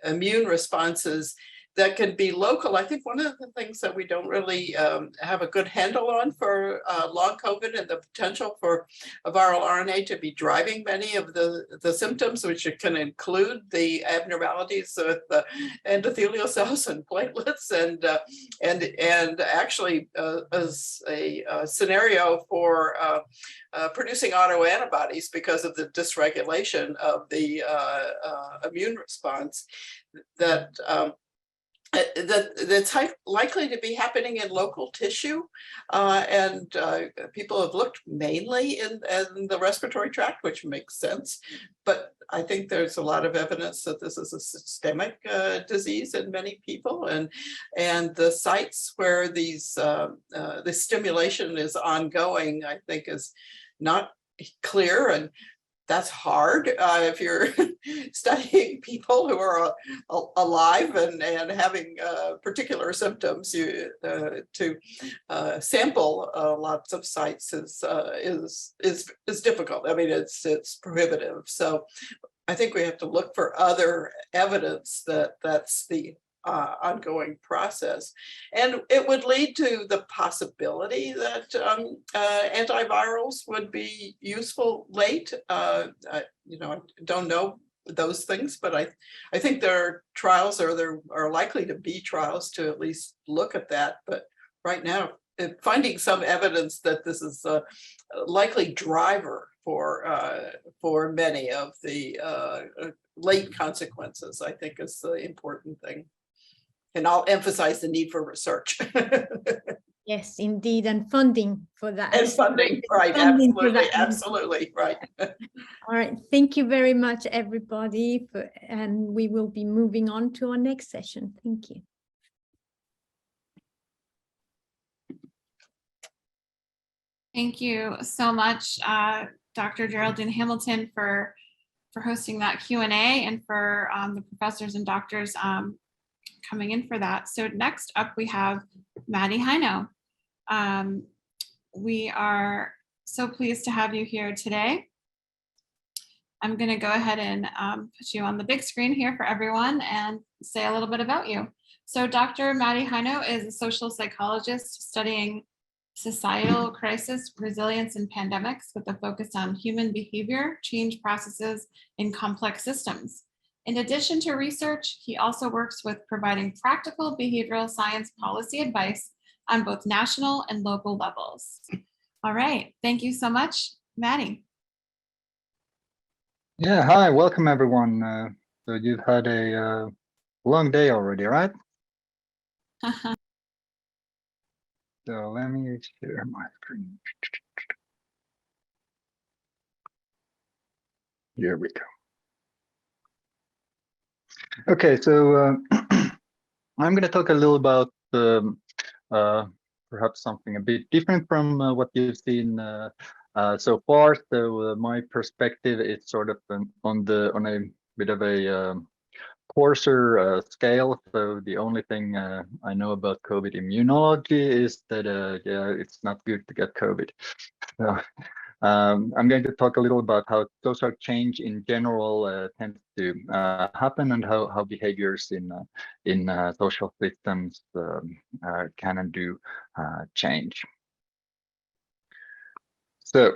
immune responses that can be local. I think one of the things that we don't really have a good handle on for long COVID and the potential for a viral RNA to be driving many of the symptoms, which can include the abnormalities with the endothelial cells and platelets, and actually as a scenario for producing autoantibodies because of the dysregulation of the immune response that's likely to be happening in local tissue, and people have looked mainly in the respiratory tract, which makes sense. But I think there's a lot of evidence that this is a systemic disease in many people, and the sites where these the stimulation is ongoing, I think, is not clear, and that's hard if you're studying people who are alive and having particular symptoms. To sample lots of sites is difficult. I mean, it's prohibitive. So I think we have to look for other evidence that that's the ongoing process, and it would lead to the possibility that antivirals would be useful late. I don't know those things, but I think there are trials, or there are likely to be trials to at least look at that. But right now, finding some evidence that this is a likely driver for many of the late consequences, I think, is the important thing. And I'll emphasize the need for research. Yes, indeed, and funding for that. And funding, right, Funding for absolutely, that. absolutely, right. All right, thank you very much, everybody, and we will be moving on to our next session. Thank you. Thank you so much, Dr. Geraldine Hamilton, for hosting that Q&A, and for the professors and doctors coming in for that. So next up, we have Maddie Heino. We are so pleased to have you here today. I'm going to go ahead and put you on the big screen here for everyone and say a little bit about you. So Dr. Maddie Heino is a social psychologist studying societal crisis, resilience, and pandemics with a focus on human behavior, change processes, and complex systems. In addition to research, he also works with providing practical behavioral science policy advice on both national and local levels. All right, thank you so much, Maddie. Yeah, hi, welcome everyone. So you've had a long day already, right? So let me share my screen. Here we go. Okay, so I'm going to talk a little about perhaps something a bit different from what you've seen so far. So my perspective is sort of on a bit of a coarser scale. So the only thing I know about COVID immunology is that yeah, it's not good to get COVID. So I'm going to talk a little about how social change in general tends to happen, and how behaviors in social systems can and do change. So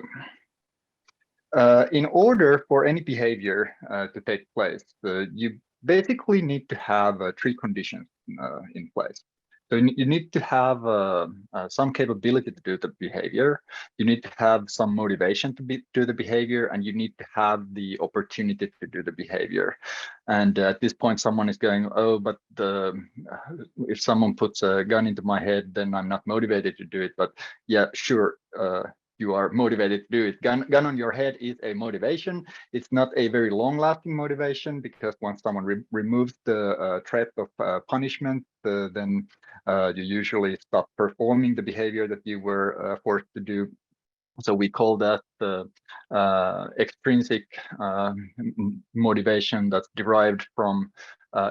in order for any behavior to take place, you basically need to have three conditions in place. So you need to have some capability to do the behavior, you need to have some motivation to do the behavior, and you need to have the opportunity to do the behavior. And at this point, someone is going, oh, but if someone puts a gun into my head, then I'm not motivated to do it. But yeah, sure. You are motivated to do it. Gun on your head is a motivation. It's not a very long-lasting motivation, because once someone removes the threat of punishment, then you usually stop performing the behavior that you were forced to do. So we call that the extrinsic motivation that's derived from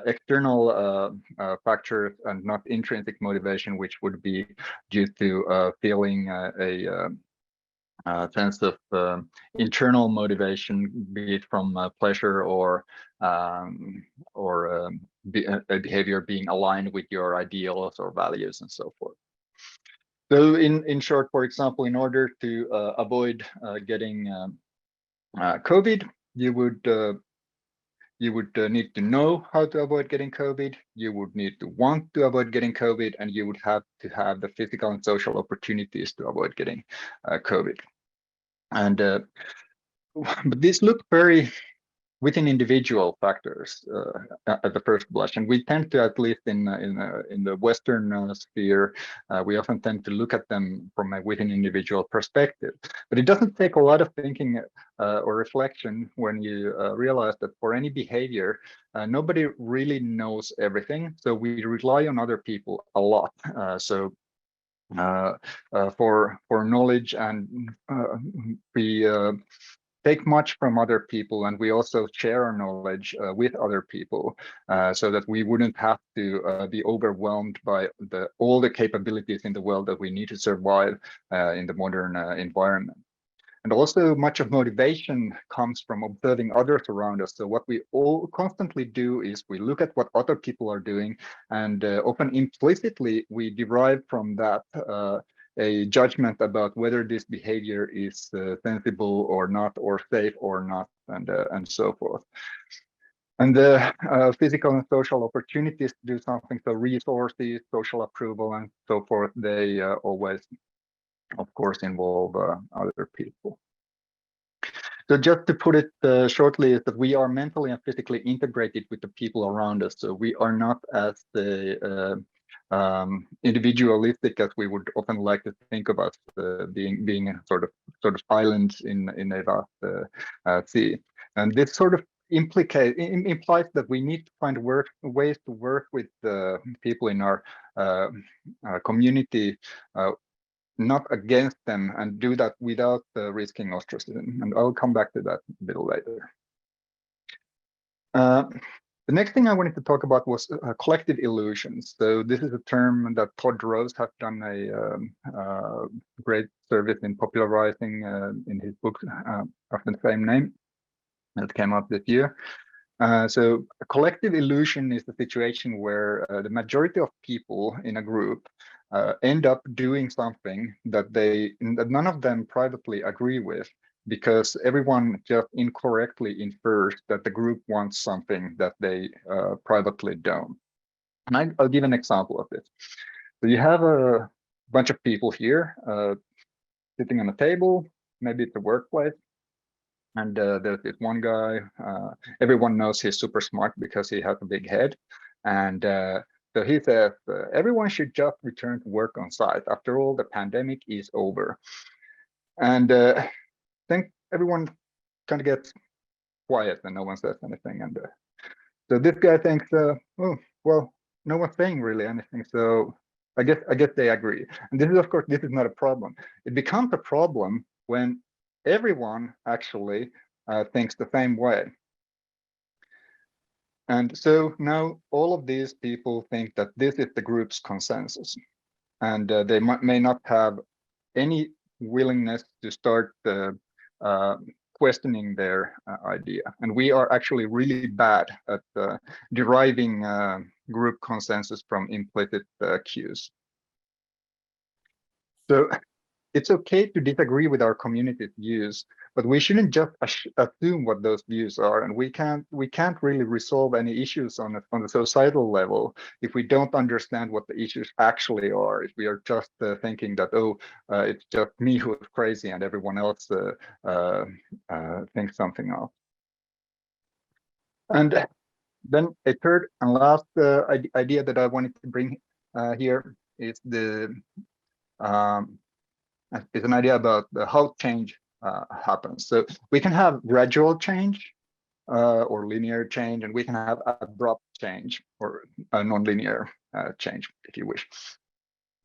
external factors, and not intrinsic motivation, which would be due to feeling a sense of internal motivation, be it from pleasure or a behavior being aligned with your ideals or values and so forth. So in short, for example, in order to avoid getting COVID, you would need to know how to avoid getting COVID, you would need to want to avoid getting COVID, and you would have to have the physical and social opportunities to avoid getting COVID. And but these look very within individual factors at the first blush, and we tend to, at least in the Western sphere, we often tend to look at them from a within individual perspective. But it doesn't take a lot of thinking or reflection when you realize that for any behavior, nobody really knows everything. So we rely on other people a lot. For knowledge, and we take much from other people, and we also share our knowledge with other people, so that we wouldn't have to be overwhelmed by all the capabilities in the world that we need to survive in the modern environment. And also much of motivation comes from observing others around us. So what we all constantly do is we look at what other people are doing, and often implicitly we derive from that a judgment about whether this behavior is sensible or not, or safe or not, and so forth. And the physical and social opportunities to do something, so resources, social approval, and so forth, they always, of course, involve other people. So just to put it shortly, is that we are mentally and physically integrated with the people around us. So we are not as individualistic as we would often like to think of us being sort of islands in a vast sea. And this sort of implies that we need to find ways to work with the people in our community, not against them, and do that without risking ostracism. And I'll come back to that a little later. The next thing I wanted to talk about was collective illusions. So this is a term that Todd Rose has done a great service in popularizing in his book of the same name that came out this year. So a collective illusion is the situation where the majority of people in a group end up doing something that none of them privately agree with, because everyone just incorrectly infers that the group wants something that they privately don't. And I'll give an example of this. So you have a bunch of people here sitting on a table, maybe it's a workplace, and there's this one guy, everyone knows he's super smart because he has a big head. And so he says, everyone should just return to work on site. After all, the pandemic is over. And I think everyone kind of gets quiet and no one says anything. And so this guy thinks, oh, well, no one's saying really anything. So I guess they agree. And this is, of course, this is not a problem. It becomes a problem when everyone actually thinks the same way. And so now all of these people think that this is the group's consensus, and they may not have any willingness to start questioning their idea. And we are actually really bad at deriving group consensus from implicit cues. So it's okay to disagree with our community's views, but we shouldn't just assume what those views are. And we can't really resolve any issues on the societal level if we don't understand what the issues actually are. If we are just thinking that, oh, it's just me who is crazy and everyone else thinks something else. And then a third and last idea that I wanted to bring here is is an idea about how change happens. So we can have gradual change or linear change, and we can have abrupt change or non-linear change, if you wish.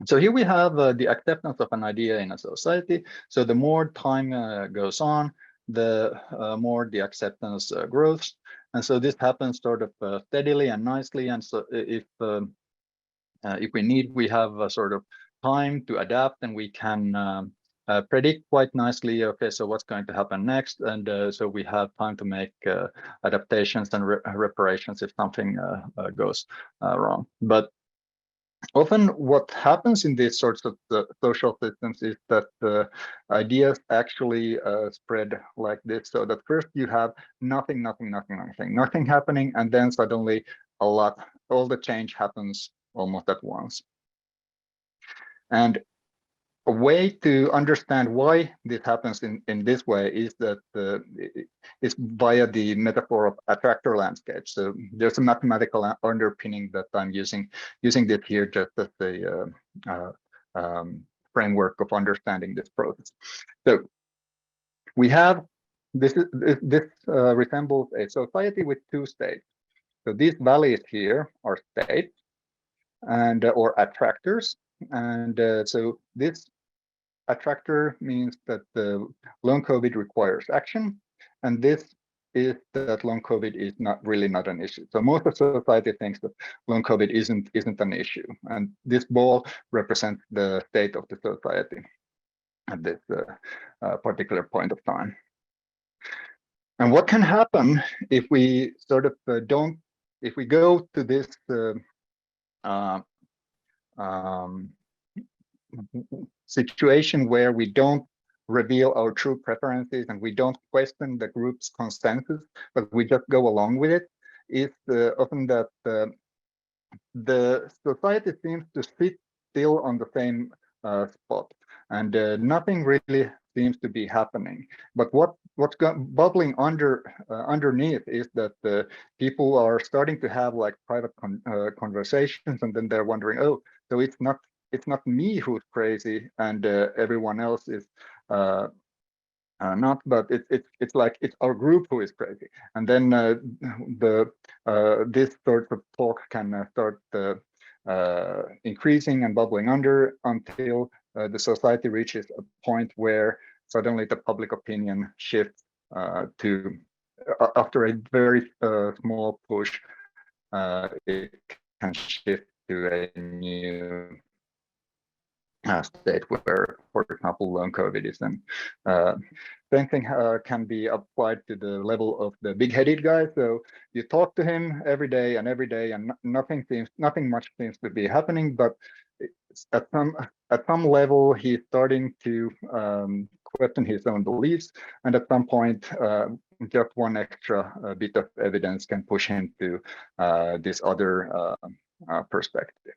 So here we have the acceptance of an idea in a society. So the more time goes on, the more the acceptance grows. And so this happens sort of steadily and nicely. And so if we need, we have a sort of time to adapt, and we can predict quite nicely, okay, so what's going to happen next. And so we have time to make adaptations and reparations if something goes wrong. But often what happens in these sorts of social systems is that the ideas actually spread like this. So that first you have nothing happening, and then suddenly all the change happens almost at once. And a way to understand why this happens in this way is that is via the metaphor of attractor landscape. So there's a mathematical underpinning that I'm using this here just as a framework of understanding this process. So we have this resembles a society with two states. So these valleys here are states and or attractors. And so this attractor means that the long COVID requires action, and this is that long COVID is not an issue. So most of society thinks that long COVID isn't an issue, and this ball represents the state of the society at this particular point of time. And what can happen if we sort of if we go to this situation where we don't reveal our true preferences and we don't question the group's consensus, but we just go along with it, is often that the society seems to sit still on the same spot. and nothing really seems to be happening. But what's bubbling underneath is that people are starting to have like private conversations, and then they're wondering, oh, so it's not me who's crazy, and everyone else is not, but it's like it's our group who is crazy, and then this sort of talk can start increasing and bubbling under until the society reaches a point where suddenly the public opinion shifts to after a very small push, it can shift to a new state where, for example, long COVID is. And same thing can be applied to the level of the big-headed guy. So you talk to him every day, and nothing much seems to be happening. But at some level, he's starting to question his own beliefs, and at some point, just one extra bit of evidence can push him to this other perspective.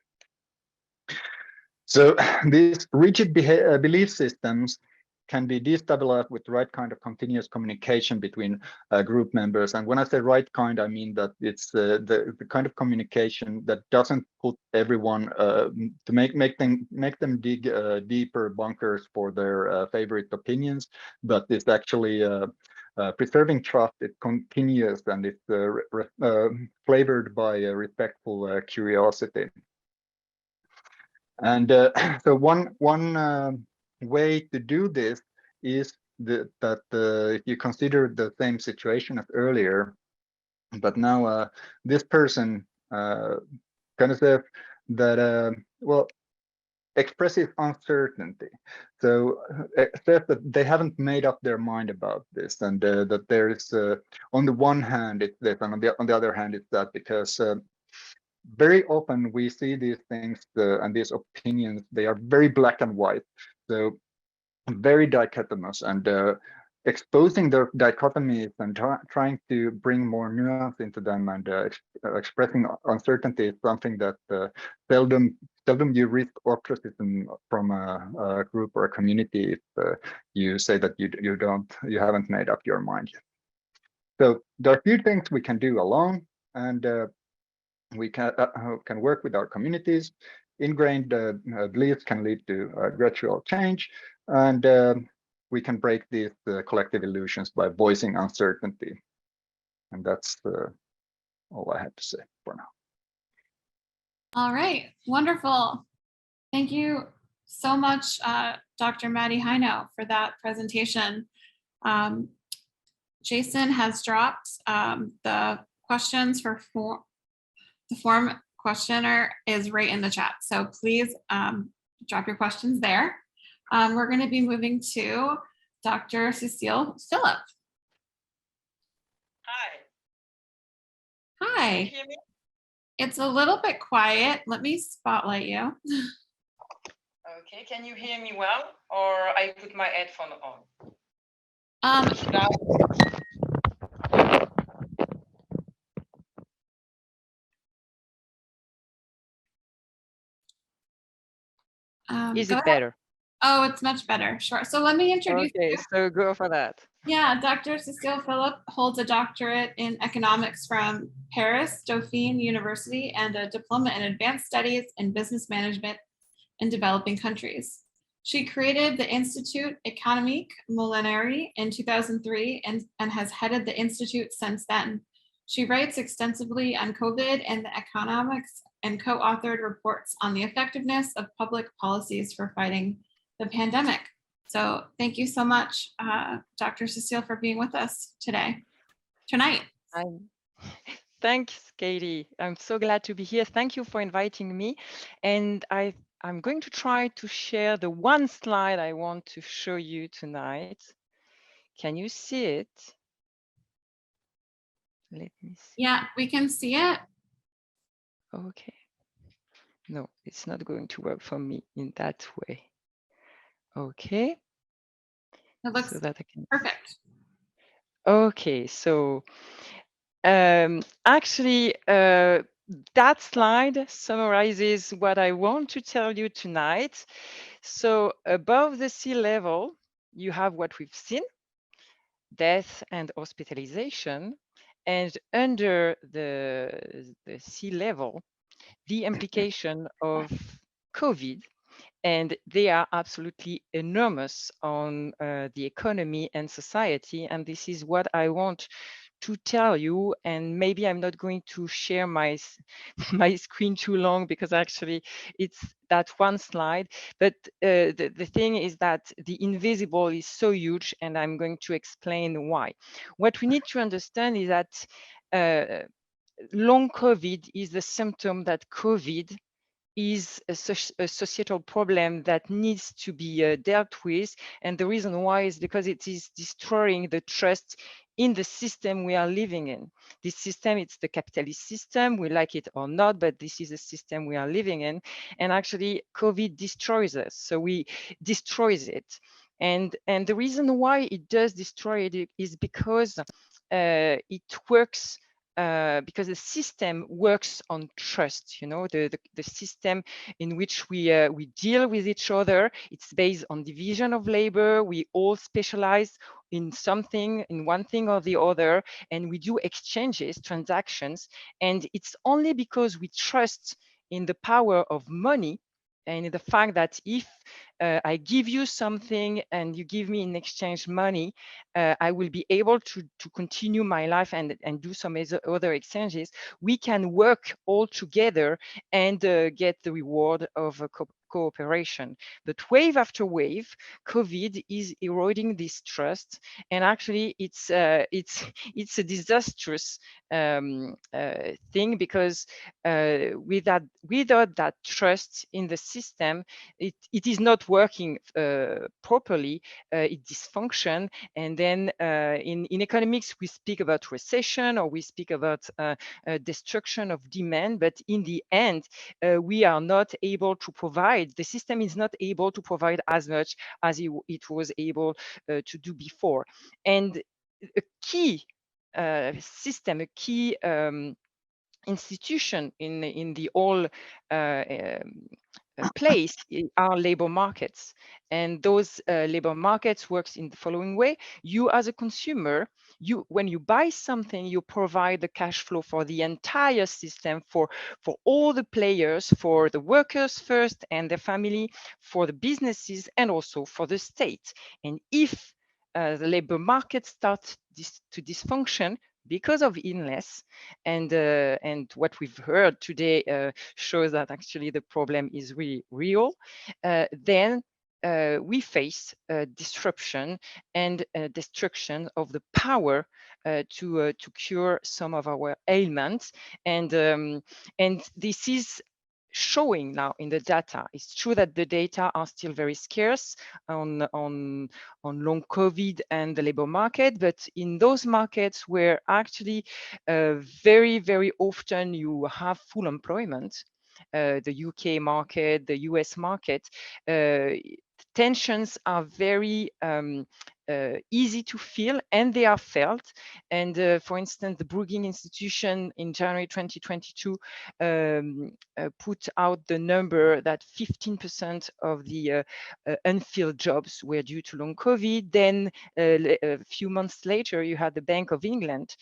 So these rigid belief systems can be destabilized with the right kind of continuous communication between group members. And when I say right kind, I mean that it's the kind of communication that doesn't put everyone to make them dig deeper bunkers for their favorite opinions, but it's actually preserving trust. It's continuous, and it's flavored by respectful curiosity. And so one way to do this is that if you consider the same situation as earlier, but now this person kind of says that, well, expresses uncertainty. So says that they haven't made up their mind about this, and that there is, on the one hand, it's this, and on the other hand, it's that, because very often we see these things and these opinions, they are very black and white, so very dichotomous, and exposing the dichotomies and trying to bring more nuance into them, and expressing uncertainty is something that seldom you risk ostracism from a group or a community if you say that you haven't made up your mind yet. So there are a few things we can do alone, and we can work with our communities. Ingrained beliefs can lead to gradual change, and we can break these collective illusions by voicing uncertainty. And that's all I had to say for now. All right, wonderful. Thank you so much, Dr. Maddie Heino, for that presentation. Jason has dropped the questions for the form questionnaire is right in the chat. So please drop your questions there. We're going to be moving to Dr. Cecile Phillip. Hi. Hi. Can you hear me? It's a little bit quiet. Let me spotlight you. Okay, can you hear me well, or I put my headphone on? Is it better? Oh, it's much better. Sure. So let me introduce you. Okay, so go for that. Yeah, Dr. Cecile Phillip holds a doctorate in economics from Paris Dauphine University and a diploma in advanced studies in business management in developing countries. She created the Institut Économique Molinari in 2003 and has headed the institute since then. She writes extensively on COVID and the economics and co-authored reports on the effectiveness of public policies for fighting the pandemic. So thank you so much, Dr. Cecile, for being with us tonight. Thanks, Katie. I'm so glad to be here. Thank you for inviting me. And I'm going to try to share the one slide I want to show you tonight. Can you see it? Let me see. Yeah, we can see it. Okay. No, it's not going to work for me in that way. Okay. It looks so that I can... perfect. Okay, so actually, that slide summarizes what I want to tell you tonight. So above the sea level, you have what we've seen, death and hospitalization. And under the sea level, the implication of COVID, and they are absolutely enormous on the economy and society. And this is what I want to tell you. And maybe I'm not going to share my screen too long, because actually it's that one slide. But the thing is that the invisible is so huge, and I'm going to explain why. What we need to understand is that long COVID is the symptom that COVID is a societal problem that needs to be dealt with. And the reason why is because it is destroying the trust in the system we are living in. This system, it's the capitalist system, we like it or not, but this is a system we are living in. And actually COVID destroys us, so we destroys it. And the reason why it does destroy it is because it works because the system works on trust. You know, the system in which we deal with each other, it's based on division of labor. We all specialize in something, in one thing or the other, and we do exchanges, transactions. And it's only because we trust in the power of money and in the fact that if I give you something and you give me in exchange money, I will be able to continue my life and do some other exchanges. We can work all together and get the reward of cooperation. But wave after wave, COVID is eroding this trust, and actually it's a disastrous thing, because without that trust in the system, it is not working properly. It dysfunction, and then in economics we speak about recession, or we speak about destruction of demand. But in the end, we are not able to provide. The system is not able to provide as much as it was able to do before. And a key system, a key institution in the whole place are labor markets. And those labor markets works in the following way. You as a consumer, when you buy something, you provide the cash flow for the entire system, for all the players, for the workers first and their family, for the businesses, and also for the state. And if the labor market starts to dysfunction because of illness, and what we've heard today shows that actually the problem is really real, then we face disruption and destruction of the power to cure some of our ailments. And this is showing now in the data. It's true that the data are still very scarce on long COVID and the labor market, but in those markets where actually very, very often you have full employment, the UK market, the US market, tensions are very easy to feel, and they are felt. And for instance, the Brookings Institution in January 2022 put out the number that 15% of the unfilled jobs were due to long COVID. Then a few months later, you had the Bank of England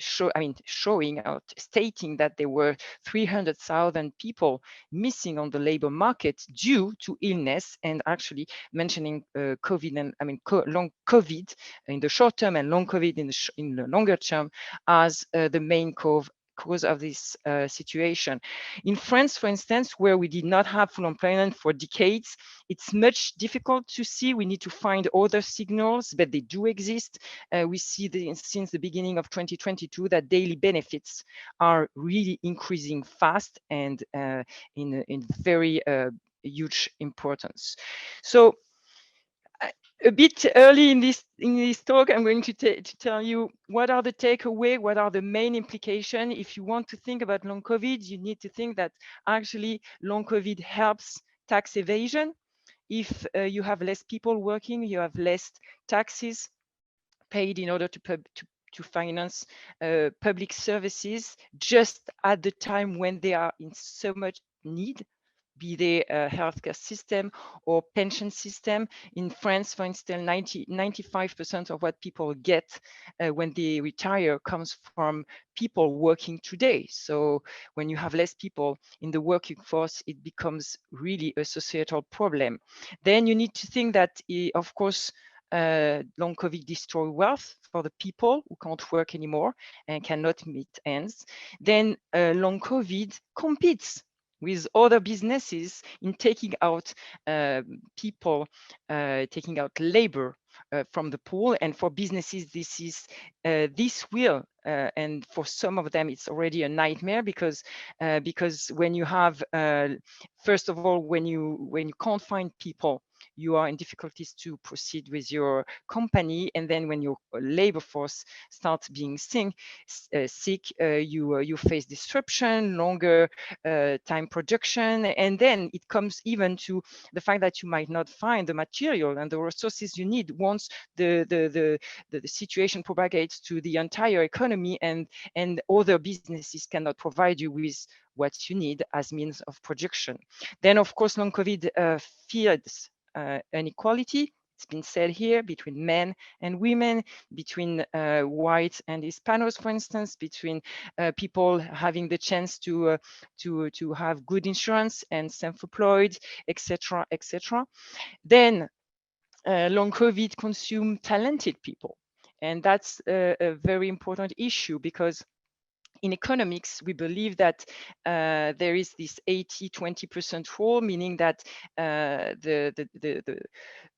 showing out, stating that there were 300,000 people missing on the labor market due to illness, and actually mentioning COVID and long COVID in the short term and long COVID in the longer term as the main cause of this situation. In France, for instance, where we did not have full employment for decades, it's much difficult to see. We need to find other signals, but they do exist. We see since the beginning of 2022 that daily benefits are really increasing fast and in very huge importance. So a bit early in this talk, I'm going to tell you what are the takeaway, what are the main implications. If you want to think about long COVID, you need to think that actually long COVID helps tax evasion. If you have less people working, you have less taxes paid in order to to finance public services just at the time when they are in so much need, be they a healthcare system or pension system. In France, for instance, 95% of what people get when they retire comes from people working today. So when you have less people in the working force, it becomes really a societal problem. Then you need to think that, of course, long COVID destroy wealth for the people who can't work anymore and cannot meet ends. Then long COVID competes with other businesses in taking out people, taking out labor from the pool. And for businesses, this will, and for some of them, it's already a nightmare because when you have, first of all, when you can't find people, you are in difficulties to proceed with your company, and then when your labor force starts being sick, you face disruption, longer time production, and then it comes even to the fact that you might not find the material and the resources you need once the situation propagates to the entire economy, and other businesses cannot provide you with what you need as means of production. Then, of course, long COVID feeds inequality. It's been said here, between men and women, between white and Hispanos, for instance, between people having the chance to have good insurance and self-employed, etc., etc. Then long COVID consume talented people, and that's a very important issue, because in economics, we believe that there is this 80-20% rule, meaning that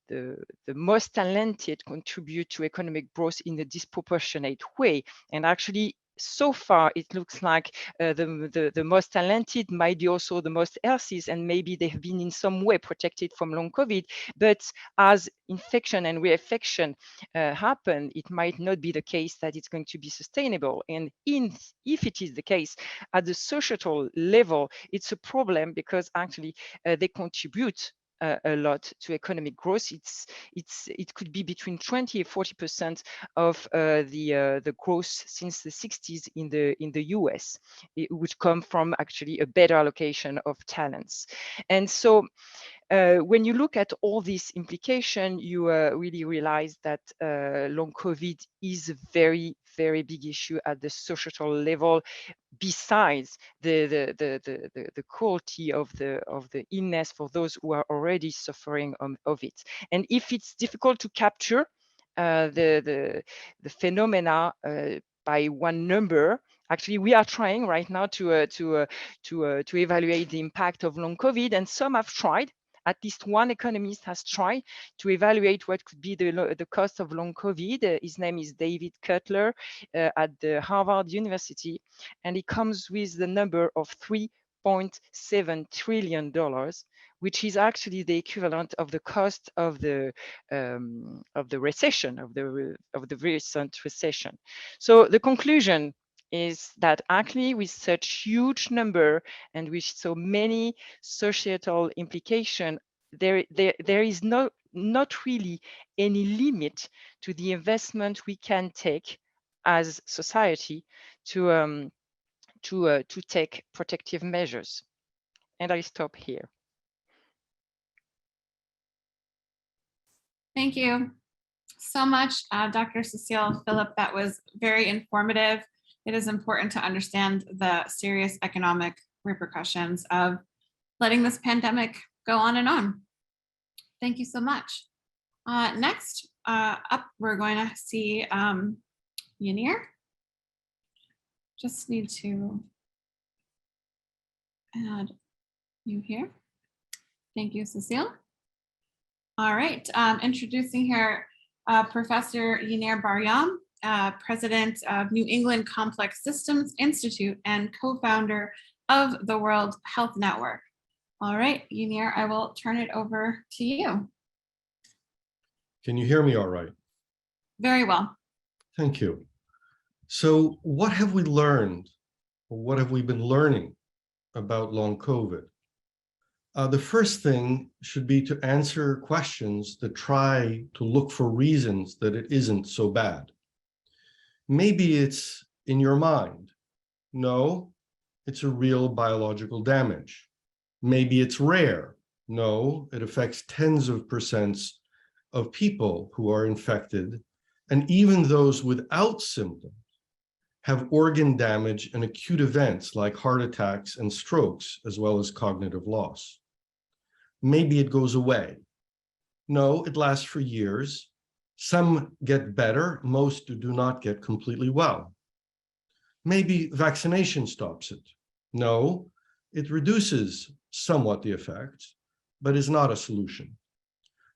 the most talented contribute to economic growth in a disproportionate way. And actually, so far, it looks like the most talented might be also the most healthy, and maybe they have been in some way protected from long COVID. But as infection and reinfection happen, it might not be the case that it's going to be sustainable. And if it is the case, at the societal level, it's a problem, because actually they contribute a lot to economic growth. It could be between 20 and 40% of the growth since the 60s in the US. It would come from actually a better allocation of talents. And so when you look at all these implications, you really realize that long COVID is a very, very big issue at the societal level, besides the cruelty of the illness for those who are already suffering of it. And if it's difficult to capture the phenomena by one number, actually, we are trying right now to evaluate the impact of long COVID, and some have tried. At least one economist has tried to evaluate what could be the cost of long COVID. His name is David Cutler at the Harvard University, and he comes with the number of $3.7 trillion, which is actually the equivalent of the cost of the recession, of the recent recession. So the conclusion is that actually, with such huge number and with so many societal implications, there is not really any limit to the investment we can take as society to take protective measures. And I stop here. Thank you so much, Dr. Cecile Philip. That was very informative. It is important to understand the serious economic repercussions of letting this pandemic go on and on. Thank you so much. Next up, we're going to see Yanir. Just need to add you here. Thank you, Cecile. All right, introducing here Professor Yanir Bar-Yam, President of New England Complex Systems Institute and co-founder of the World Health Network. All right, Yanir, I will turn it over to you. Can you hear me all right? Very well. Thank you. So what have we learned, or what have we been learning about long COVID? The first thing should be to answer questions that try to look for reasons that it isn't so bad. Maybe it's in your mind. No, it's a real biological damage. Maybe it's rare. No, it affects tens of percents of people who are infected, and even those without symptoms have organ damage and acute events like heart attacks and strokes, as well as cognitive loss. Maybe it goes away. No, it lasts for years. Some get better, most do not get completely well. Maybe vaccination stops it. No, it reduces somewhat the effects, but is not a solution.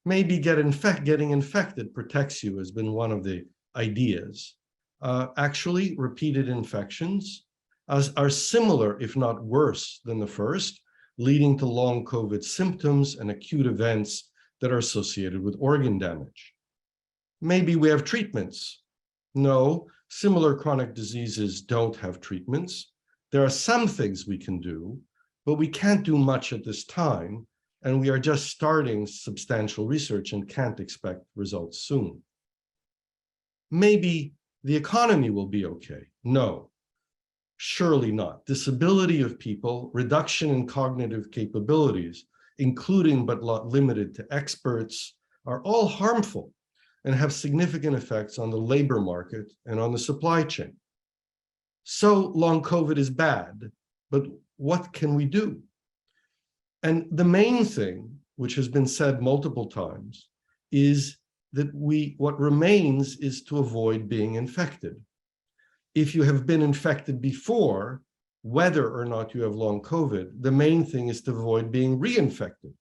Maybe getting infected protects you has been one of the ideas. Actually, repeated infections are similar, if not worse than the first, leading to long COVID symptoms and acute events that are associated with organ damage. Maybe we have treatments. No, similar chronic diseases don't have treatments. There are some things we can do, but we can't do much at this time, and we are just starting substantial research and can't expect results soon. Maybe the economy will be okay. No, surely not. Disability of people, reduction in cognitive capabilities, including but not limited to experts, are all harmful and have significant effects on the labor market and on the supply chain. So long COVID is bad, but what can we do? And the main thing, which has been said multiple times, is that what remains is to avoid being infected. If you have been infected before, whether or not you have long COVID, the main thing is to avoid being reinfected.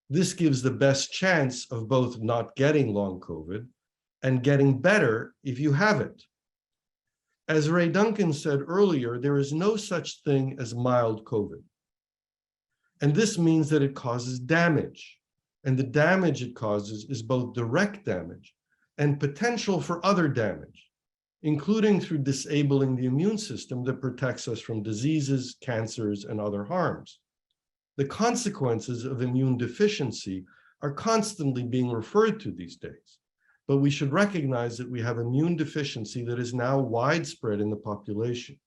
This gives the best chance of both not getting long COVID and getting better if you have it. As Ray Duncan said earlier, there is no such thing as mild COVID. And this means that it causes damage. And the damage it causes is both direct damage and potential for other damage, including through disabling the immune system that protects us from diseases, cancers, and other harms. The consequences of immune deficiency are constantly being referred to these days, but we should recognize that we have immune deficiency that is now widespread in the population.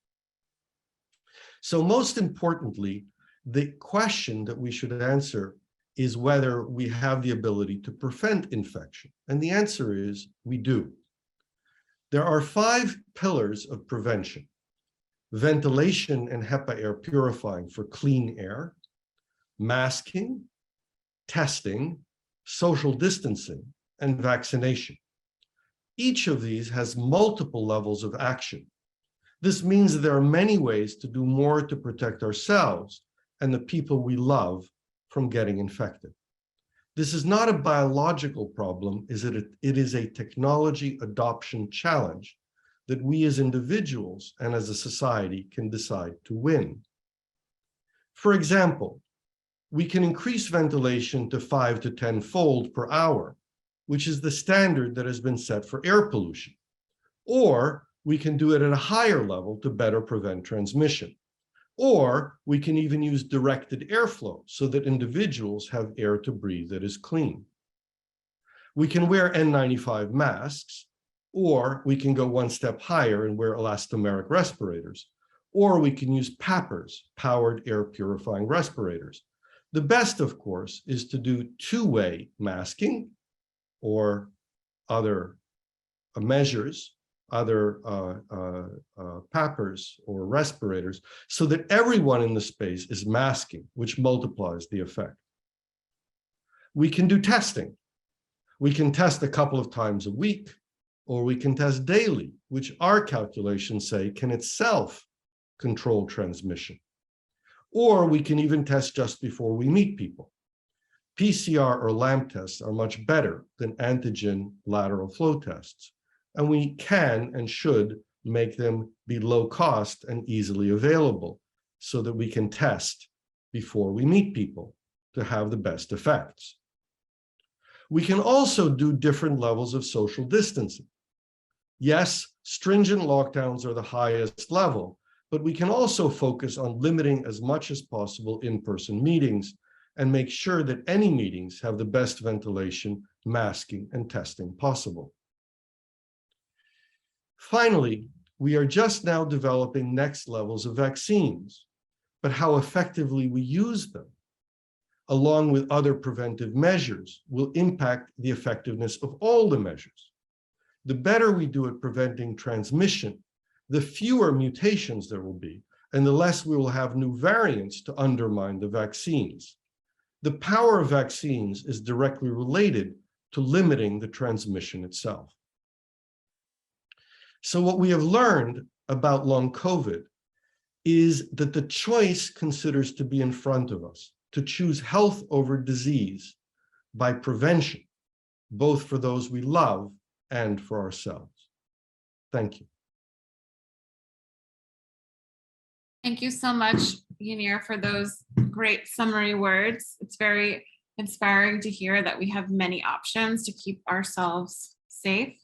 So most importantly, the question that we should answer is whether we have the ability to prevent infection. And the answer is we do. There are 5 pillars of prevention: ventilation and HEPA air purifying for clean air, masking, testing, social distancing, and vaccination. Each of these has multiple levels of action. This means that there are many ways to do more to protect ourselves and the people we love from getting infected. This is not a biological problem, it is a technology adoption challenge that we as individuals and as a society can decide to win. For example, we can increase ventilation to 5 to 10-fold per hour, which is the standard that has been set for air pollution. Or we can do it at a higher level to better prevent transmission. Or we can even use directed airflow so that individuals have air to breathe that is clean. We can wear N95 masks, or we can go one step higher and wear elastomeric respirators, or we can use PAPRs, powered air purifying respirators. The best, of course, is to do two-way masking or other measures, other PAPRs or respirators, so that everyone in the space is masking, which multiplies the effect. We can do testing. We can test a couple of times a week, or we can test daily, which our calculations say can itself control transmission. Or we can even test just before we meet people. PCR or LAMP tests are much better than antigen lateral flow tests, and we can and should make them be low cost and easily available so that we can test before we meet people to have the best effects. We can also do different levels of social distancing. Yes, stringent lockdowns are the highest level, but we can also focus on limiting as much as possible in-person meetings and make sure that any meetings have the best ventilation, masking, and testing possible. Finally, we are just now developing next levels of vaccines, but how effectively we use them, along with other preventive measures, will impact the effectiveness of all the measures. The better we do at preventing transmission, the fewer mutations there will be, and the less we will have new variants to undermine the vaccines. The power of vaccines is directly related to limiting the transmission itself. So what we have learned about long COVID is that the choice considers to be in front of us, to choose health over disease by prevention, both for those we love and for ourselves. Thank you. Thank you so much, Gunhild, for those great summary words. It's very inspiring to hear that we have many options to keep ourselves safe.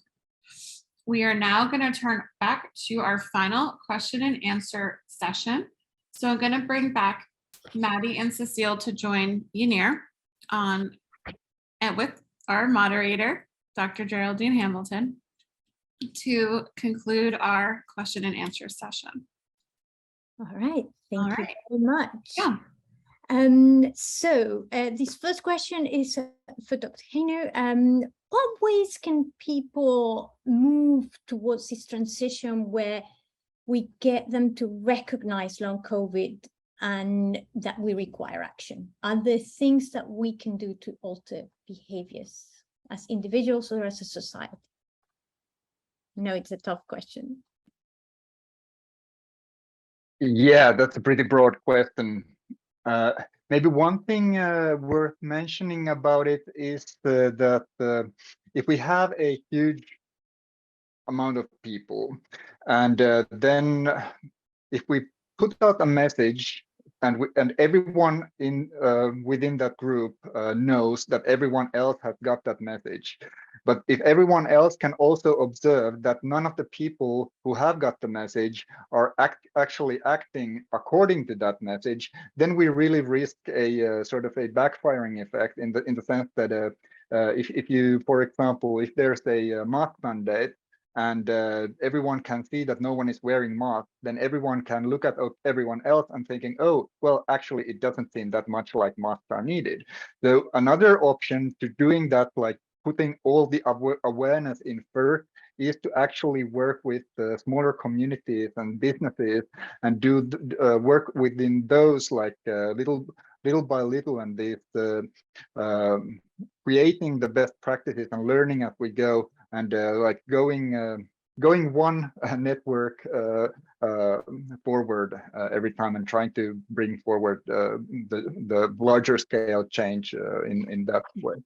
We are now going to turn back to our final question and answer session. So I'm going to bring back Maddie and Cecile to join Gunhild and with our moderator, Dr. Geraldine Hamilton, to conclude our question and answer session. All right, thank you very much. Yeah. So this first question is for Dr. Kane. What ways can people move towards this transition where we get them to recognize long COVID and that we require action? Are there things that we can do to alter behaviors as individuals or as a society? No, it's a tough question. Yeah, that's a pretty broad question. Maybe one thing worth mentioning about it is that if we have a huge amount of people, and then if we put out a message, and everyone in within that group knows that everyone else has got that message. But if everyone else can also observe that none of the people who have got the message are actually acting according to that message, then we really risk a sort of a backfiring effect in the sense that if you, for example, if there's a mask mandate, and everyone can see that no one is wearing masks, then everyone can look at everyone else and thinking, oh, well, actually, it doesn't seem that much like masks are needed. So another option to doing that, like putting all the awareness in first, is to actually work with smaller communities and businesses and do work within those, like little by little, and this creating the best practices and learning as we go, and like going one network forward every time, and trying to bring forward the larger scale change in that way.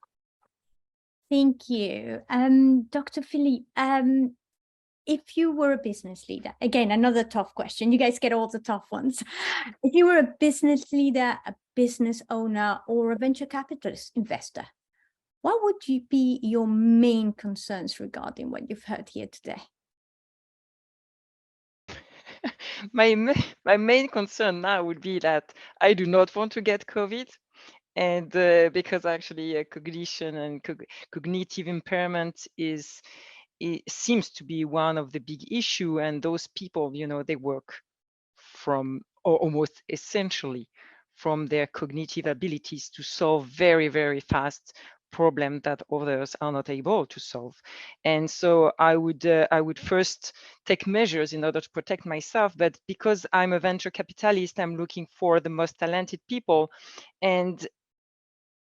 Thank you. Dr. Philippe, if you were a business leader, again, another tough question, you guys get all the tough ones. If you were a business leader, a business owner, or a venture capitalist investor, what would be your main concerns regarding what you've heard here today? My main concern now would be that I do not want to get COVID. And because actually cognition and cognitive impairment it seems to be one of the big issue, and those people, you know, they work from, or almost essentially from their cognitive abilities to solve very, very fast problem that others are not able to solve. And so I would first take measures in order to protect myself, but because I'm a venture capitalist, I'm looking for the most talented people. And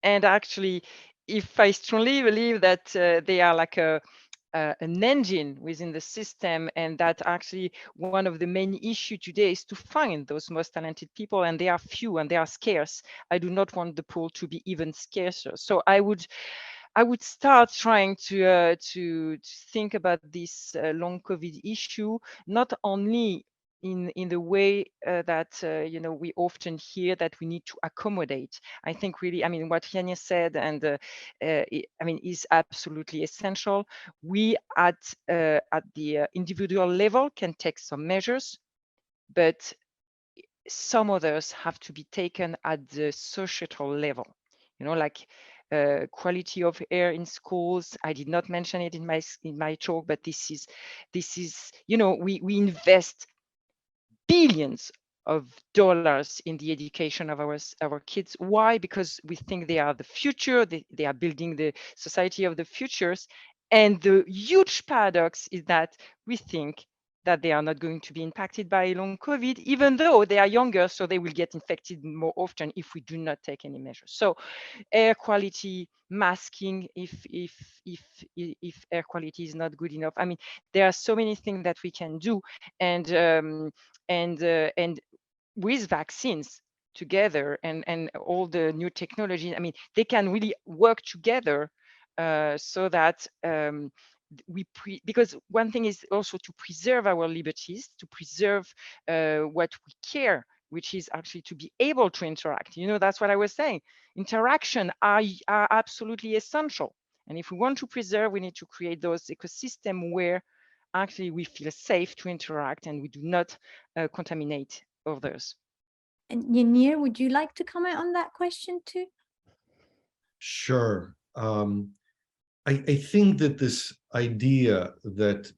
actually, if I strongly believe that they are like an engine within the system, and that actually one of the main issues today is to find those most talented people, and they are few and they are scarce. I do not want the pool to be even scarcer. So I would start trying to think about this long COVID issue, not only in the way that you know, we often hear that we need to accommodate. I think really, I mean, what Janja said, and I mean, is absolutely essential. We at the individual level can take some measures, but some others have to be taken at the societal level. like quality of air in schools. I did not mention it in my talk, but this is we invest billions of dollars in the education of our kids. Why? Because we think they are the future. They are building the society of the futures. And the huge paradox is that we think that they are not going to be impacted by long COVID, even though they are younger, so they will get infected more often if we do not take any measures. So air quality, masking, if air quality is not good enough. I mean, there are so many things that we can do, and with vaccines together and all the new technologies, I mean, they can really work together so that because one thing is also to preserve our liberties, to preserve what we care, which is actually to be able to interact. That's what I was saying. Interaction are absolutely essential. And if we want to preserve, we need to create those ecosystems where actually we feel safe to interact and we do not contaminate others. And Yanir, would you like to comment on that question too? Sure. I think that this idea that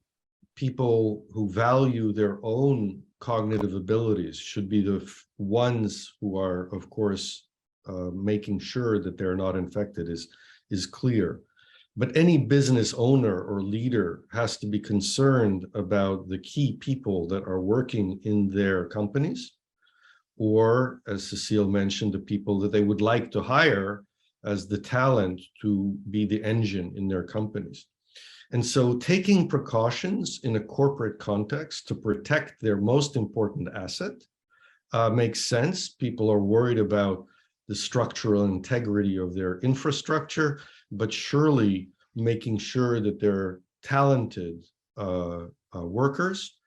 people who value their own cognitive abilities should be the ones who are, of course, making sure that they're not infected is clear. But any business owner or leader has to be concerned about the key people that are working in their companies, or, as Cecile mentioned, the people that they would like to hire as the talent to be the engine in their companies. And so taking precautions in a corporate context to protect their most important asset makes sense. People are worried about the structural integrity of their infrastructure, but surely making sure that they're talented workers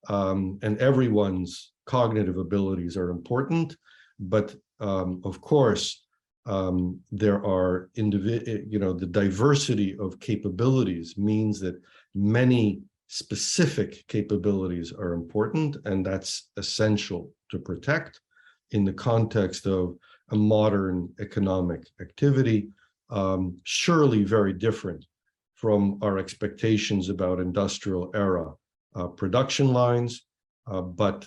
and everyone's cognitive abilities are important. But of course, there are the diversity of capabilities means that many specific capabilities are important, and that's essential to protect in the context of a modern economic activity, surely very different from our expectations about industrial era production lines, but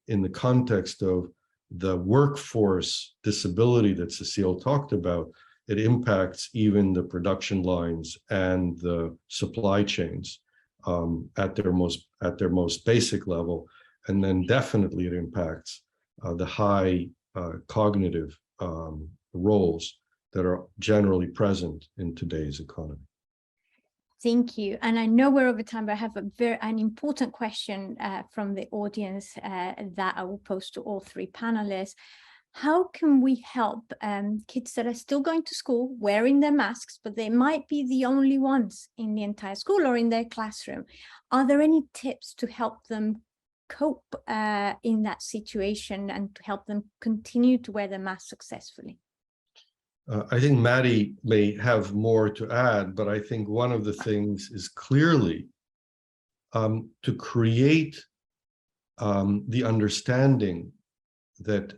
in the context of the workforce disability that Cecile talked about, it impacts even the production lines and the supply chains at their most basic level, and then definitely it impacts the high cognitive roles that are generally present in today's economy. Thank you. And I know we're over time, but I have an important question from the audience that I will pose to all three panelists. How can we help kids that are still going to school wearing their masks, but they might be the only ones in the entire school or in their classroom? Are there any tips to help them cope in that situation and to help them continue to wear their mask successfully? I think Maddie may have more to add, but I think one of the things is clearly to create the understanding that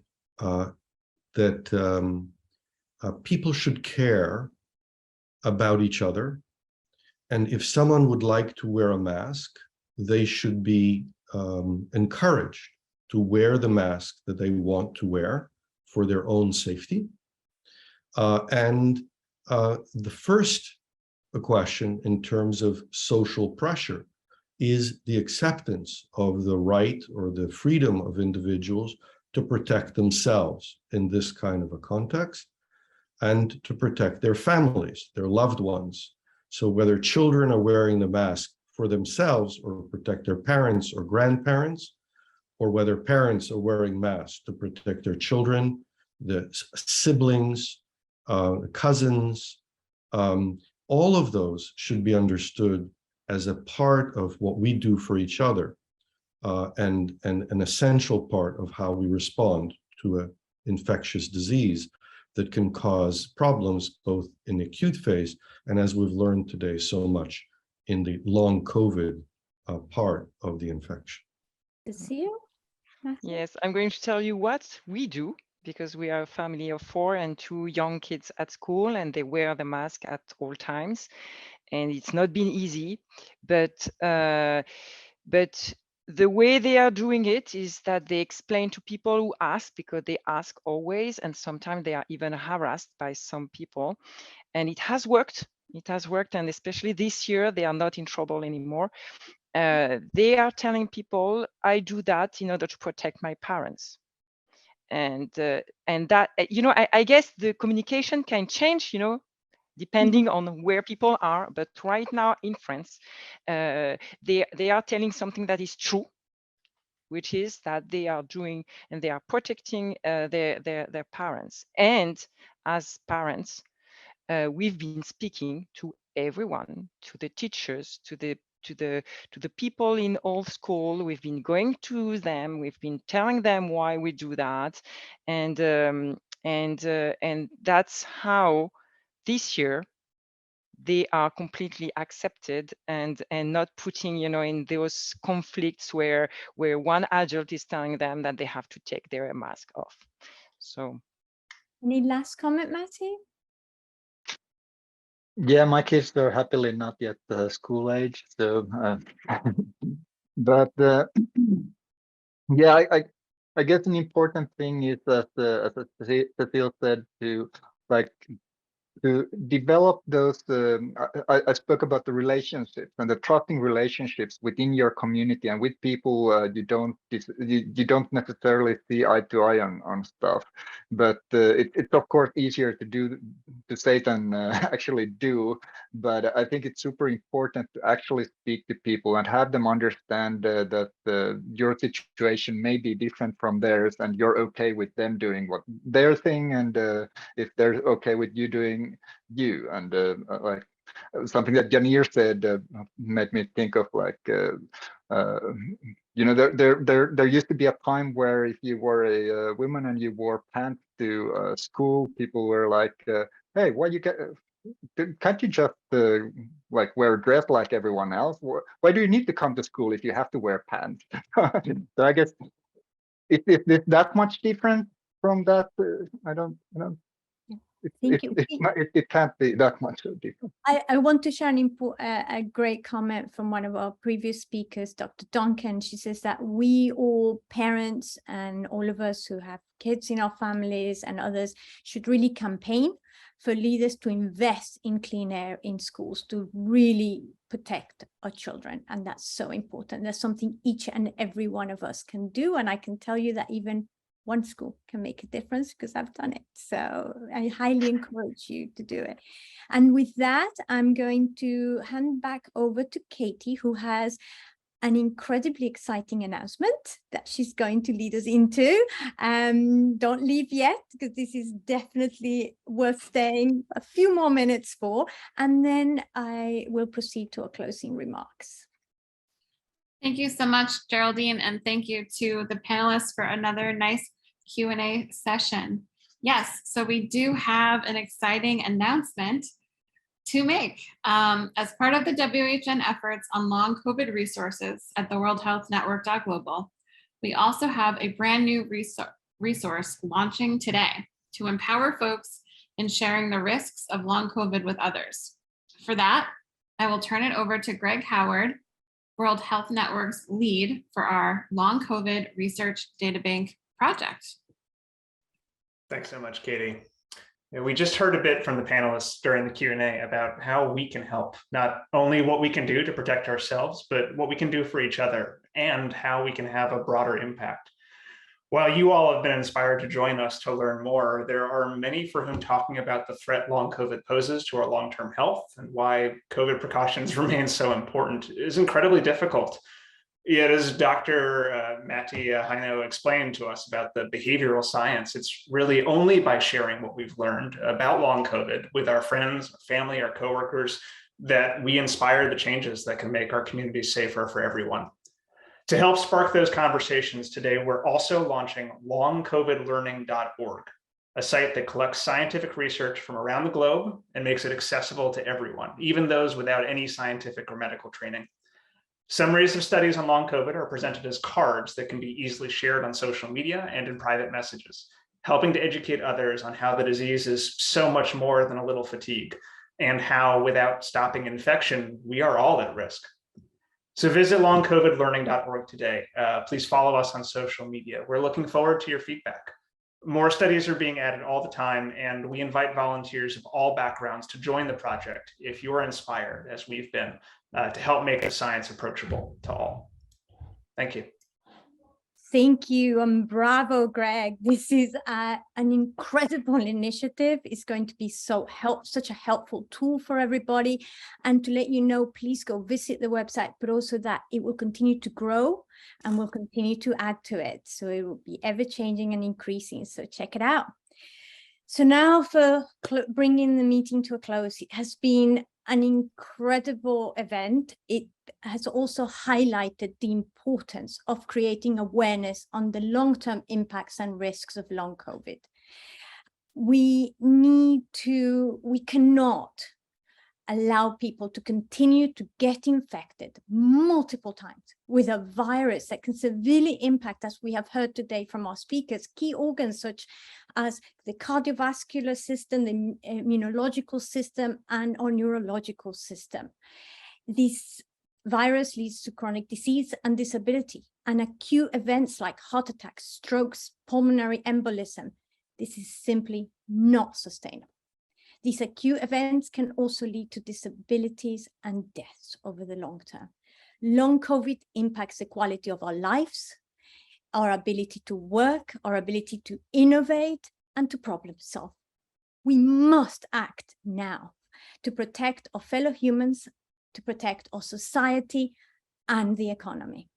people should care about each other, and if someone would like to wear a mask, they should be encouraged to wear the mask that they want to wear for their own safety. And the first question in terms of social pressure is the acceptance of the right or the freedom of individuals to protect themselves in this kind of a context and to protect their families, their loved ones. So whether children are wearing the mask for themselves or protect their parents or grandparents, or whether parents are wearing masks to protect their children, the siblings, cousins, all of those should be understood as a part of what we do for each other, and an essential part of how we respond to an infectious disease that can cause problems both in the acute phase and, as we've learned today, so much in the long COVID part of the infection. Cecile? Yes, I'm going to tell you what we do because we are a family of 4 and 2 young kids at school, and they wear the mask at all times. And it's not been easy, but the way they are doing it is that they explain to people who ask, because they ask always, and sometimes they are even harassed by some people. And it has worked. It has worked, and especially this year, they are not in trouble anymore. They are telling people, I do that in order to protect my parents. And that, I guess the communication can change, depending on where people are. But right now in France, they are telling something that is true, which is that they are doing and they are protecting their parents. And as parents, we've been speaking to everyone, to the teachers, to the people in all school. We've been going to them. We've been telling them why we do that, and that's how this year they are completely accepted and not putting, in those conflicts where one adult is telling them that they have to take their mask off. So, any last comment, Matty? Yeah, my kids are happily not yet school age, so but yeah, I guess an important thing is that as Cecile said, to develop those. I spoke about the relationships and the trusting relationships within your community and with people you don't necessarily see eye to eye on stuff, but it's of course easier to say than actually do. But I think it's super important to actually speak to people and have them understand that your situation may be different from theirs, and you're okay with them doing what their thing, and if they're okay with you doing you. And like something that Janir said made me think of there used to be a time where if you were a woman and you wore pants to school, people were like, hey, why you can't you just wear a dress like everyone else? Why do you need to come to school if you have to wear pants? So I guess it's that much different from that. I don't know. It can't be that much different. I want to share a great comment from one of our previous speakers, Dr. Duncan. She says that we all parents and all of us who have kids in our families and others should really campaign for leaders to invest in clean air in schools to really protect our children. And that's so important. That's something each and every one of us can do. And I can tell you that even one school can make a difference because I've done it. So I highly encourage you to do it. And with that, I'm going to hand back over to Katie, who has an incredibly exciting announcement that she's going to lead us into. Don't leave yet, because this is definitely worth staying a few more minutes for. And then I will proceed to our closing remarks. Thank you so much, Geraldine, and thank you to the panelists for another nice Q&A session. Yes, so we do have an exciting announcement to make. As part of the WHN efforts on long COVID resources at the World Health Network.global, we also have a brand new resource launching today to empower folks in sharing the risks of long COVID with others. For that, I will turn it over to Greg Howard, World Health Network's lead for our long COVID research databank project. Thanks so much, Katie. We just heard a bit from the panelists during the Q&A about how we can help, not only what we can do to protect ourselves, but what we can do for each other and how we can have a broader impact. While you all have been inspired to join us to learn more, there are many for whom talking about the threat long COVID poses to our long-term health and why COVID precautions remain so important is incredibly difficult. Yet, as Dr. Matti Heino explained to us about the behavioral science, it's really only by sharing what we've learned about long COVID with our friends, our family, our coworkers, that we inspire the changes that can make our communities safer for everyone. To help spark those conversations today, we're also launching longcovidlearning.org, a site that collects scientific research from around the globe and makes it accessible to everyone, even those without any scientific or medical training. Summaries of studies on long COVID are presented as cards that can be easily shared on social media and in private messages, helping to educate others on how the disease is so much more than a little fatigue, and how without stopping infection, we are all at risk. So visit longcovidlearning.org today. Please follow us on social media. We're looking forward to your feedback. More studies are being added all the time, and we invite volunteers of all backgrounds to join the project if you are inspired, as we've been, to help make the science approachable to all. Thank you. Thank you, and bravo, Greg. This is an incredible initiative. It's going to be such a helpful tool for everybody. And to let you know, please go visit the website, but also that it will continue to grow and we'll continue to add to it. So it will be ever changing and increasing. So check it out. So now for bringing the meeting to a close, it has been an incredible event. It has also highlighted the importance of creating awareness on the long-term impacts and risks of long COVID. We cannot allow people to continue to get infected multiple times with a virus that can severely impact, as we have heard today from our speakers, key organs such as the cardiovascular system, the immunological system, and our neurological system. This virus leads to chronic disease and disability, and acute events like heart attacks, strokes, pulmonary embolism. This is simply not sustainable. These acute events can also lead to disabilities and deaths over the long term. Long COVID impacts the quality of our lives, our ability to work, our ability to innovate, and to problem solve. We must act now to protect our fellow humans, to protect our society and the economy.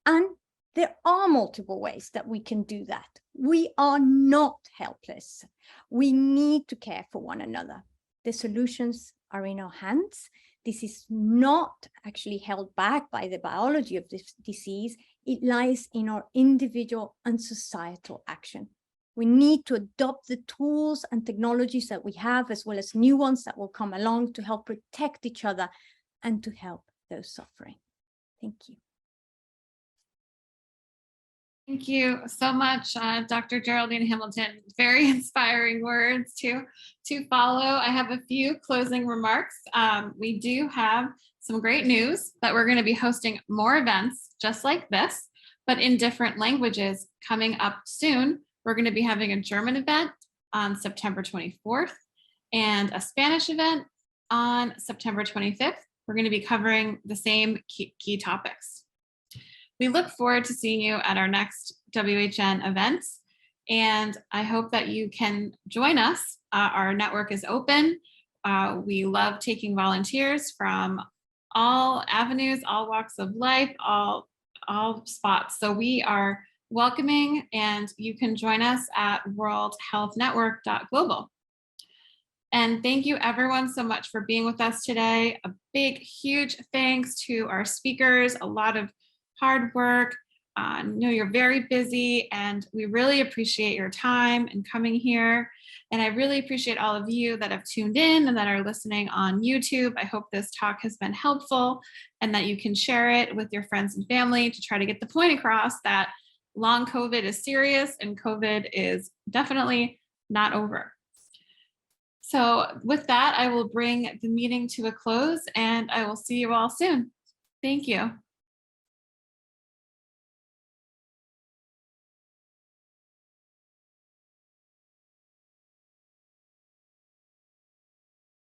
And there are multiple ways that we can do that. We are not helpless. We need to care for one another. The solutions are in our hands. This is not actually held back by the biology of this disease. It lies in our individual and societal action. We need to adopt the tools and technologies that we have, as well as new ones that will come along to help protect each other and to help those suffering. Thank you. Thank you so much, Dr. Geraldine Hamilton. Very inspiring words to follow. I have a few closing remarks. We do have some great news that we're going to be hosting more events just like this, but in different languages coming up soon. We're going to be having a German event on September 24th and a Spanish event on September 25th. We're going to be covering the same key topics. We look forward to seeing you at our next WHN events, and I hope that you can join us. Our network is open. We love taking volunteers from all avenues, all walks of life, all spots. So we are welcoming, and you can join us at worldhealthnetwork.global. And thank you everyone so much for being with us today. A big, huge thanks to our speakers, a lot of hard work. I know you're very busy, and we really appreciate your time and coming here. And I really appreciate all of you that have tuned in and that are listening on YouTube. I hope this talk has been helpful and that you can share it with your friends and family to try to get the point across that long COVID is serious and COVID is definitely not over. So with that, I will bring the meeting to a close, and I will see you all soon. Thank you.